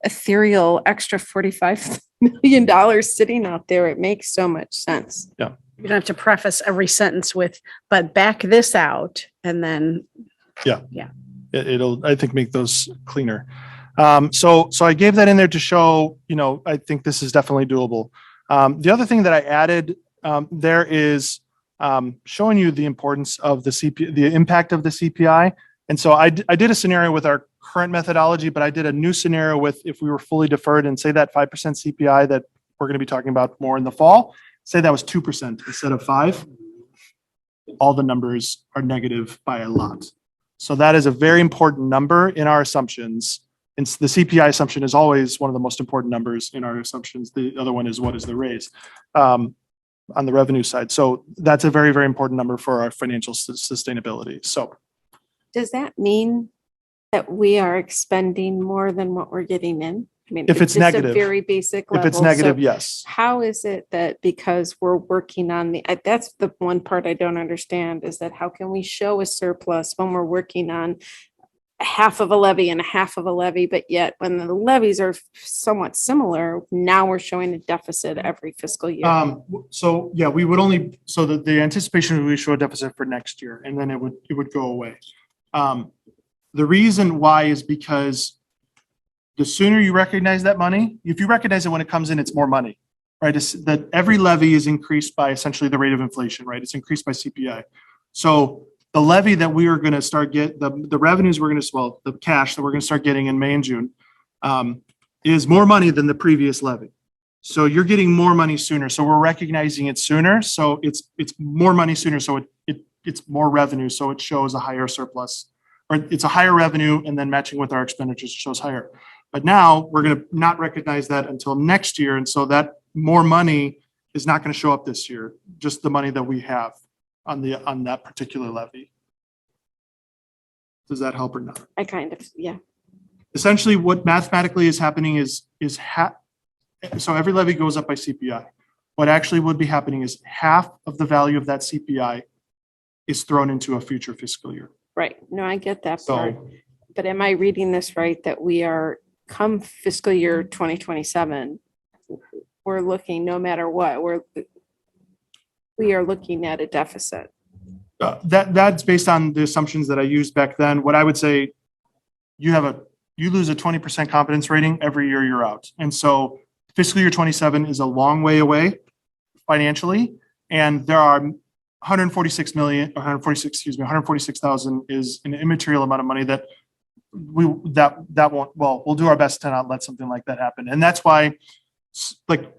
ethereal extra $45 million sitting out there. It makes so much sense. Yeah. You don't have to preface every sentence with, but back this out and then. Yeah. Yeah. It'll, I think, make those cleaner. So I gave that in there to show, I think this is definitely doable. The other thing that I added there is showing you the importance of the impact of the CPI. And so I did a scenario with our current methodology, but I did a new scenario with if we were fully deferred and say that 5% CPI that we're going to be talking about more in the fall, say that was 2% instead of 5%. All the numbers are negative by a lot. So that is a very important number in our assumptions. And the CPI assumption is always one of the most important numbers in our assumptions. The other one is what is the raise on the revenue side. So that's a very, very important number for our financial sustainability. So Does that mean that we are expending more than what we're getting in? I mean, if it's just negative, a very basic level. if it's negative, So yes. How is it that because we're working on that's the one part I don't understand, is that how can we show a surplus when we're working on half of a levy and a half of a levy, but yet when the levies are somewhat similar, now we're showing a deficit every fiscal year. So yeah, we would only, so the anticipation would we show a deficit for next year and then it would go away. The reason why is because the sooner you recognize that money, if you recognize it when it comes in, it's more money, right? It's that every levy is increased by essentially the rate of inflation, right? It's increased by CPI. So the levy that we are going to start the revenues we're going to, the cash that we're going to start getting in May and June is more money than the previous levy. So you're getting more money sooner. So we're recognizing it sooner. So it's more money sooner. So it's more revenue. So it shows a higher surplus, or it's a higher revenue and then matching with our expenditures shows higher. But now we're going to not recognize that until next year. And so that more money is not going to show up this year, just the money that we have on that particular levy. Does that help or not? I kind of, yeah. Essentially what mathematically is happening is so every levy goes up by CPI. What actually would be happening is half of the value of that CPI is thrown into a future fiscal year. Right. No, I get that So- part. But am I reading this right, that we are come fiscal year 2027, we're looking, no matter what, we are looking at a deficit. That's based on the assumptions that I used back then. What I would say, you lose a 20% confidence rating every year you're out. And so fiscal year 27 is a long way away financially. And there are 146,000 is an immaterial amount of money that we'll do our best to not let something like that happen. And that's why like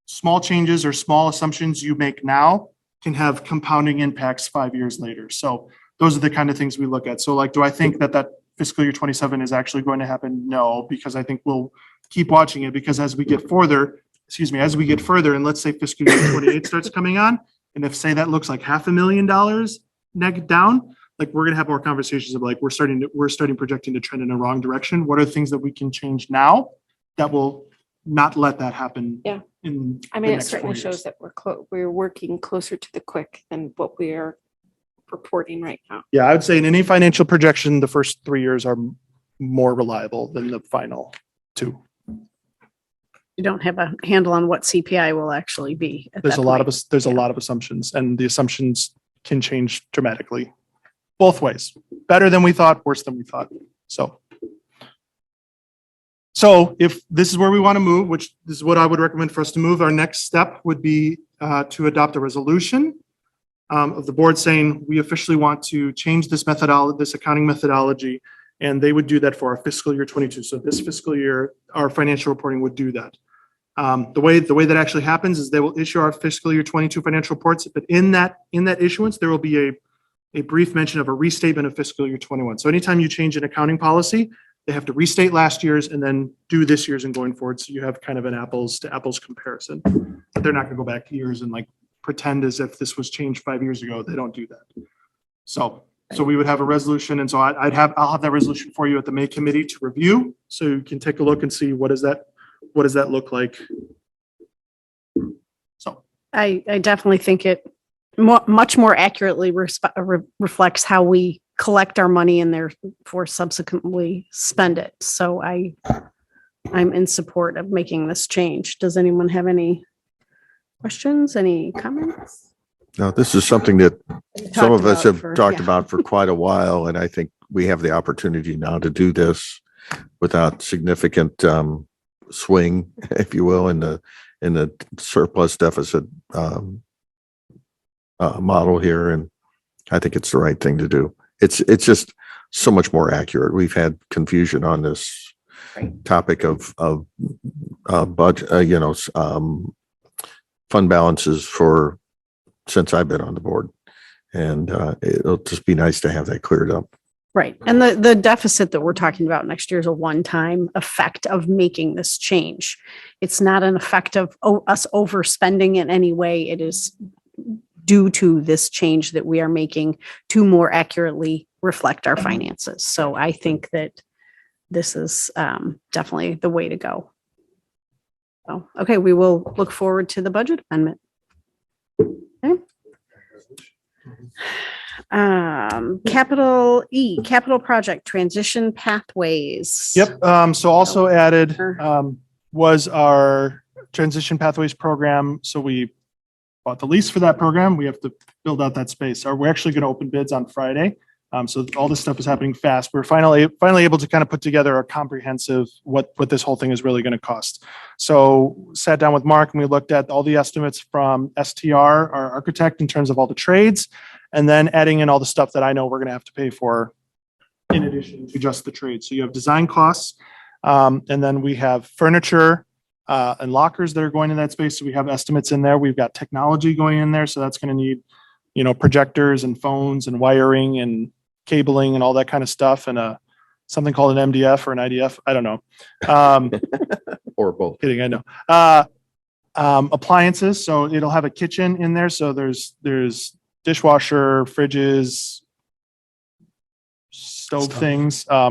small changes or small assumptions you make now can have compounding impacts 5 years later. So those are the kind of things we look at. So like, do I think that fiscal year 27 is actually going to happen? No, because I think we'll keep watching it, because as we get further, and let's say fiscal year 28 starts coming on, and if say that looks like $500,000 down, like we're going to have more conversations of like, we're starting projecting to trend in a wrong direction. What are the things that we can change now that will not let that happen? Yeah. I mean, it certainly shows that we're working closer to the quick than what we are reporting right now. Yeah, I would say in any financial projection, the first 3 years are more reliable than the final 2. You don't have a handle on what CPI will actually be. at There's that a lot of, point. there's a lot of assumptions, and the assumptions can change dramatically. Both ways, better than we thought, worse than we thought. So if this is where we want to move, which this is what I would recommend for us to move, our next step would be to adopt a resolution of the board saying we officially want to change this methodology, this accounting methodology, and they would do that for our fiscal year 22. So this fiscal year, our financial reporting would do that. The way that actually happens is they will issue our fiscal year 22 financial reports, but in that issuance, there will be a brief mention of a restatement of fiscal year 21. So anytime you change an accounting policy, they have to restate last year's and then do this year's and going forward. So you have kind of an apples to apples comparison. But they're not gonna go back years and like pretend as if this was changed 5 years ago. They don't do that. So we would have a resolution. And so I'll have that resolution for you at the May committee to review. So you can take a look and see what does that look like? So I definitely think it much more accurately reflects how we collect our money and therefore subsequently spend it. So I'm in support of making this change. Does anyone have any questions, any comments? No, this is something that some of us have talked yeah. about for quite a while, and I think we have the opportunity now to do this without significant swing, if you will, in the surplus deficit model here, and I think it's the right thing to do. It's just so much more accurate. We've had confusion on this topic of budget, fund balances since I've been on the board, and it'll just be nice to have that cleared up. Right. And the deficit that we're talking about next year is a one-time effect of making this change. It's not an effect of us overspending in any way. It is due to this change that we are making to more accurately reflect our finances. So I think that this is definitely the way to go. So, okay, we will look forward to the budget amendment. Okay. Capital project transition pathways. Yep. So also added was our transition pathways program. So we bought the lease for that program. We have to build out that space. We're actually going to open bids on Friday. So all this stuff is happening fast. We're finally able to kind of put together a comprehensive what this whole thing is really going to cost. So sat down with Mark and we looked at all the estimates from STR, our architect, in terms of all the trades, and then adding in all the stuff that I know we're going to have to pay for in addition to just the trade. So you have design costs, and then we have furniture and lockers that are going in that space. So we have estimates in there. We've got technology going in there. So that's going to need, projectors and phones and wiring and cabling and all that kind of stuff. And something called an MDF or an IDF. I don't know. Or both. Kidding, I know. Appliances. So it'll have a kitchen in there. So there's dishwasher, fridges, stove things. I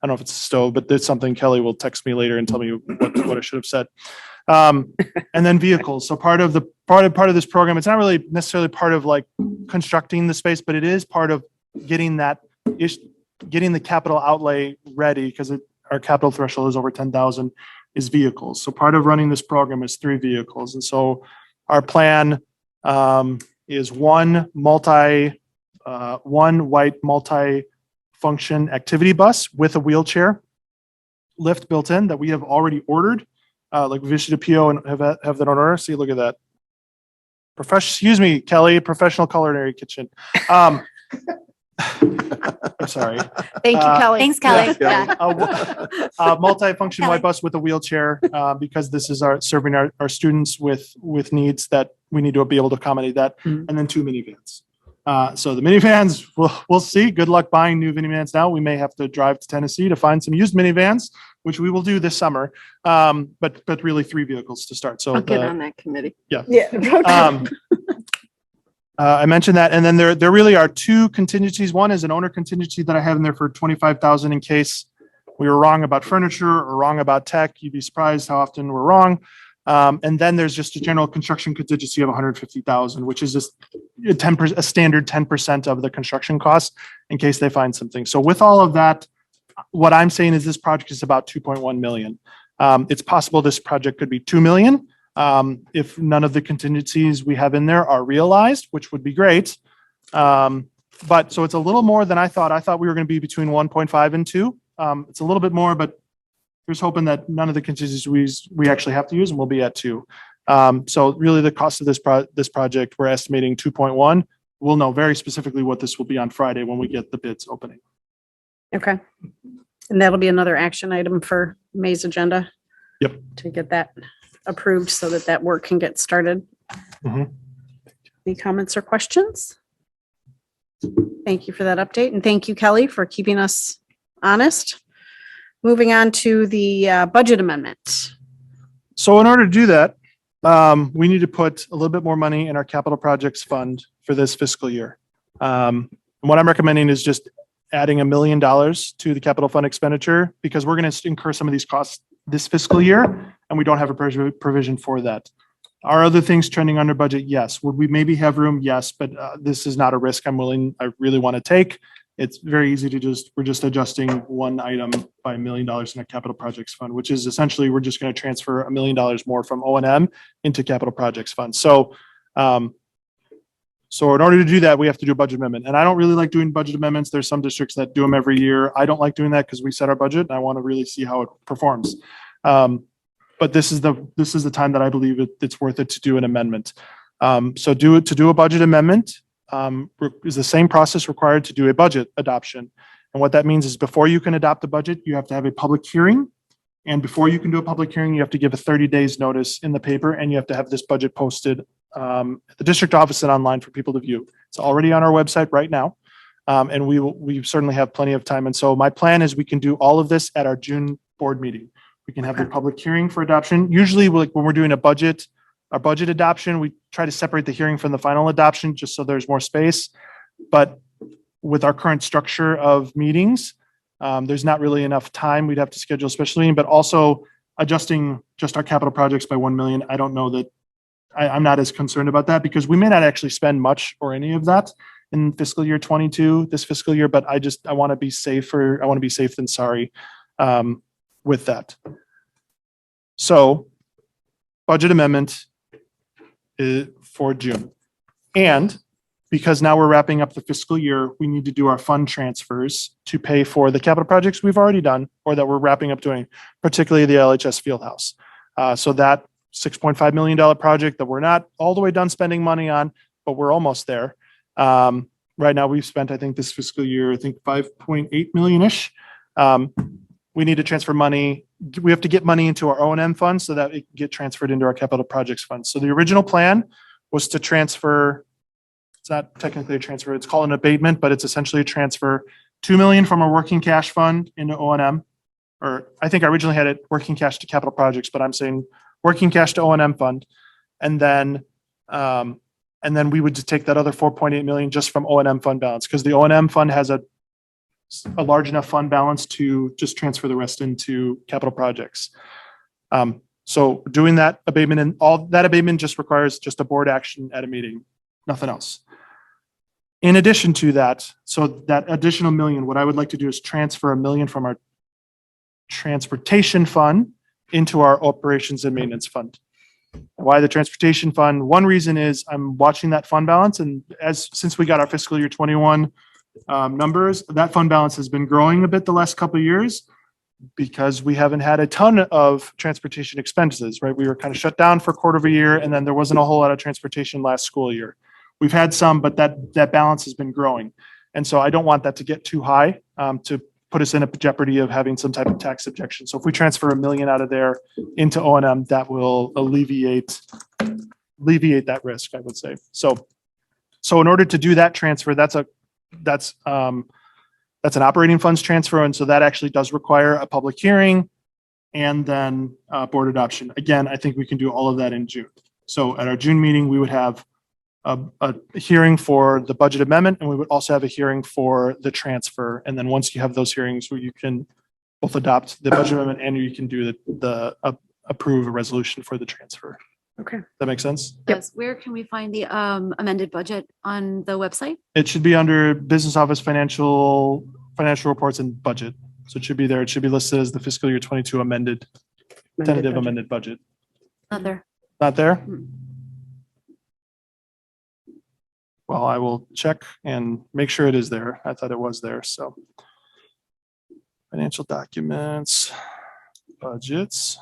don't know if it's a stove, but there's something. Kelly will text me later and tell me what I should have said. And then vehicles. So part of this program, it's not really necessarily part of like constructing the space, but it is part of getting the capital outlay ready, because our capital threshold is over 10,000 is vehicles. So part of running this program is 3 vehicles. And so our plan is one white multi-function activity bus with a wheelchair lift built in that we have already ordered. Like we've issued a PO and have that on order. See, look at that. Excuse me, Kelly, professional culinary kitchen. I'm sorry. Thank you, Kelly. Thanks, Kelly. Yeah. Multi-function white bus with a wheelchair, because this is serving our students with needs that we need to be able to accommodate that. And then 2 minivans. So the minivans, we'll see. Good luck buying new minivans now. We may have to drive to Tennessee to find some used minivans, which we will do this summer. But really 3 vehicles to start. So I'll get on that committee. Yeah. Yeah. I mentioned that. And then there really are 2 contingencies. One is an owner contingency that I have in there for 25,000 in case we were wrong about furniture or wrong about tech. You'd be surprised how often we're wrong. And then there's just a general construction contingency of 150,000, which is just a standard 10% of the construction costs in case they find something. So with all of that, what I'm saying is this project is about 2.1 million. It's possible this project could be 2 million. If none of the contingencies we have in there are realized, which would be great. But so it's a little more than I thought. I thought we were going to be between 1.5 and 2. It's a little bit more, but here's hoping that none of the contingencies we actually have to use and we'll be at 2. So really the cost of this project, we're estimating 2.1. We'll know very specifically what this will be on Friday when we get the bids opening. Okay. And that'll be another action item for May's agenda. Yep. To get that approved so that that work can get started. Mhm. Any comments or questions? Thank you for that update. And thank you, Kelly, for keeping us honest. Moving on to the budget amendment. So in order to do that, we need to put a little bit more money in our capital projects fund for this fiscal year. And what I'm recommending is just adding $1 million to the capital fund expenditure because we're going to incur some of these costs this fiscal year and we don't have a provision for that. Are other things trending under budget? Yes. Would we maybe have room? Yes, but this is not a risk I really want to take. It's very easy to we're just adjusting one item by $1 million in a capital projects fund, which is essentially we're just going to transfer $1 million more from O&M into capital projects fund. So, so in order to do that, we have to do a budget amendment. And I don't really like doing budget amendments. There's some districts that do them every year. I don't like doing that because we set our budget and I want to really see how it performs. But this is the time that I believe it's worth it to do an amendment. So to do a budget amendment is the same process required to do a budget adoption. And what that means is before you can adopt the budget, you have to have a public hearing. And before you can do a public hearing, you have to give a 30 days notice in the paper and you have to have this budget posted at the district office and online for people to view. It's already on our website right now. And we certainly have plenty of time. And so my plan is we can do all of this at our June board meeting. We can have the public hearing for adoption. Usually when we're doing our budget adoption, we try to separate the hearing from the final adoption just so there's more space. But with our current structure of meetings, there's not really enough time. We'd have to schedule a special meeting, but also adjusting just our capital projects by 1 million. I don't know that I'm not as concerned about that because we may not actually spend much or any of that in fiscal year 22, this fiscal year, but I want to be safer. I want to be safe than sorry with that. So budget amendment for June. And because now we're wrapping up the fiscal year, we need to do our fund transfers to pay for the capital projects we've already done or that we're wrapping up doing, particularly the LHS Fieldhouse. So that $6.5 million project that we're not all the way done spending money on, but we're almost there. Right now we've spent, I think this fiscal year, 5.8 million-ish. We need to transfer money. We have to get money into our O&M fund so that it can get transferred into our capital projects fund. So the original plan was to transfer, it's not technically a transfer, it's called an abatement, but it's essentially a transfer, 2 million from our working cash fund into O&M. Or I think I originally had it working cash to capital projects, but I'm saying working cash to O&M fund. And then we would just take that other 4.8 million just from O&M fund balance because the O&M fund has a large enough fund balance to just transfer the rest into capital projects. So doing that abatement and all that abatement just requires just a board action at a meeting, nothing else. In addition to that, so that additional $1 million, what I would like to do is transfer $1 million from our transportation fund into our operations and maintenance fund. Why the transportation fund? One reason is I'm watching that fund balance, and since we got our fiscal year 21 numbers, that fund balance has been growing a bit the last couple of years because we haven't had a ton of transportation expenses, right? We were kind of shut down for a quarter of a year, and then there wasn't a whole lot of transportation last school year. We've had some, but that balance has been growing. And so I don't want that to get too high to put us in a jeopardy of having some type of tax objection. So if we transfer $1 million out of there into O&M, that will alleviate that risk, I would say. So in order to do that transfer, that's an operating funds transfer. And so that actually does require a public hearing and then board adoption. Again, I think we can do all of that in June. So at our June meeting, we would have a hearing for the budget amendment, and we would also have a hearing for the transfer. And then once you have those hearings where you can both adopt the budget amendment and you can do the approve a resolution for the transfer. Okay. That makes sense? Yes. Where can we find the amended budget on the website? It should be under business office financial reports and budget. So it should be there. It should be listed as the fiscal year 22 amended tentative budget. amended budget. Other. Not there? Well, I will check and make sure it is there. I thought it was there, so. Financial documents, budgets.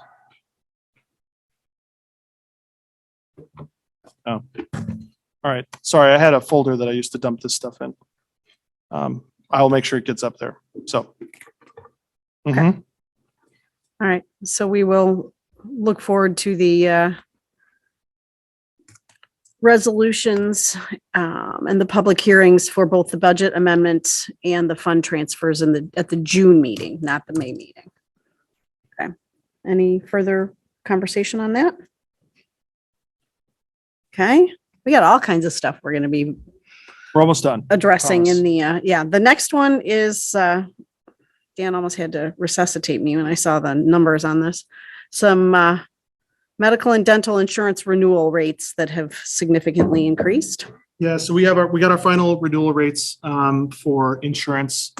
Oh, all right. Sorry, I had a folder that I used to dump this stuff in. I'll make sure it gets up there, so. Mhm. All right, so we will look forward to the resolutions and the public hearings for both the budget amendments and the fund transfers at the June meeting, not the May meeting. Okay, any further conversation on that? Okay, we got all kinds of stuff we're gonna be We're almost done. addressing in Promise. the next one is, Dan almost had to resuscitate me when I saw the numbers on this. Some medical and dental insurance renewal rates that have significantly increased. Yeah, so we got our final renewal rates for insurance,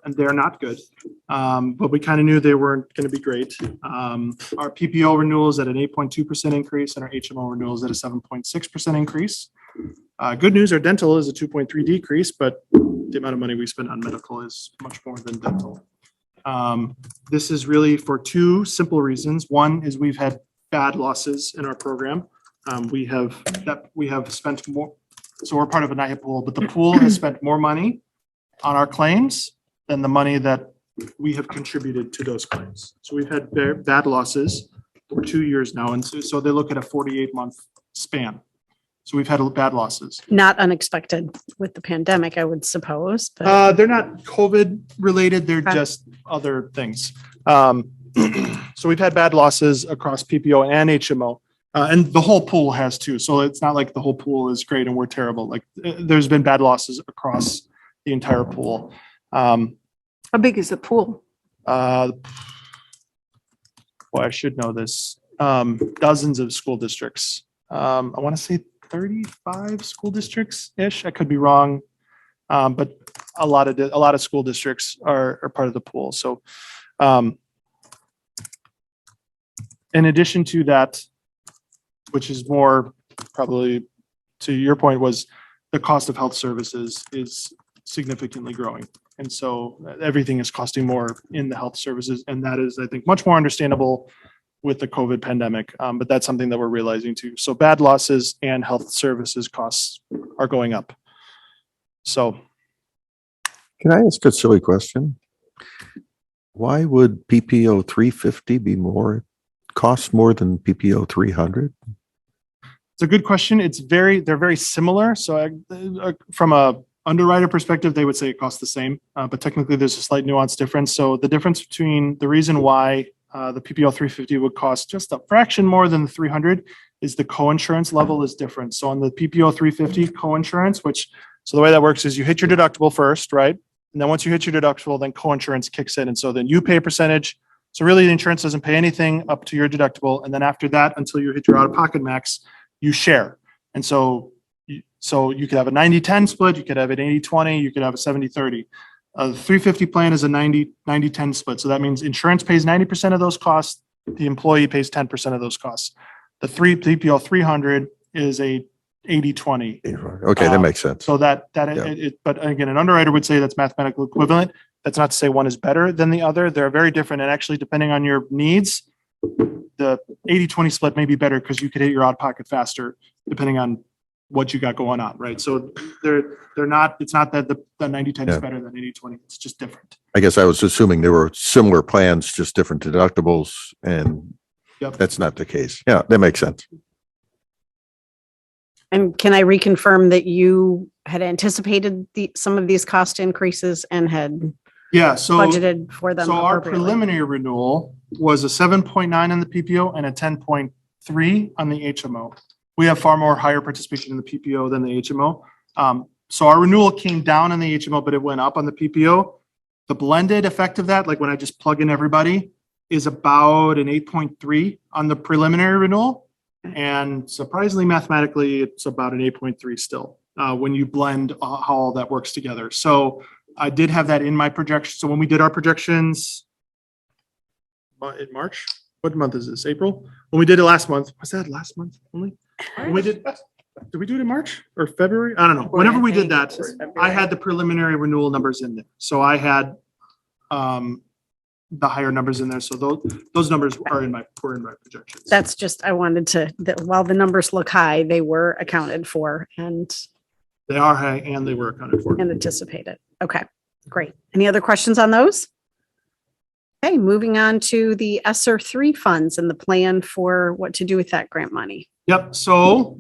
and they're not good. But we kind of knew they weren't going to be great. Our PPO renewal is at an 8.2% increase, and our HMO renewal is at a 7.6% increase. Good news, our dental is a 2.3 decrease, but the amount of money we spend on medical is much more than dental. This is really for two simple reasons. One is we've had bad losses in our program. We have spent more, so we're part of a NIHA pool, but the pool has spent more money on our claims than the money that we have contributed to those claims. So we've had bad losses for 2 years now, and so they look at a 48-month span. So we've had bad losses. Not unexpected with the pandemic, I would suppose, but They're not COVID related, they're Okay. just other things. So we've had bad losses across PPO and HMO, and the whole pool has too. So it's not like the whole pool is great and we're terrible. Like there's been bad losses across the entire pool. how big is the pool? Well, I should know this. Dozens of school districts. I want to say 35 school districts-ish. I could be wrong. But a lot of school districts are part of the pool. So in addition to that, which is more probably to your point, was the cost of health services is significantly growing. And so everything is costing more in the health services. And that is, I think, much more understandable with the COVID pandemic. But that's something that we're realizing too. So bad losses and health services costs are going up. So Can I ask a silly question? Why would PPO 350 cost more than PPO 300? it's a good question. They're very similar. So from a underwriter perspective, they would say it costs the same, but technically there's a slight nuance difference. So the difference between the reason why the PPO 350 would cost just a fraction more than the 300 is the coinsurance level is different. So on the PPO 350 coinsurance, so the way that works is you hit your deductible first, right? And then once you hit your deductible, then coinsurance kicks in. And so then you pay a percentage. So really the insurance doesn't pay anything up to your deductible. And then after that, until you hit your out-of-pocket max, you share. And so you could have a 90-10 split, you could have an 80-20, you could have a 70-30. The 350 plan is a 90-10 split. So that means insurance pays 90% of those costs. The employee pays 10% of those costs. The PPO 300 is a 80-20. Okay, that makes sense. So but again, an underwriter would say that's mathematical equivalent. That's not to say one is better than the other. They're very different. And actually, depending on your needs, the 80-20 split may be better because you could hit your out of pocket faster, depending on what you got going on, right? So it's not that the 90-10 is better than 80-20. It's just different. I guess I was assuming there were similar plans, just different deductibles, and that's not the case. Yeah, that makes sense. And can I reconfirm that you had anticipated some of these cost increases and had budgeted for them? So our appropriately? preliminary renewal was a 7.9 on the PPO and a 10.3 on the HMO. We have far more higher participation in the PPO than the HMO. So our renewal came down on the HMO, but it went up on the PPO. The blended effect of that, like when I just plug in everybody, is about an 8.3 on the preliminary renewal. And surprisingly, mathematically, it's about an 8.3 still when you blend how all that works together. So I did have that in my projection. So when we did our projections in March, what month is this? April? When we did it last month. Was that last month only? When we did we do it in March or February? I don't know. Whenever we did that, I had the preliminary renewal numbers in there. So I had the higher numbers in there. So those numbers were in my projections. That's just, I wanted to, that while the numbers look high, they were accounted for and They are high and they were accounted for. anticipated. Okay, great. Any other questions on those? Okay, moving on to the ESSER 3 funds and the plan for what to do with that grant money. Yep, so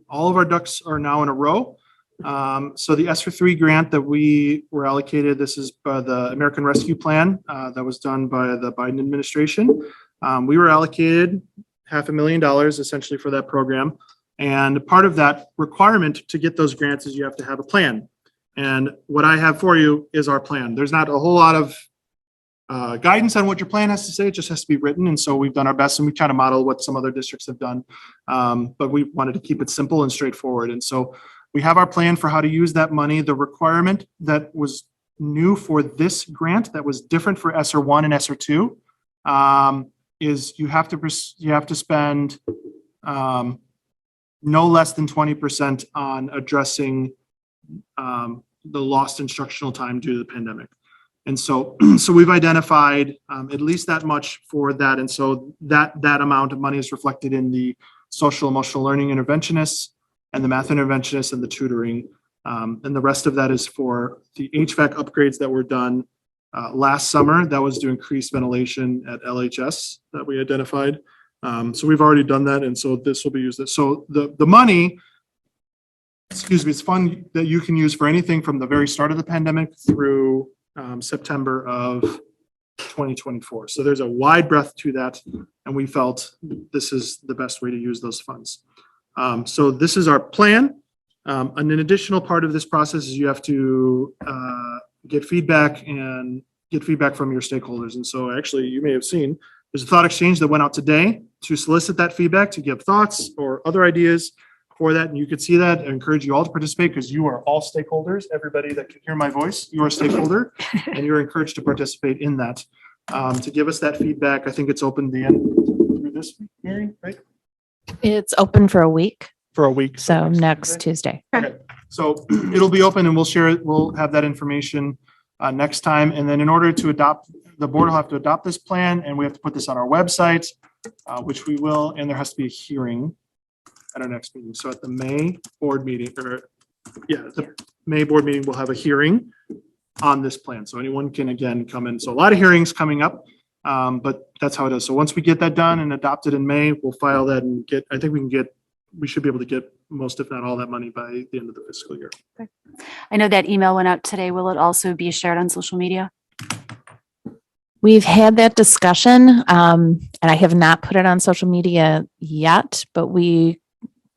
all of our ducks are now in a row. So the ESSER 3 grant that we were allocated, this is by the American Rescue Plan that was done by the Biden administration. We were allocated $500,000 essentially for that program. And part of that requirement to get those grants is you have to have a plan. And what I have for you is our plan. There's not a whole lot of guidance on what your plan has to say. It just has to be written. And so we've done our best and we kind of model what some other districts have done. But we wanted to keep it simple and straightforward. And so we have our plan for how to use that money. The requirement that was new for this grant that was different for ESSER 1 and ESSER 2 is you have to spend no less than 20% on addressing the lost instructional time due to the pandemic. And so we've identified at least that much for that. And so that amount of money is reflected in the social emotional learning interventionists and the math interventionists and the tutoring. And the rest of that is for the HVAC upgrades that were done last summer. That was to increase ventilation at LHS that we identified. So we've already done that. And so this will be used. So the money, it's fund that you can use for anything from the very start of the pandemic through September of 2024. So there's a wide breadth to that. And we felt this is the best way to use those funds. So this is our plan. And an additional part of this process is you have to get feedback from your stakeholders. And so actually you may have seen there's a thought exchange that went out today to solicit that feedback, to give thoughts or other ideas for that. And you could see that. I encourage you all to participate because you are all stakeholders. Everybody that can hear my voice, you are a stakeholder and you're encouraged to participate in that. To give us that feedback, I think it's open the end through this week, Mary, right? It's open for a week. For a week. So next Tuesday. Okay, so it'll be open and we'll share it. We'll have that information next time. And then in order to adopt, the board will have to adopt this plan and we have to put this on our website, which we will, and there has to be a hearing at our next meeting. So at the May board meeting, the May board meeting, we'll have a hearing on this plan. So anyone can again come in. So a lot of hearings coming up, but that's how it is. So once we get that done and adopted in May, we'll file that and we should be able to get most, if not all that money by the end of the fiscal year. I know that email went out today. Will it also be shared on social media? We've had that discussion, and I have not put it on social media yet, but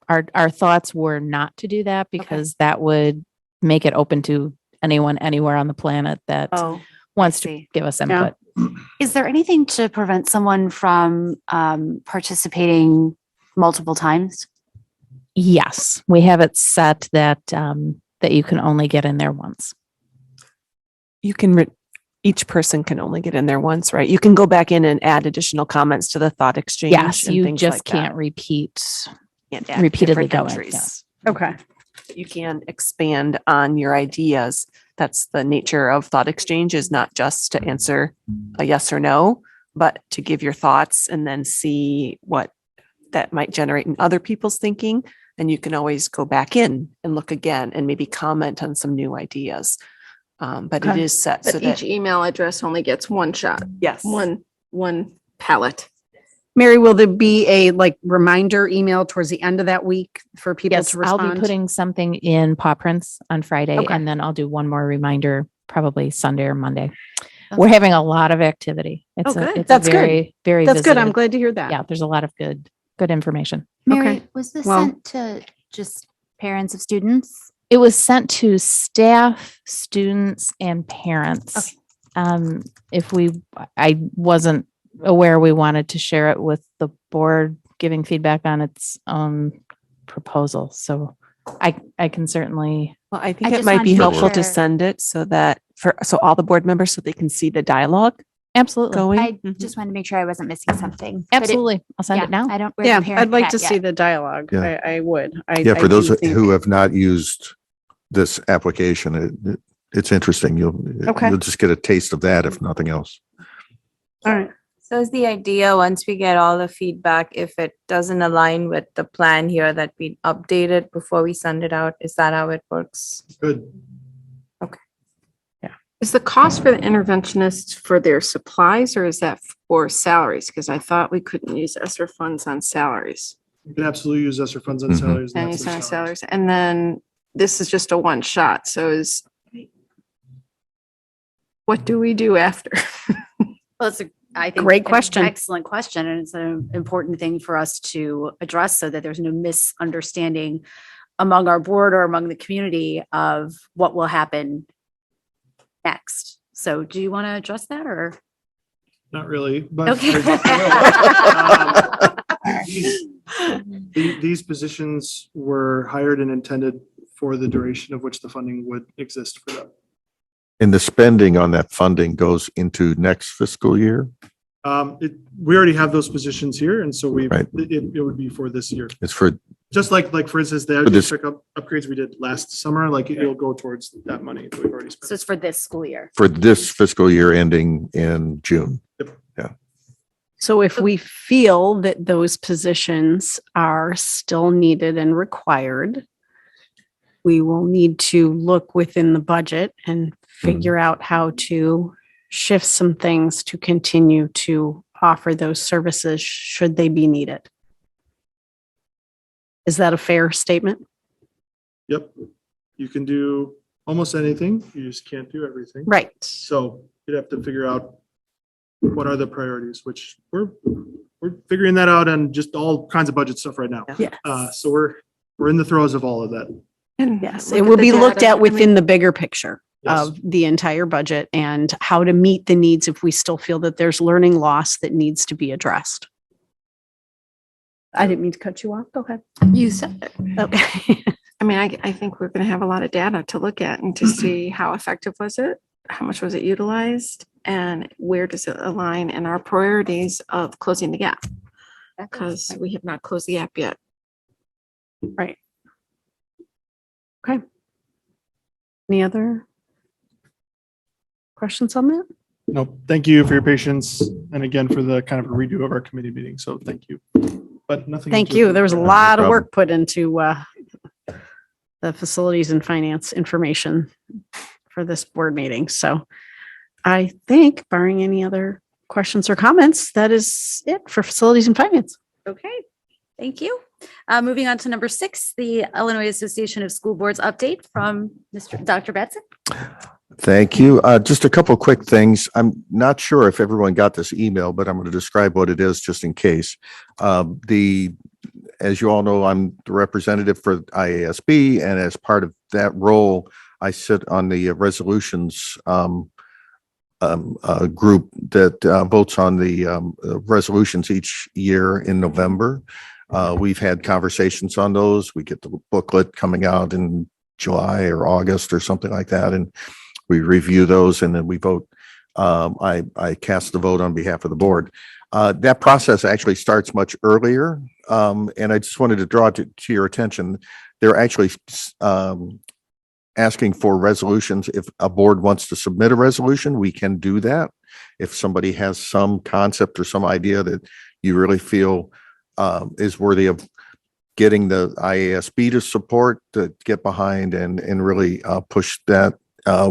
our thoughts were not to do that because that would make it open to anyone anywhere on the planet that wants to give us input. Is there anything to prevent someone from participating multiple times? Yes, we have it set that that you can only get in there once. You can each person can only get in there once, right? You can go back in and add additional comments to the thought exchange. Yes, and you things just like can't that. repeat Can't add repeatedly different go in. entries. Yeah. Okay. You can expand on your ideas. That's the nature of thought exchange, is not just to answer a yes or no, but to give your thoughts and then see what that might generate in other people's thinking. And you can always go back in and look again and maybe comment on some new ideas. But it is set so But that each email address only gets one shot. Yes. One palette. Mary, will there be a reminder email towards the end of that week for people Yes, to respond? I'll be putting something in Paw Prints on Friday, Okay. and then I'll do one more reminder probably Sunday or Monday. We're having a lot of activity. It's good. it's That's a very, good. very That's good. I'm visited- glad to hear that. Yeah, there's a lot of good information. Mary, was this Well- sent to just parents of students? It was sent to staff, students, and parents. I wasn't aware we wanted to share it with the board, giving feedback on its own proposal. So I can certainly. Well, I think I it just might wanted be to make helpful to sure- send it so that so all the board members, so they can see the dialogue Absolutely. going? I just wanted to make sure I wasn't missing something. Absolutely. I'll send it now. I don't. Yeah, prepare I'd like that to see yet. the dialogue. Yeah. I would. Yeah, I for those do think- who have not used this application, it's interesting. Okay. You'll just get a taste of that if nothing else. All right. So is the idea, once we get all the feedback, if it doesn't align with the plan here, that we update it before we send it out? Is that how it works? Good. Is the cost for the interventionists for their supplies or is that for salaries? Because I thought we couldn't use ESSER funds on salaries. You can absolutely use ESSER funds on Mhm. salaries. And not use their on salaries. salaries. And then this is just a one shot. So what do we do after? Well, it's a, I think. Great an question. Excellent question. And it's an important thing for us to address so that there's no misunderstanding among our board or among the community of what will happen next. So do you want to address that or? Not really, but. Okay. These positions were hired and intended for the duration of which the funding would exist for them. And the spending on that funding goes into next fiscal year. We already have those positions here, and so Right. it would be for this year. It's for, Just like for instance, the For this- pickup upgrades we did last summer, like it'll go towards that money that we've already spent. So it's for this school year. for this fiscal year ending in June. So if we feel that those positions are still needed and required, we will need to look within the budget and figure out how to shift some things to continue to offer those services should they be needed. Is that a fair statement? Yep. You can do almost anything. You just can't do everything. Right. So you'd have to figure out what are the priorities, which we're figuring that out and just all kinds of budget stuff right now. Yes. So we're in the throes of all of that. Yes, it will be looked at within the bigger picture Yes. of the entire budget and how to meet the needs if we still feel that there's learning loss that needs to be addressed. I didn't mean to cut you off. Go ahead. You said it. Okay. I mean, I think we're going to have a lot of data to look at and to see how effective was it? How much was it utilized? And where does it align in our priorities of closing the gap? Because we have not closed the gap yet. Right. Okay. Any other questions on that? Nope. Thank you for your patience and again for the kind of a redo of our committee meeting. So thank you. But nothing. Thank to- you. There was a lot of problem. work put into the facilities and finance information for this board meeting. So I think barring any other questions or comments, that is it for facilities and finance. Okay, thank you. Moving on to number 6, the Illinois Association of School Boards update from Dr. Batson. Thank you. Just a couple of quick things. I'm not sure if everyone got this email, but I'm going to describe what it is just in case. As you all know, I'm the representative for IASB, and as part of that role, I sit on the resolutions group that votes on the resolutions each year in November. We've had conversations on those. We get the booklet coming out in July or August or something like that, and we review those and then we vote. I cast the vote on behalf of the board. That process actually starts much earlier, and I just wanted to draw to your attention. They're actually asking for resolutions. If a board wants to submit a resolution, we can do that. If somebody has some concept or some idea that you really feel is worthy of getting the IASB to support, to get behind and really push that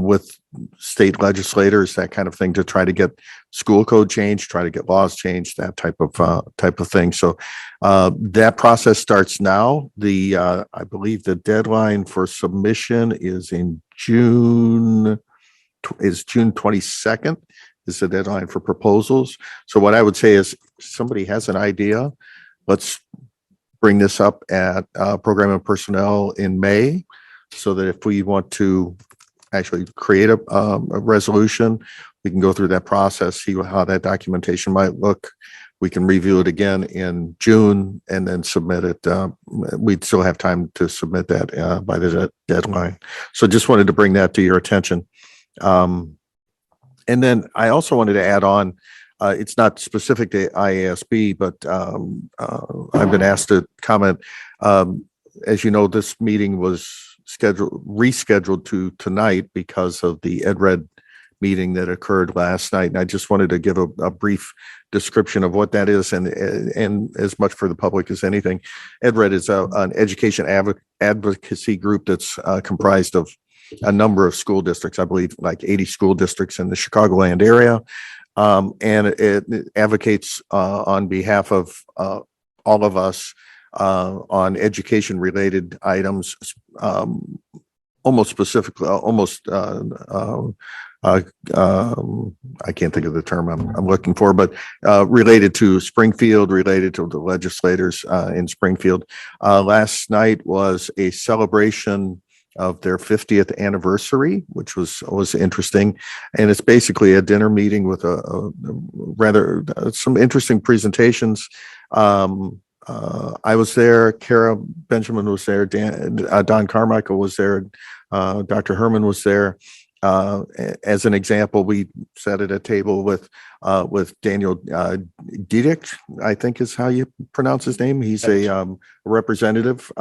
with state legislators, that kind of thing, to try to get school code changed, try to get laws changed, that type of thing. So that process starts now. I believe the deadline for submission is in June 22nd is the deadline for proposals. So what I would say is, if somebody has an idea, let's bring this up at Program and Personnel in May, so that if we want to actually create a resolution, we can go through that process, see how that documentation might look. We can review it again in June and then submit it. We'd still have time to submit that by the deadline. So just wanted to bring that to your attention. And then I also wanted to add on, it's not specific to IASB, but I've been asked to comment. As you know, this meeting was rescheduled to tonight because of the EdRed meeting that occurred last night. And I just wanted to give a brief description of what that is, and as much for the public as anything. EdRed is an education advocacy group that's comprised of a number of school districts, I believe like 80 school districts in the Chicagoland area. And it advocates on behalf of all of us on education related items, almost specifically, I can't think of the term I'm looking for, but related to Springfield, related to the legislators in Springfield. Last night was a celebration of their 50th anniversary, which was interesting. And it's basically a dinner meeting with a rather some interesting presentations. I was there, Kara Benjamin was there, Don Carmichael was there, Dr. Herman was there. As an example, we sat at a table with Daniel Diedick, I think is how you pronounce his name. He's a representative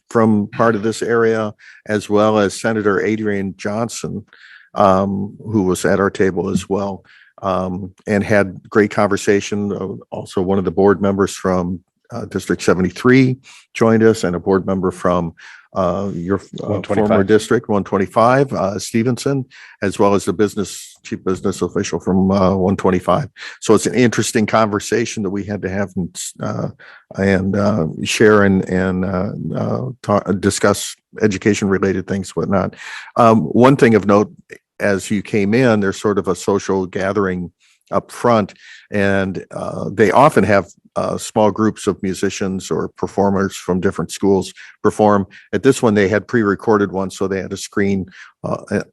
from part of this area, as well as Senator Adrian Johnson, who was at our table as well, and had great conversation. Also, one of the board members from District 73 joined us, and a board member from your former district 125, Stevenson, as well as the chief business official from 125. So it's an interesting conversation that we had to have and share and discuss education related things, whatnot. One thing of note, as you came in, there's sort of a social gathering up front, and they often have small groups of musicians or performers from different schools perform. At this one, they had pre-recorded ones, so they had a screen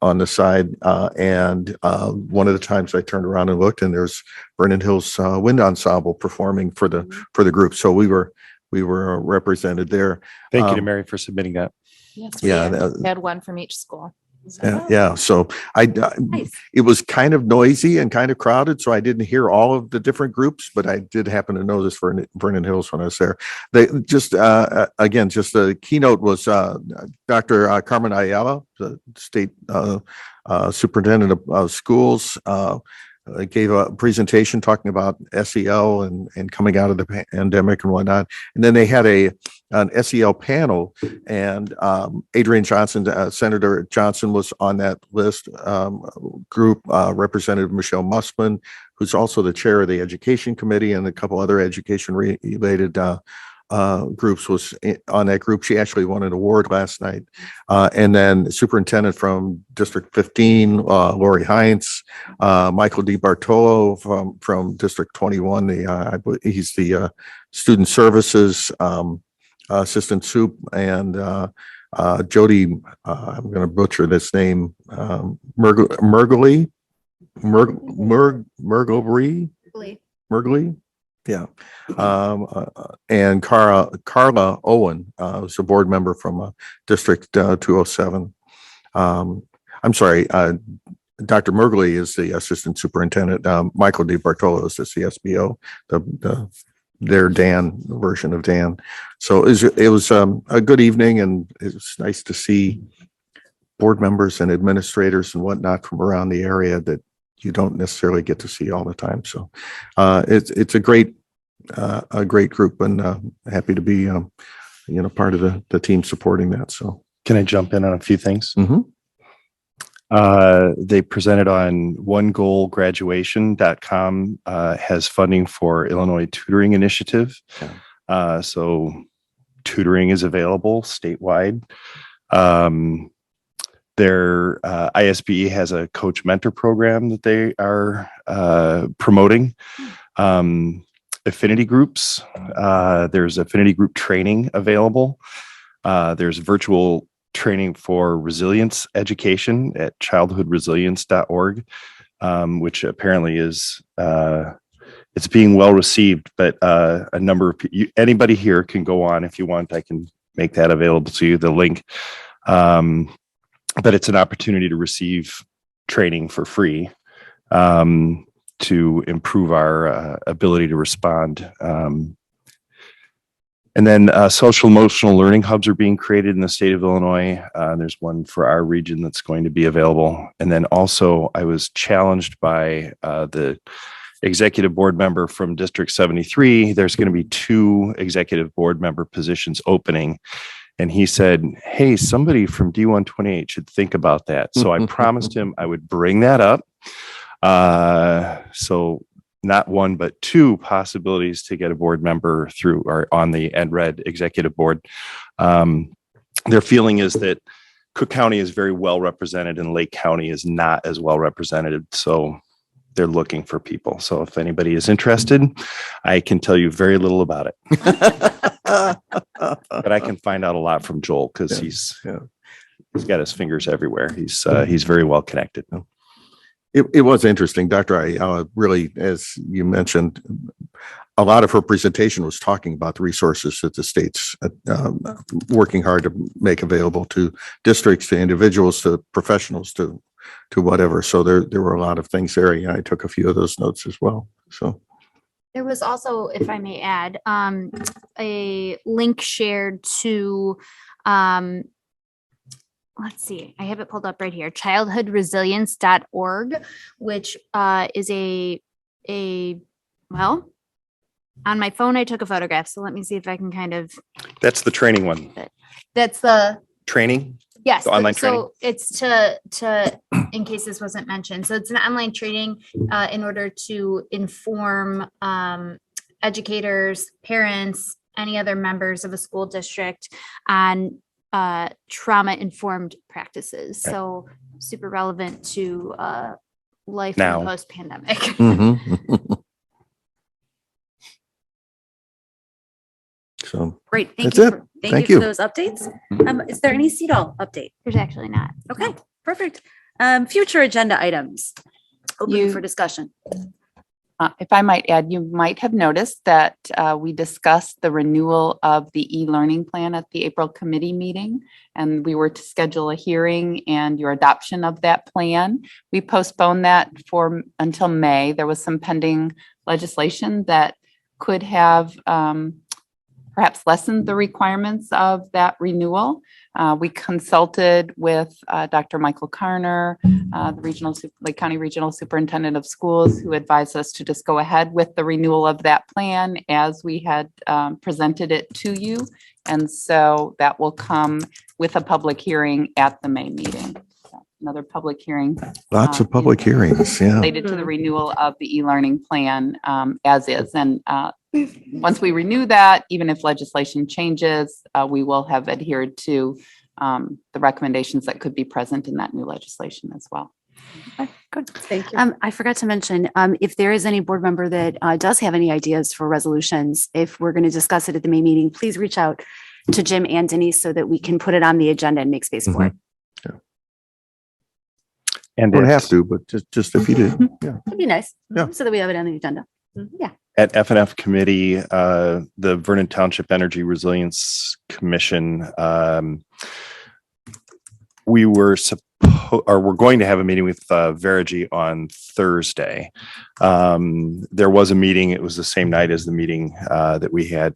on the side. And one of the times I turned around and looked, and there's Vernon Hills Wind Ensemble performing for the group. So we were represented there. Thank you to Mary for submitting that. Yes, Yeah, we had one from each school. Yeah. So it was kind of noisy and kind of crowded, so I didn't hear all of the different groups, but I did happen to know this for Vernon Hills when I was there. They just again, just the keynote was Dr. Carmen Ayala, the state superintendent of schools. Gave a presentation talking about SEL and coming out of the pandemic and whatnot. And then they had an SEL panel, and Adrian Johnson, Senator Johnson was on that list group, Representative Michelle Musman, who's also the chair of the education committee, and a couple other education related groups was on that group. She actually won an award last night. And then the superintendent from District 15, Lori Heinz, Michael DiBartolo from District 21. He's the student services assistant soup, and Jody, I'm going to butcher this name, Mergley. Yeah. And Carla Owen is a board member from District 207. I'm sorry, Dr. Mergley is the assistant superintendent. Michael DiBartolo is the CSBO, their Dan version of Dan. So it was a good evening, and it was nice to see board members and administrators and whatnot from around the area that you don't necessarily get to see all the time. So it's a great group, and happy to be part of the team supporting that. So can I jump in on a few things? Mm-hmm. They presented on onegoalgraduation.com has funding for Illinois Tutoring Initiative. So tutoring is available statewide. Their ISBE has a coach mentor program that they are promoting. Affinity groups, there's affinity group training available. There's virtual training for resilience education at childhoodresilience.org, which apparently is it's being well received, but a number of anybody here can go on if you want. I can make that available to you, the link. But it's an opportunity to receive training for free to improve our ability to respond. And then social emotional learning hubs are being created in the state of Illinois. There's one for our region that's going to be available. And then also I was challenged by the executive board member from District 73. There's going to be 2 executive board member positions opening. And he said, hey, somebody from D128 should think about that. So I promised him I would bring that up. So not 1, but 2 possibilities to get a board member through or on the EdRed executive board. Their feeling is that Cook County is very well represented and Lake County is not as well represented. So they're looking for people. So if anybody is interested, I can tell you very little about it. But I can find out a lot from Joel because he's got his fingers everywhere. He's very well connected. It was interesting, Dr. I really, as you mentioned, a lot of her presentation was talking about the resources that the state's working hard to make available to districts, to individuals, to professionals, to whatever. So there were a lot of things there. Yeah, I took a few of those notes as well. So There was also, if I may add, a link shared to, let's see, I have it pulled up right here, childhoodresilience.org, which is well, on my phone, I took a photograph. So let me see if I can kind of. That's the training one. That's the. Training? Yes. The online training? So it's to, in case this wasn't mentioned. So it's an online training in order to inform educators, parents, any other members of a school district on trauma-informed practices. So super relevant to life Now. in post-pandemic. So Great. That's you it. for- Thank you you. for those updates. Is there any CEDAW update? There's actually not. Okay, perfect. Future agenda items. Open for discussion. If I might add, you might have noticed that we discussed the renewal of the e-learning plan at the April committee meeting, and we were to schedule a hearing and your adoption of that plan. We postponed that until May. There was some pending legislation that could have perhaps lessened the requirements of that renewal. We consulted with Dr. Michael Karner, the Lake County Regional Superintendent of Schools, who advised us to just go ahead with the renewal of that plan as we had presented it to you. And so that will come with a public hearing at the May meeting. So another public hearing. lots of public hearings. Yeah. Related to the renewal of the e-learning plan as is. And once we renew that, even if legislation changes, we will have adhered to the recommendations that could be present in that new legislation as well. Good. Thank you. I forgot to mention, if there is any board member that does have any ideas for resolutions, if we're going to discuss it at the May meeting, please reach out to Jim and Denise so that we can put it on the agenda and make space for it. And Don't at- have to, but just if you do. Yeah. It'd be nice. Yeah. So that we have it on the agenda. Yeah. At FNF committee, the Vernon Township Energy Resilience Commission, we're going to have a meeting with Verigy on Thursday. There was a meeting, it was the same night as the meeting that we had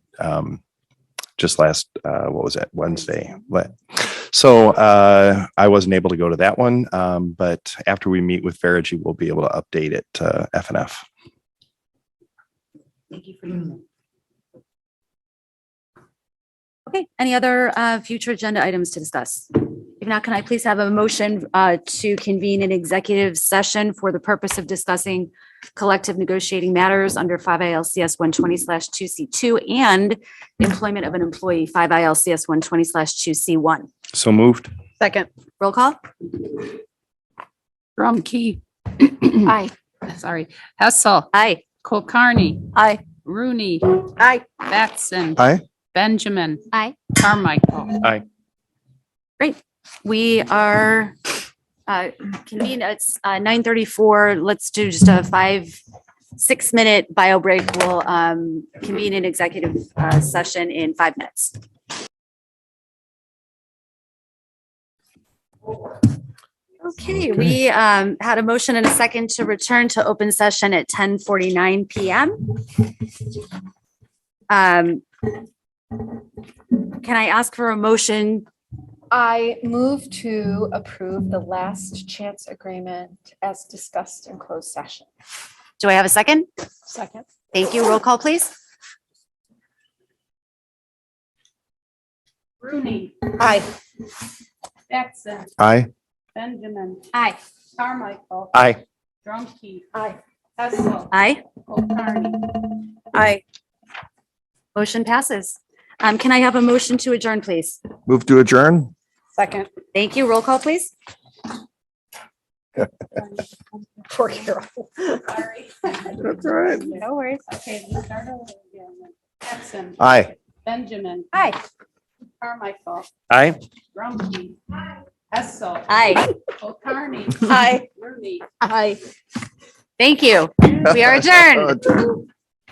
just last, what was that, Wednesday? So I wasn't able to go to that one, but after we meet with Verigy, we'll be able to update it to FNF. Thank you for doing that. Okay, any other future agenda items to discuss? If not, can I please have a motion to convene an executive session for the purpose of discussing collective negotiating matters under 5 ILCS 120/2C2 and employment of an employee 5 ILCS 120/2C1. So moved. Second. Roll call? Drumkey. Aye. Sorry. Hessel. Aye. Kulkarni. Aye. Rooney. Aye. Batson. Aye. Benjamin. Aye. Carmichael. Aye. Great. We are convened. It's 9:34. Let's do just a 5-6 minute bio break. We'll convene an executive session in 5 minutes. Okay, we had a motion and a second to return to open session at 10:49 PM. Can I ask for a motion? I move to approve the last chance agreement as discussed in closed session. Do I have a second? Second. Thank you. Roll call, please. Rooney. Aye. Batson. Aye. Benjamin. Aye. Carmichael. Aye. Drumkey. Aye. Hessel. Aye. Kulkarni. Aye. Motion passes. Can I have a motion to adjourn, please? Move to adjourn? Second. Thank you. Roll call, please. Poor Carol. Sorry. That's all right. No worries. Okay, we start over again. Batson. Aye. Benjamin. Aye. Carmichael. Aye. Drumkey. Hessel. Aye. Kulkarni. Aye. Rooney. Aye. Thank you. We are adjourned.